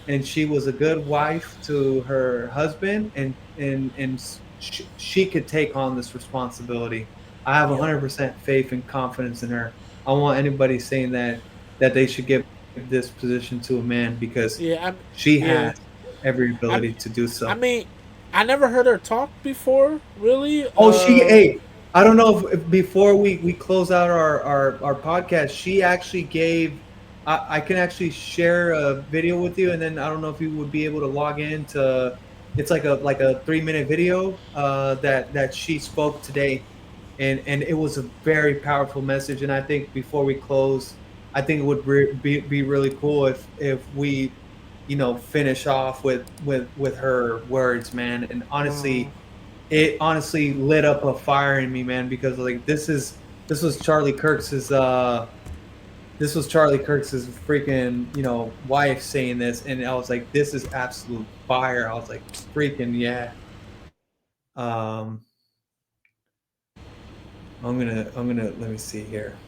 and she was a good wife to her husband, and she could take on this responsibility. I have Yep. 100% faith and confidence in her. I want anybody saying that they should give this position to a man because Yeah. she Yeah. has every I. ability to do I so. mean, I never heard her talk before. Really. Oh, hey, I don't know if before we close out our podcast, she actually gave. I can actually share a video with you, and then I don't know if you would be able to log in to It's like a 3-minute video that she spoke today, and it was a very powerful message. And I think before we close, I think it would be really cool if we, finish off with her words, man. And Uh, honestly, it honestly lit up a fire in me, man, because like this was Charlie Kirk's this was Charlie Kirk's freaking, wife saying this, and I was like, this is absolute fire. I was like, freaking yeah. Um, I'm gonna let me see here.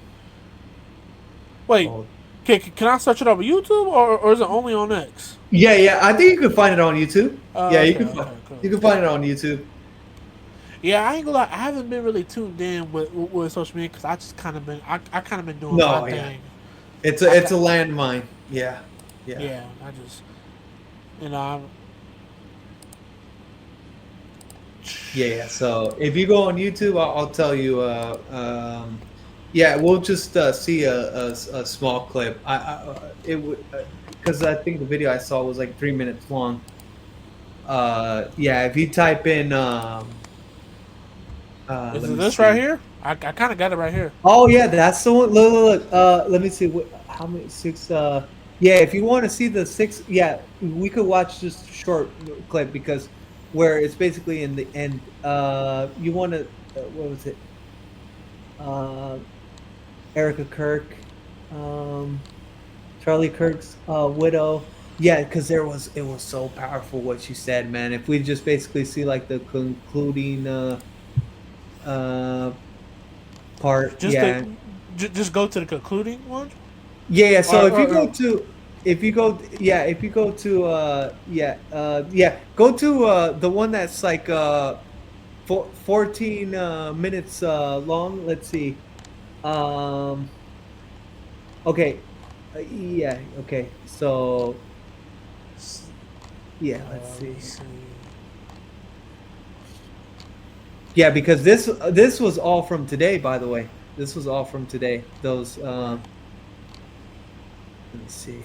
wait, Oh, can I search it over YouTube or is it only on X? yeah, yeah. I think you can find it on YouTube. Yeah, Okay, okay, cool. you can find it on YouTube. Yeah, I ain't gonna lie. I haven't been really tuned in with social media because I just kind of been I kind of been doing my No, yeah, thing. it's a landmine. Yeah, yeah. Yeah, I just you know I'm, Yeah, yeah. So if you go on YouTube, I'll tell you. Yeah, we'll just see a small clip. It would because I think the video I saw was like 3 minutes long. Yeah, if you type in is let it me this right see. here? I kind of got it right here. Oh yeah, that's the one. Look, look, look. Let me see. How many six? Yeah, if you want to see the six, yeah, we could watch just a short clip because where it's basically in the end. You want to? What was it? Uh, Erica Kirk, um, Charlie Kirk's widow. Yeah, because it was so powerful what she said, man. If we just basically see like the concluding uh part, Just yeah. just go to the concluding one. Yeah, yeah. So Or if you go to yeah, go to the one that's like 14 minutes long. Let's see. Um okay. Yeah, okay. So yeah, let's see let's here. see. Yeah, because this was all from today, by the way. This was all from today. Those let me see.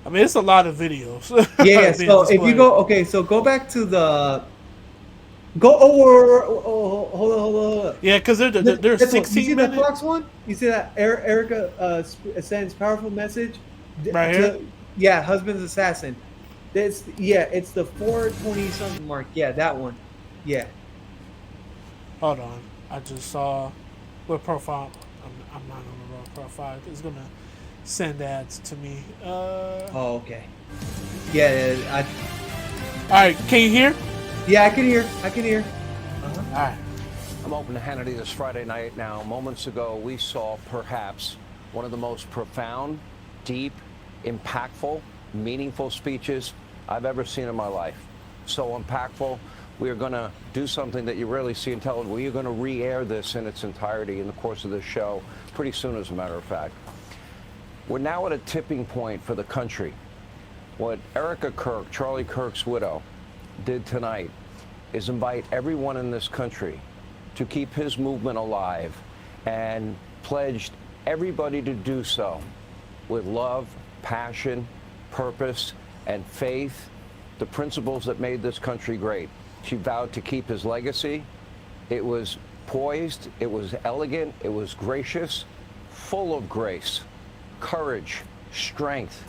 I mean, it's a lot of videos Yeah, yeah. being So if you displayed. go, okay, so go back to the go. Hold on, hold on. Yeah, because they're This one. You see 16 that minute Fox one? You see that Erica sends powerful message right here. to yeah, husband's assassin. This yeah, it's the 420 something mark. Yeah, that one. Yeah. Hold on, I just saw what profile. I'm not on the wrong profile. It's gonna send ads to me. Oh, okay. Yeah, All right, can you hear? yeah, I can hear. I can hear. Uh-huh. All right. I'm open to Hannity this Friday night. Now, moments ago, we saw perhaps one of the most profound, deep, impactful, meaningful speeches I've ever seen in my life. So impactful. We are going to do something that you rarely see in television. We are going to re-air this in its entirety in the course of this show pretty soon, as a matter of fact. We're now at a tipping point for the country. What Erica Kirk, Charlie Kirk's widow, did tonight is invite everyone in this country to keep his movement alive and pledged everybody to do so with love, passion, purpose, and faith, the principles that made this country great. She vowed to keep his legacy. It was poised, it was elegant, it was gracious, full of grace, courage, strength.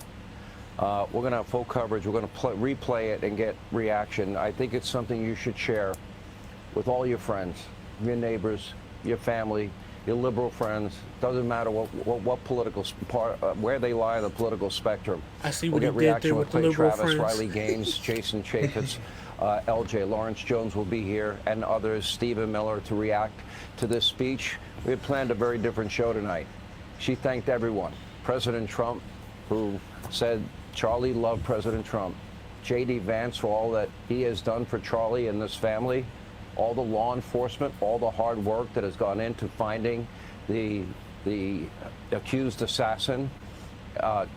We're going to have full coverage. We're going to replay it and get reaction. I think it's something you should share with all your friends, your neighbors, your family, your liberal friends. Doesn't matter what political part, where they lie on the political spectrum. I see We'll what get he did reaction there with with the Clay liberal Travis, friends. Riley Gaines, Jason Chaffetz, LJ, Lawrence Jones will be here, and others, Stephen Miller, to react to this speech. We had planned a very different show tonight. She thanked everyone. President Trump, who said Charlie loved President Trump. J.D. Vance for all that he has done for Charlie and this family. All the law enforcement, all the hard work that has gone into finding the accused assassin,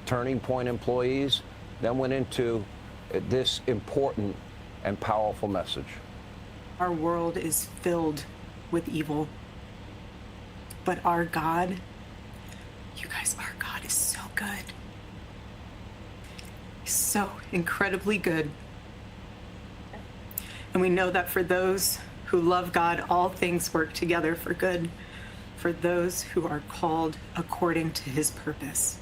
Turning Point employees, then went into this important and powerful message. Our world is filled with evil, but our God, you guys, our God is so good. He's so incredibly good. And we know that for those who love God, all things work together for good, for those who are called according to his purpose.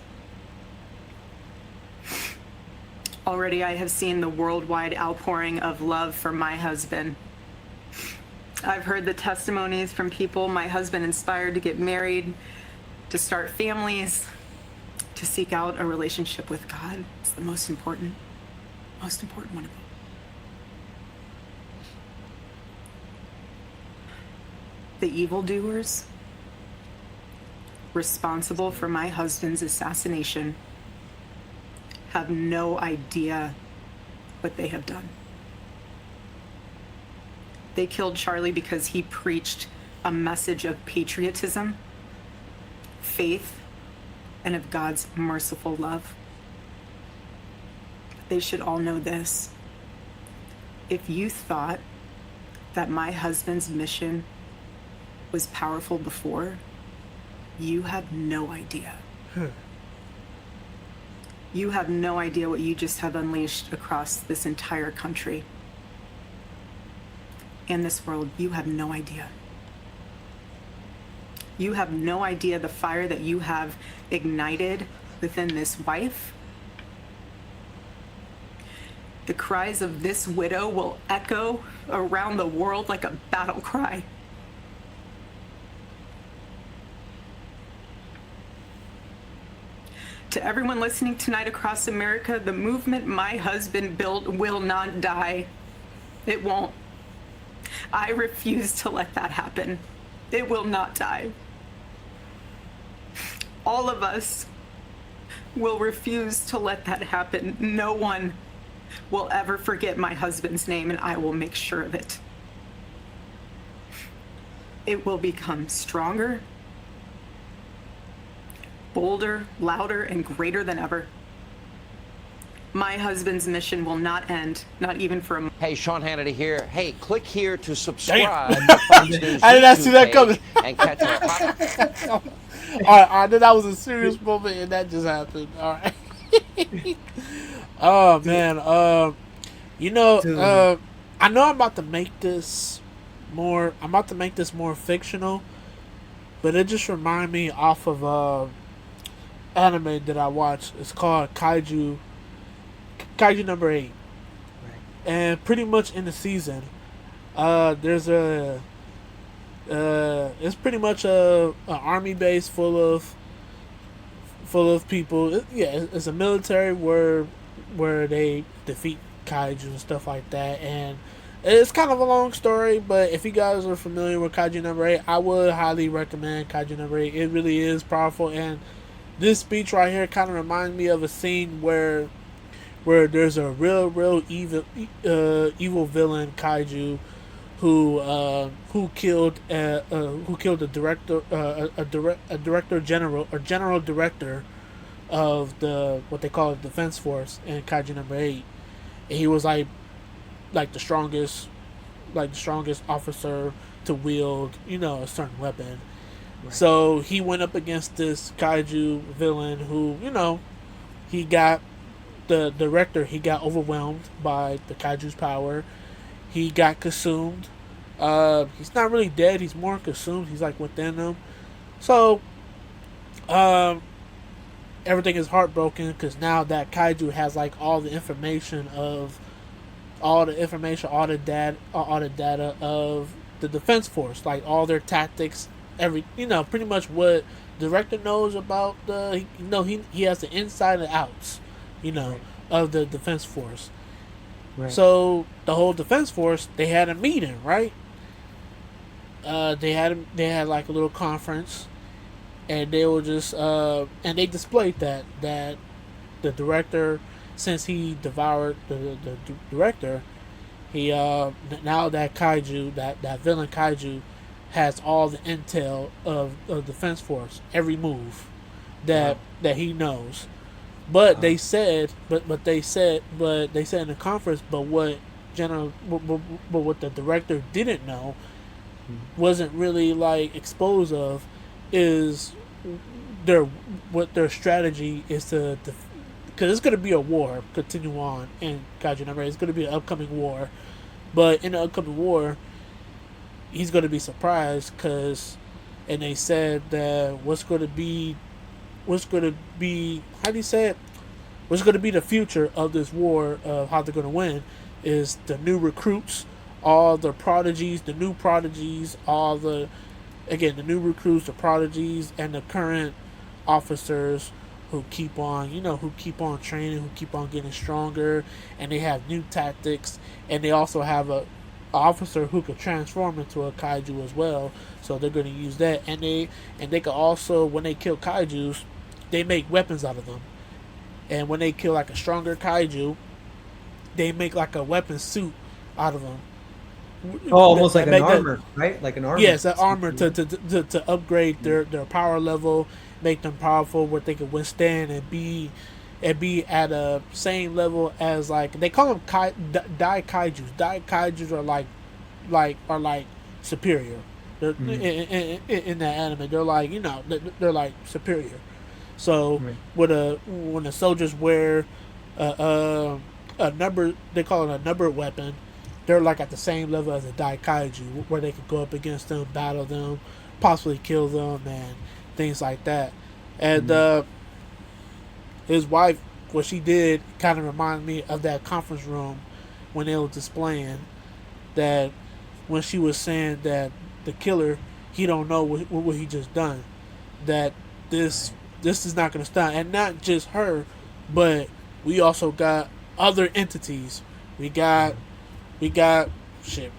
Already I have seen the worldwide outpouring of love for my husband. I've heard the testimonies from people my husband inspired to get married, to start families, to seek out a relationship with God. It's the most important one of all. The evildoers responsible for my husband's assassination have no idea what they have done. They killed Charlie because he preached a message of patriotism, faith, and of God's merciful love. They should all know this. If you thought that my husband's mission was powerful before, you have no idea. You have no idea what you just have unleashed across this entire country and this world. You have no idea. You have no idea the fire that you have ignited within this wife. The cries of this widow will echo around the world like a battle cry. To everyone listening tonight across America, the movement my husband built will not die. It won't. I refuse to let that happen. It will not die. All of us will refuse to let that happen. No one will ever forget my husband's name, and I will make sure of it. It will become stronger, bolder, louder, and greater than ever. My husband's mission will not end, not even for a moment. Hey, Sean Hannity here. Hey, click here to subscribe Damn. to Fox News I did not see YouTube that coming. page and catch our hot... I knew that was a serious moment, and that just happened. All right. Oh man. I know I'm about to make this more. I'm about to make this more fictional, but it just reminded me off of anime that I watched. It's called Kaiju number 8. Right. And pretty much in the season, there's it's pretty much a army base full of people. It's a military where they defeat kaiju and stuff like that, and it's kind of a long story, but if you guys are familiar with Kaiju number 8, I would highly recommend Kaiju number 8. It really is powerful, and this speech right here kind of reminds me of a scene where there's a real evil villain kaiju who killed the director, general director of what they call the defense force in Kaiju number 8. And he was like the strongest officer to wield a certain weapon. Right. So he went up against this kaiju villain who he got the director. He got overwhelmed by the kaiju's power. He got consumed. He's not really dead. He's more consumed. He's like within them. So, everything is heartbroken because now that kaiju has like all the information, all the data of the defense force, like all their tactics, pretty much what the director knows about he has the inside and outs, of the defense force. Right. So the whole defense force, they had a meeting, right? They had like a little conference, and they were just and they displayed that the director, since he devoured the director, he now that kaiju, that villain kaiju, has all the intel of defense force, every move that he knows. But they said in the conference, but what the director didn't know, wasn't really like exposed of, is what their strategy is to, because it's going to be a war continue on in Kaiju number 8. It's going to be an upcoming war But in the upcoming war, he's going to be surprised and they said that what's going to be, how do you say it? What's going to be the future of this war, how they're going to win, is the new recruits, all the prodigies, the new prodigies, the new recruits, the prodigies, and the current officers who keep on training, who keep on getting stronger, and they have new tactics, and they also have a officer who could transform into a kaiju as well. So they're going to use that, and they can also, when they kill kaijus, they make weapons out of them. And when they kill like a stronger kaiju, they make like a weapon suit out of them. Oh, almost like an armor, right? Like an armor. Yes, an armor to upgrade their power level, make them powerful, where they can withstand and be at a same level as, like, they call them Dai Kaijus. Dai Kaijus are like superior. They're, in that anime, they're like, they're like superior. So when the soldiers wear a number, they call it a numbered weapon. They're like at the same level as a Dai Kaiju, where they could go up against them, battle them, possibly kill them, and things like that. And his wife, what she did, kind of reminded me of that conference room when they were displaying that, when she was saying that the killer, he don't know what he just done, that this is not going to stop. And not just her, but we also got other entities. We got shit.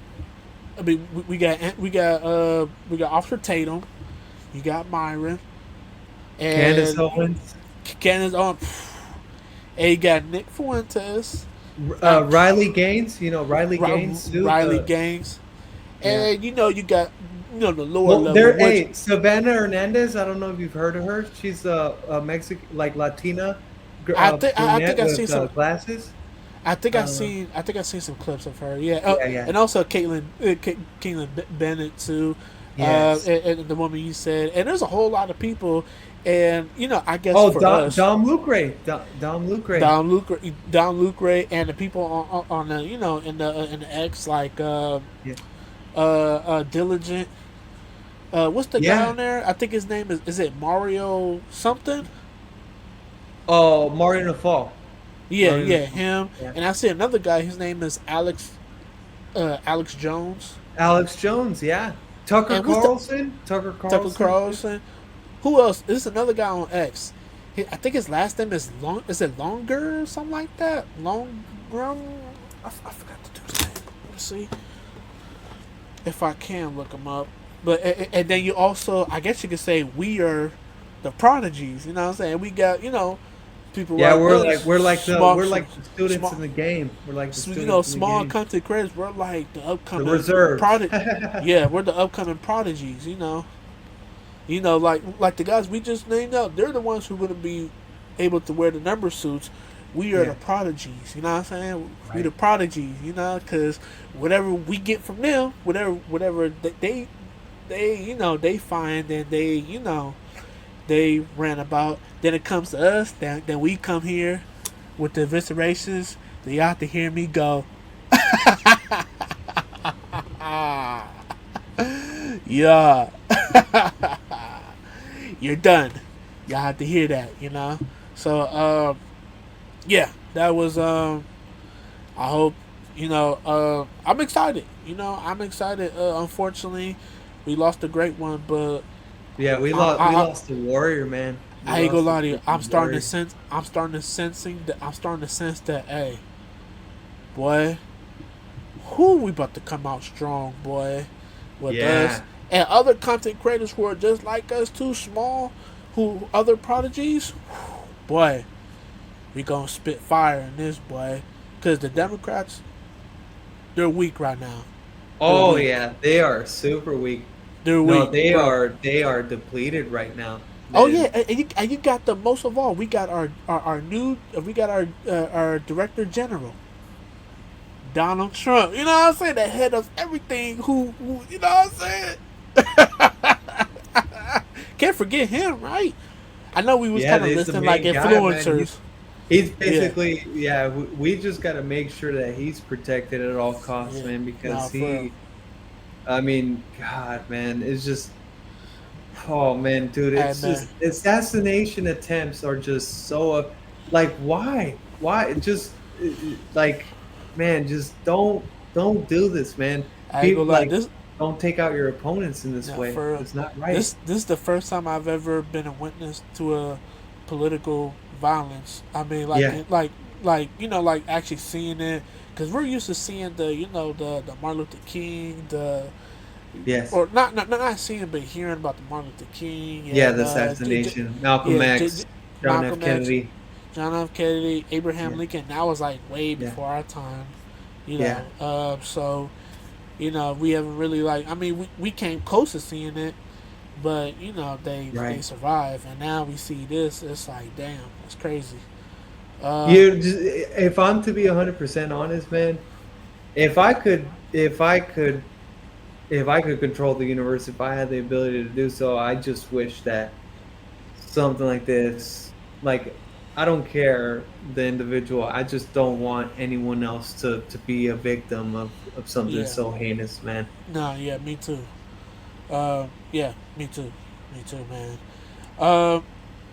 I mean, we got Officer Tatum. You got Myron. And Candace Owens. And you got Nick Fuentes. Riley Gaines. Riley Gaines too. Riley Gaines. And you got the lower level. Hey, Savannah Hernandez. I don't know if you've heard of her. She's a Mexican, like Latina. I think I've seen some glasses. I think I've seen some clips of her. Yeah. And also Caitlin Bennett too. Yes. And the woman you said. And there's a whole lot of people. And I guess Dom Lucre, and the people on the in the X, like Diligent. What's the guy on there? I think his name is it Mario something? Oh, Mario Nafal. Yeah, him. Yeah. And I see another guy. His name is Alex Jones. Alex Jones, yeah. Tucker Carlson. Who else? This is another guy on X. I think his last name is Long. Is it Longer or something like that? I forgot to do his name. Let's see if I can look him up. But and then you also, I guess you could say, we are the prodigies. You know what I'm saying? We got people. Yeah, we're like the students in the game. We're like the students small in the game. content creators. We're like the upcoming reserves. Yeah, we're the upcoming prodigies. Like the guys we just named out. They're the ones who are going to be able to wear the number suits. We are the prodigies. You know what I'm saying? Right. We the prodigies. Because whatever we get from them, whatever they find and they ran about. Then it comes to us. Then we come here with the eviscerations. Then y'all have to hear me go. Yeah. You're done. Y'all have to hear that, So, that was, I hope, I'm excited. I'm excited. Unfortunately, we lost a great one, but. Yeah, we lost the warrior, man. I ain't gonna lie to you. I'm starting to sense that, hey, boy, we about to come out strong, boy, with us. And other content creators who are just like us, too small, other prodigies, boy, we gonna spit fire in this, boy. Because the Democrats, they're weak right now. Yeah, they are super weak. They're weak. They are depleted right now. Oh yeah, and you got the most of all. We got our Director General, Donald Trump. You know what I'm saying? The head of everything. Who you know what I'm saying? Can't forget him, right? I know we was kind of listing like influencers. He's Yeah, basically, yeah. We just got to make sure that he's protected at all costs, yeah. man. Nah, Because for real. I mean, God, man, it's just, oh man, dude, Hey, it's man. just assassination attempts are just so, like, why, just like, man, just don't do this, man. I ain't People gonna lie. like, This, don't take out your opponents in this nah, way. for real. It's not right. This is the first time I've ever been a witness to a political violence. I mean, Yeah. like like actually seeing it, because we're used to seeing the Martin Luther King, Yes. or not seeing but hearing about the Martin Luther King Yeah. and The assassination. Malcolm yeah, X, John F. Malcolm X, Kennedy. John F. Kennedy, Abraham Yeah. Lincoln. That was like way Yeah. before our time, you Yeah. know. So we haven't really like. I mean, we came close to seeing it, but they Right. survived, and now we see this. It's like, damn, it's crazy. If I'm to be 100% honest, man, if I could, if I could control the universe, if I had the ability to do so, I just wish that something like this, like, I don't care the individual, I just don't want anyone else to be a victim of something Yeah, so heinous, man. no, yeah, me too. Yeah, me too, man.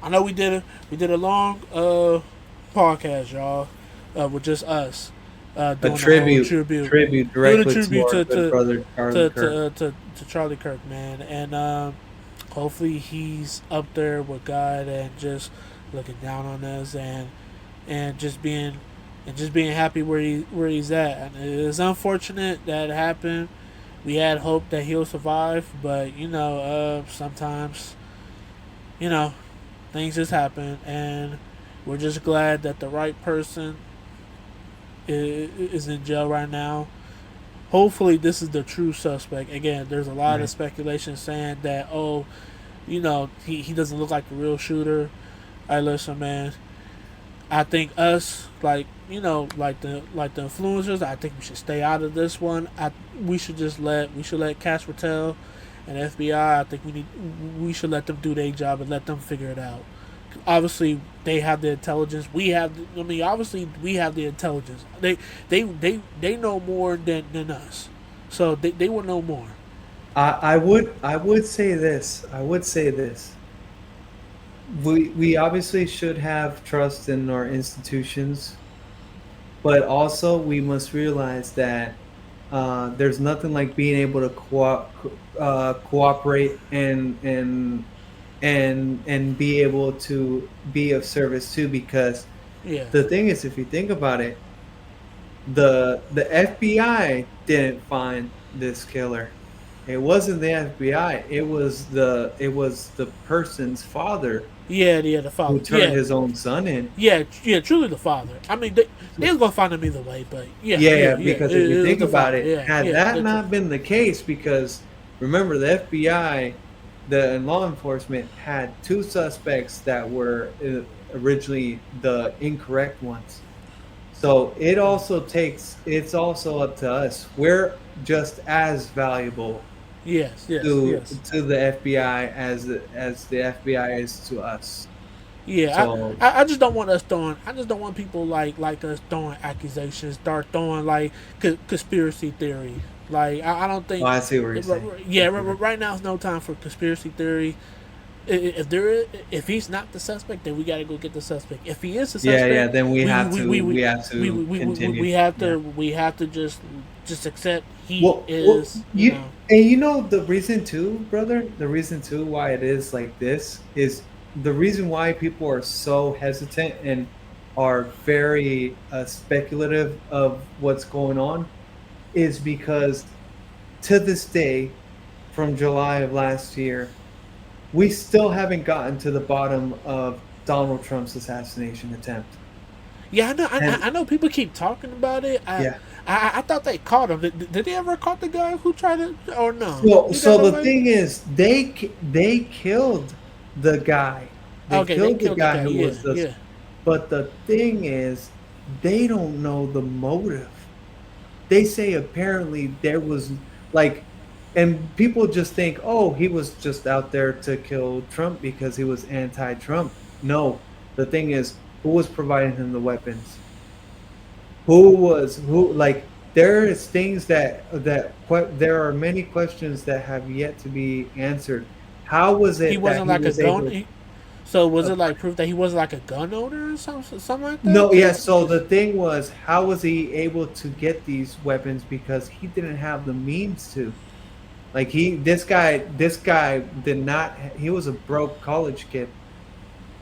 I know we did a long podcast, y'all, with just us, A doing the whole tribute, tribute, doing a directly to tribute our to good to brother Charlie to Kirk. to, uh, to, to Charlie Kirk, man, and hopefully he's up there with God and just looking down on us and just being happy where he's at. And it's unfortunate that it happened. We had hope that he'll survive, but sometimes you know things just happen, and we're just glad that the right person is in jail right now. Hopefully, this is the true suspect. Again, there's a lot of Right. speculation saying that, he doesn't look like the real shooter. I listen, man. I think us, like the influencers, I think we should stay out of this one. We should let Casper tell and FBI. I think we should let them do their job and let them figure it out. Obviously, they have the intelligence. Obviously, we have the intelligence. They know more than us, so they will know more. I would say this. I would say this. We obviously should have trust in our institutions, but also we must realize that there's nothing like being able to cooperate and be able to be of service too. Because Yeah, the thing is, if you think about it, the FBI didn't find this killer. It wasn't the FBI. It was the person's father yeah, the who father. turned his own son in. Yeah, truly the father. I mean, they was gonna find him either way, but Yeah, yeah, yeah. because if you It was think the about father. it, Yeah, had yeah. that not been the case, because remember, the FBI, the law enforcement had two suspects that were originally the incorrect ones. So it's also up to us. We're just as valuable Yes, yes, to yes. the FBI as the FBI is to us. Yeah, So, I just don't want us throwing. I just don't want people like us throwing accusations, start throwing like conspiracy theory. Like I don't oh, think. I see what you're saying. Yeah, right now is no time for conspiracy theory. If he's not the suspect, then we got to go get the suspect. If he is the Yeah, yeah. suspect, Then we we have we to we we we have we, to we, we, continue. we have Yeah. to just accept he Well, is. you know the reason too, brother. The reason too why it is like this is the reason why people are so hesitant and are very speculative of what's going on is because to this day, from July of last year, we still haven't gotten to the bottom of Donald Trump's assassination attempt. Yeah, I know. And I know. People keep talking about it. yeah, I thought they caught him. Did they ever caught the guy who tried to? Or no? You so got no the way? thing is, they killed the guy. They Okay, they killed the killed the guy guy. who Yeah, was the. yeah. But the thing is, they don't know the motive. They say apparently there was like, and people just think, oh, he was just out there to kill Trump because he was anti-Trump. No, the thing is, Who was providing him the weapons? Who? Like, there is things there are many questions that have yet to be answered. How was He it that wasn't he like a was gun. able? So was it like proof that he wasn't like a gun owner or something like that? No, yeah. So the thing was, how was he able to get these weapons? Because he didn't have the means to. Like, this guy did not. He was a broke college kid.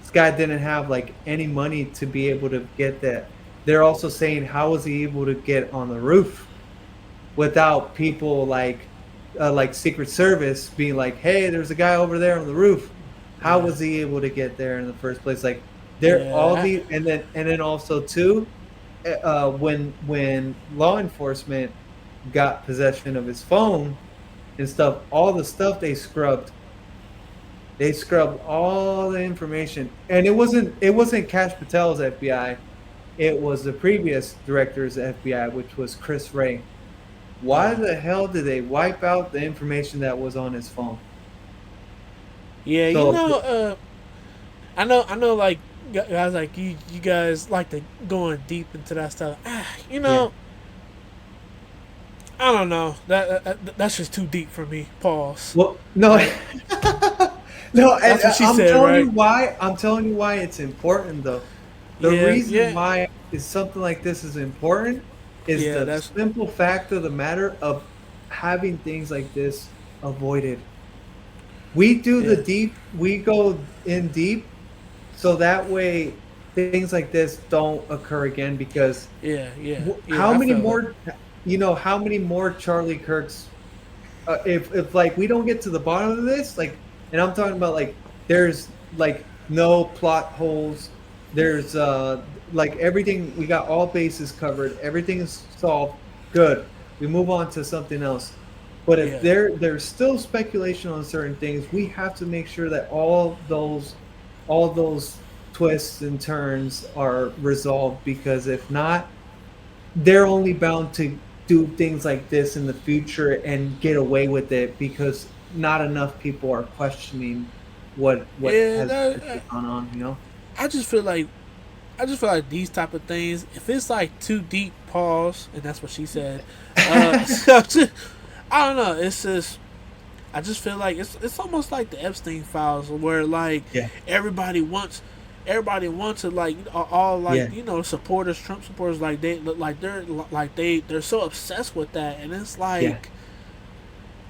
This guy didn't have like any money to be able to get that. They're also saying, how was he able to get on the roof without people like Secret Service being like, hey, there's a guy over there on the roof. How Yeah. was he able to get there in the first place? Like, there all Yeah. the and then also too, when law enforcement got possession of his phone and stuff, all the stuff they scrubbed all the information, and it wasn't Cash Patel's FBI. It was the previous director's FBI, which was Chris Ray. Why the hell did they wipe out the information that was on his phone? Yeah, So I know, like guys like you guys like to going deep into that stuff. yeah. I don't know. That's just too deep for me. Pause. Well, no, no, and That's what she I'm said, telling right? you why. I'm telling you why it's important, though. The Yeah, reason yeah, why is something like this is important is yeah. the That's simple fact of the matter of having things like this avoided. yeah, We go in deep, so that way things like this don't occur again. Because yeah. how I many feel that. more, how many more Charlie Kirks, if like we don't get to the bottom of this, like, and I'm talking about, like, there's like no plot holes, there's like everything, we got all bases covered, everything is solved, good, we move on to something else. But if Yeah, there's still speculation on certain things, we have to make sure that all those twists and turns are resolved, because if not, they're only bound to do things like this in the future and get away with it, because not enough people are questioning what yeah. has gone on. I just feel like these type of things. If it's like too deep, pause, and that's what she said. I don't know. It's just I just feel like it's almost like the Epstein files, where like Yeah, everybody wants to, like, all yeah, like, supporters, Trump supporters, like they're so obsessed with that, and it's yeah,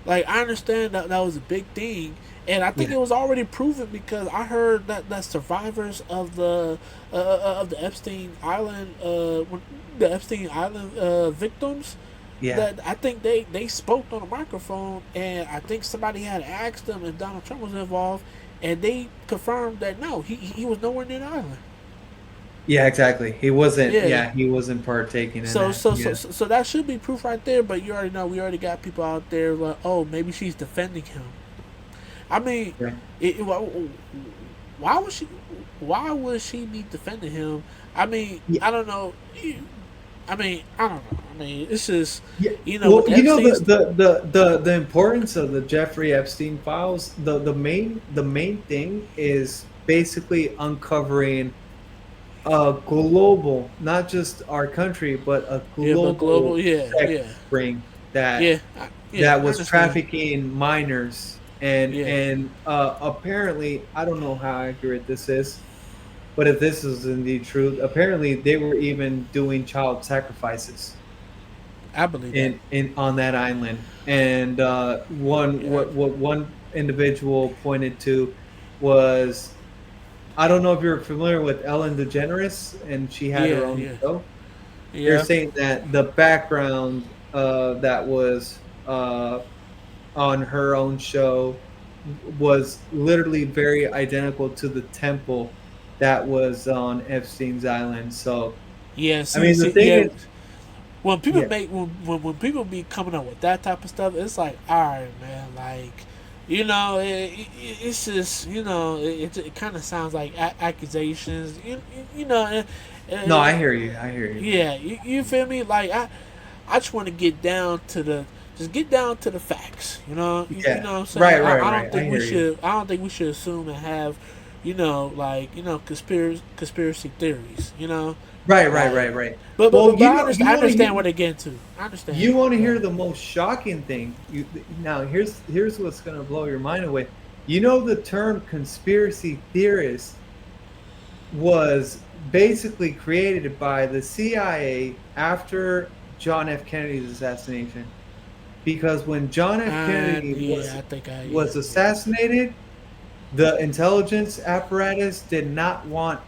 like I understand that was a big thing, and I think yeah, it was already proven, because I heard that survivors of the Epstein Island victims, yeah, that I think they spoke on a microphone, and I think somebody had asked them if Donald Trump was involved, and they confirmed that no, he was nowhere near the island. yeah. Exactly. He wasn't. Yeah. Yeah, he wasn't partaking in So that. so so Yeah, so so that should be proof right there. But you already know, we already got people out there like, oh, maybe she's defending him. I mean, yeah, why would she? Why would she be defending him? I mean, yeah. I don't know. I don't know. I mean, it's just, Yeah. with Well, the Epstein's. the importance of the Jeffrey Epstein files, the main thing is basically uncovering a global, not just our country, but a Yeah, but global global. Yeah, sex yeah, ring that yeah, I was understand. trafficking minors, and Yeah, apparently, I don't know how accurate this is, but if this is indeed true, apparently they were even doing child sacrifices I believe that. in on that island. And Yeah, what one individual pointed to was, I don't know if you're familiar with Ellen DeGeneres, and she had her yeah, own yeah, show. They're yeah, saying that the background that was on her own show was literally very identical to the temple that was on Epstein's island. So, yeah. I mean, the thing Yeah. is, When people yeah, make when people be coming up with that type of stuff, it's like, all right, man, like, it's just, it kind of sounds like accusations, no, I and, hear you. I hear you. yeah, you feel me? Like, I just want to get down to the facts. You Yeah, know what I'm saying? right, I, right, I don't right. I think we hear you. should I don't think we should assume and have, conspiracy theories, Right. But Well, I understand what they get to. I understand. You want to hear the most shocking thing? Now, here's what's going to blow your mind away. You know, the term conspiracy theorist was basically created by the CIA after John F. Kennedy's assassination. Because when John F. Kennedy was assassinated, the intelligence apparatus did not want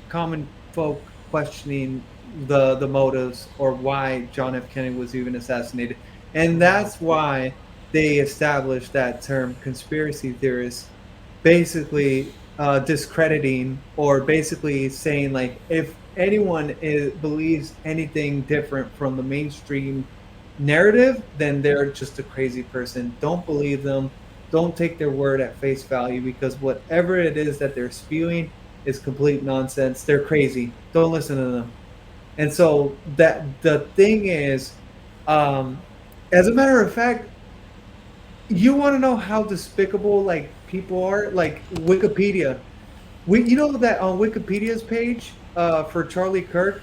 common folk questioning the motives or why John F. Kennedy was even assassinated. And that's why they established that term conspiracy theorists, basically discrediting or basically saying, like, if anyone believes anything different from the mainstream narrative, then they're just a crazy person. Don't believe them. Don't take their word at face value, because whatever it is that they're spewing is complete nonsense. They're crazy. Don't listen to them. And so that the thing is, as a matter of fact, you want to know how despicable like people are, like Wikipedia. You know that on Wikipedia's page for Charlie Kirk,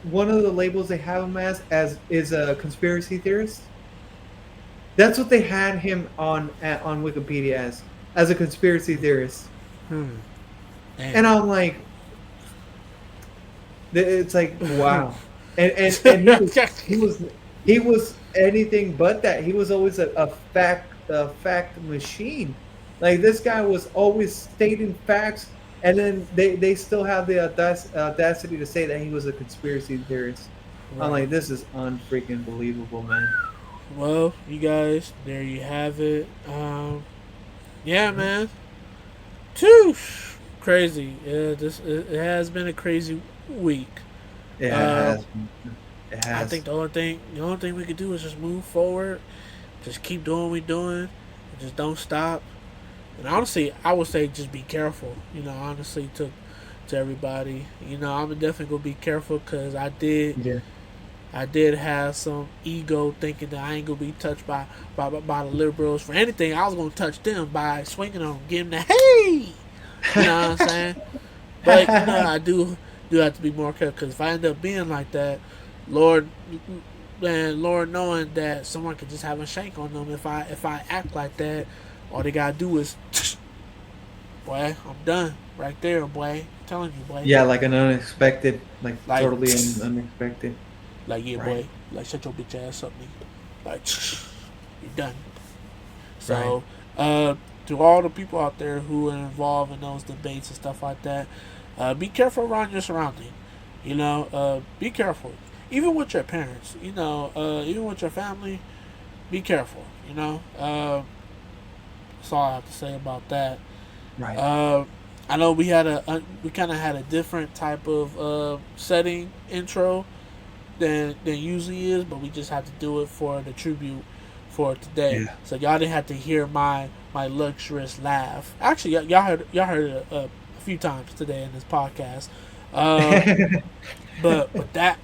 one of the labels they have him as is a conspiracy theorist. That's what they had him on Wikipedia as a conspiracy theorist. And I'm like, it's like, wow. And he was anything but that. He was always a fact machine. Like, this guy was always stating facts, and then they still have the audacity to say that he was a conspiracy theorist. Right. I'm like, this is unfreaking believable, man. Well, you guys, there you have it. Yeah, man. Crazy. Yeah, it has been a crazy week. It has. I think the only thing we could do is just move forward, just keep doing what we're doing, and just don't stop. And honestly, I would say just be careful. Honestly, to everybody, I'm definitely gonna be careful, because I did have some ego thinking that I ain't gonna be touched by the liberals for anything. I was gonna touch them by swinging on them, giving them the hey. You know what I'm saying? But I do have to be more careful, because if I end up being like that, Lord knowing that someone could just have a shank on them if I act like that, all they gotta do is, boy, I'm done right there, boy. I'm telling you, boy. Yeah, like an unexpected, like totally unexpected. Like, yeah, right. Boy, like, shut your bitch ass up, nigga. Like, you're done. So, to all the people out there who are involved in those debates and stuff like that, be careful around your surrounding. Be careful. Even with your parents, even with your family, be careful. That's all I have to say about that. Right. I know we kind of had a different type of setting intro than usually is, but we just have to do it for the tribute for today. Yeah. So y'all didn't have to hear my luxurious laugh. Actually, y'all heard it a few times today in this podcast. But with that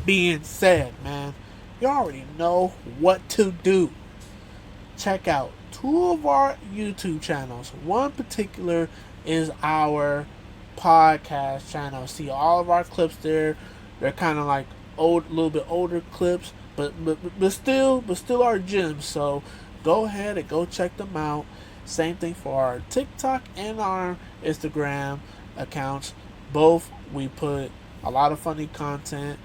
being said, man, you already know what to do. Check out 2 of our YouTube channels. One particular is our podcast channel. See all of our clips there. They're kind of like a little bit older clips, but still are gems. So go ahead and go check them out. Same thing for our TikTok and our Instagram accounts. Both we put a lot of funny content,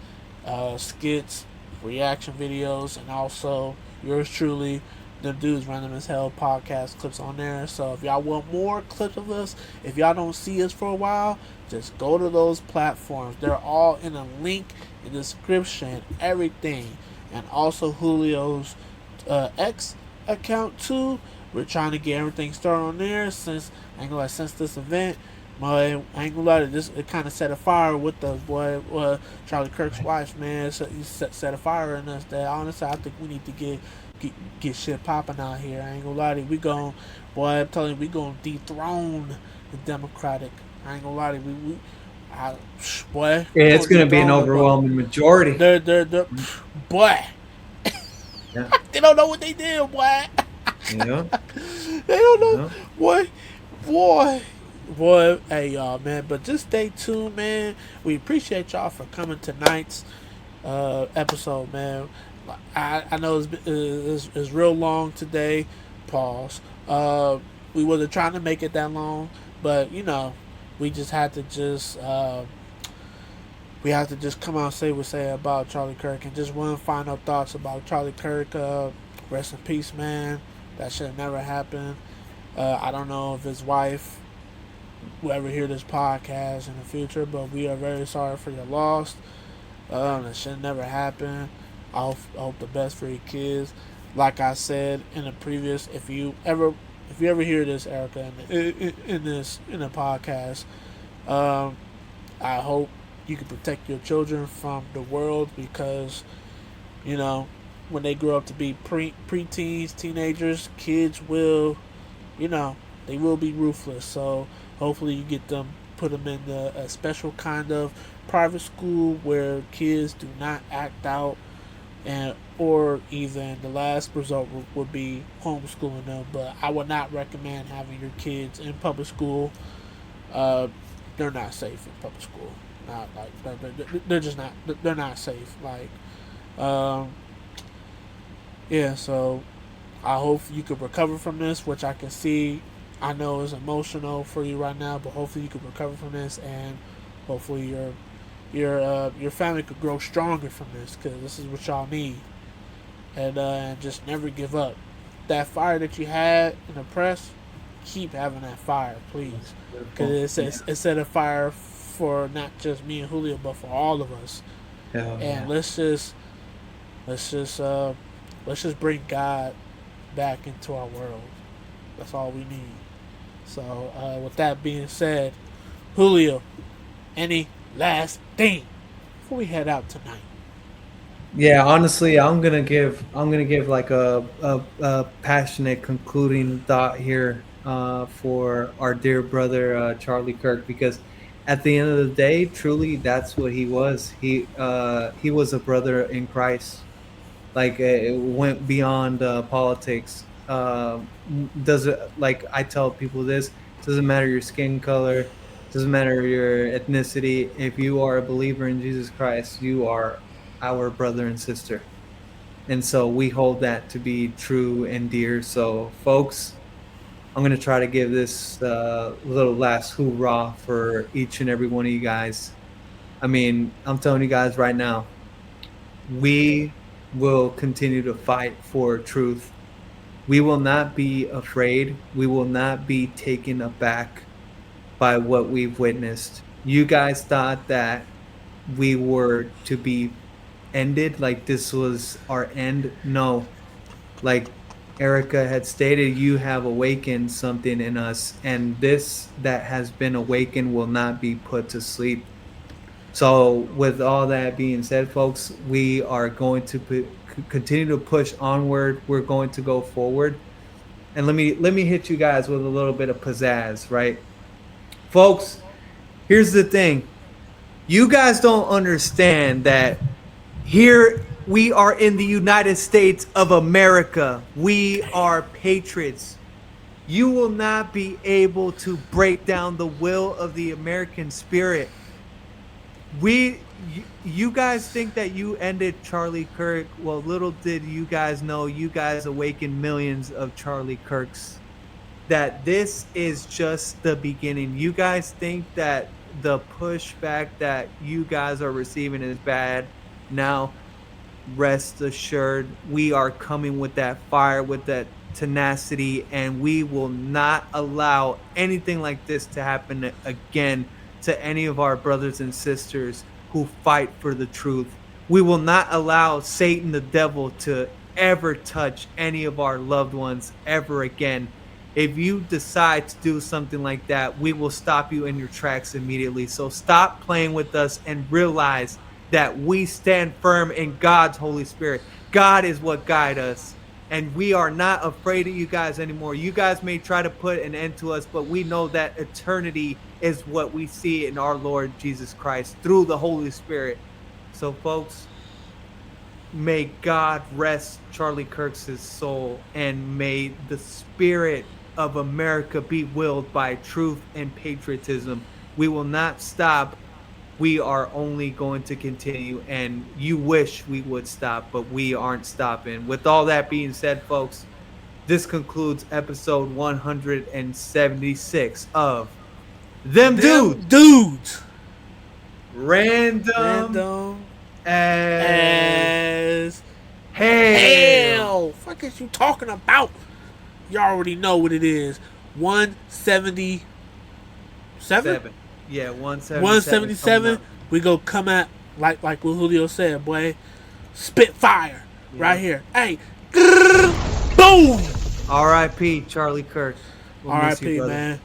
skits, reaction videos, and also yours truly, Them Dudes Random as Hell podcast clips on there. So if y'all want more clips of us, if y'all don't see us for a while, just go to those platforms. They're all in a link in the description, everything. And also Julio's X account too. We're trying to get everything started on there since this event. I ain't gonna lie, it kind of set a fire with the boy, Charlie Kirk's wife, man. So he set a fire in us that honestly I think we need to get shit popping out here. I ain't gonna lie to you. I'm telling you, we gonna dethrone the Democratic. I ain't gonna lie to you. Boy. Yeah, it's gonna be an overwhelming majority. Boy. Yeah. They don't know what they did, boy. Yeah. They don't know. Yeah. Boy. Boy, hey y'all, man. But just stay tuned, man. We appreciate y'all for coming tonight's episode, man. I know it's real long today. Pause. We wasn't trying to make it that long, but you know, we just had to just we have to just come out and say what we say about Charlie Kirk, and just one final thoughts about Charlie Kirk. Rest in peace, man. That should have never happened. I don't know if his wife will ever hear this podcast in the future, but we are very sorry for your loss. That should never happen. I hope the best for your kids. Like I said in the previous, if you ever hear this, Erica, in the podcast, I hope you can protect your children from the world, because you know when they grow up to be preteens, teenagers, kids will, they will be ruthless. So hopefully you get them, put them in a special kind of private school where kids do not act out, and or even the last result would be homeschooling them. But I would not recommend having your kids in public school. They're not safe in public school. Not like they're just not. They're not safe. Like, yeah. So I hope you could recover from this, which I can see. I know is emotional for you right now, but hopefully you could recover from this, and hopefully your family could grow stronger from this, because this is what y'all need. And just never give up. That fire that you had in the press, keep having that fire, please, because it set a fire for not just me and Julio, but for all of us. And let's just bring God back into our world. That's all we need. So with that being said, Julio, any last thing before we head out tonight? Yeah, honestly, I'm gonna give like a passionate concluding thought here for our dear brother Charlie Kirk, because at the end of the day, truly, that's what he was. He was a brother in Christ. Like, it went beyond politics. Does it, like I tell people this, doesn't matter your skin color, doesn't matter your ethnicity. If you are a believer in Jesus Christ, you are our brother and sister. And so we hold that to be true and dear. So folks, I'm going to try to give this little last hoorah for each and every one of you guys. I mean, I'm telling you guys right now, we will continue to fight for truth. We will not be afraid. We will not be taken aback by what we've witnessed. You guys thought that we were to be ended, like this was our end. No. Like Erica had stated, you have awakened something in us, and this that has been awakened will not be put to sleep. So with all that being said, folks, we are going to continue to push onward. We're going to go forward. And let me hit you guys with a little bit of pizzazz, right? Folks, here's the thing. You guys don't understand that here we are in the United States of America. We are patriots. You will not be able to break down the will of the American spirit. You guys think that you ended Charlie Kirk. Well, little did you guys know, you guys awakened millions of Charlie Kirks. That this is just the beginning. You guys think that the pushback that you guys are receiving is bad. Now, rest assured, we are coming with that fire, with that tenacity, and we will not allow anything like this to happen again to any of our brothers and sisters who fight for the truth. We will not allow Satan, the devil, to ever touch any of our loved ones ever again. If you decide to do something like that, we will stop you in your tracks immediately. So stop playing with us and realize that we stand firm in God's Holy Spirit. God is what guides us. And we are not afraid of you guys anymore. You guys may try to put an end to us, but we know that eternity is what we see in our Lord Jesus Christ through the Holy Spirit. So, folks, may God rest Charlie Kirk's soul, and may the spirit of America be willed by truth and patriotism. We will not stop. We are only going to continue, and you wish we would stop, but we aren't stopping. With all that being said, folks, this concludes episode 176 of Them Dudes. Random as hell. Fuck is you talking about? You already know what it is. 177. Yeah, 177. 177. We go come at like what Julio said, boy. Spit fire right here. Hey, boom. R.I.P. Charlie Kirk. We'll miss you, R.I.P. brother. man.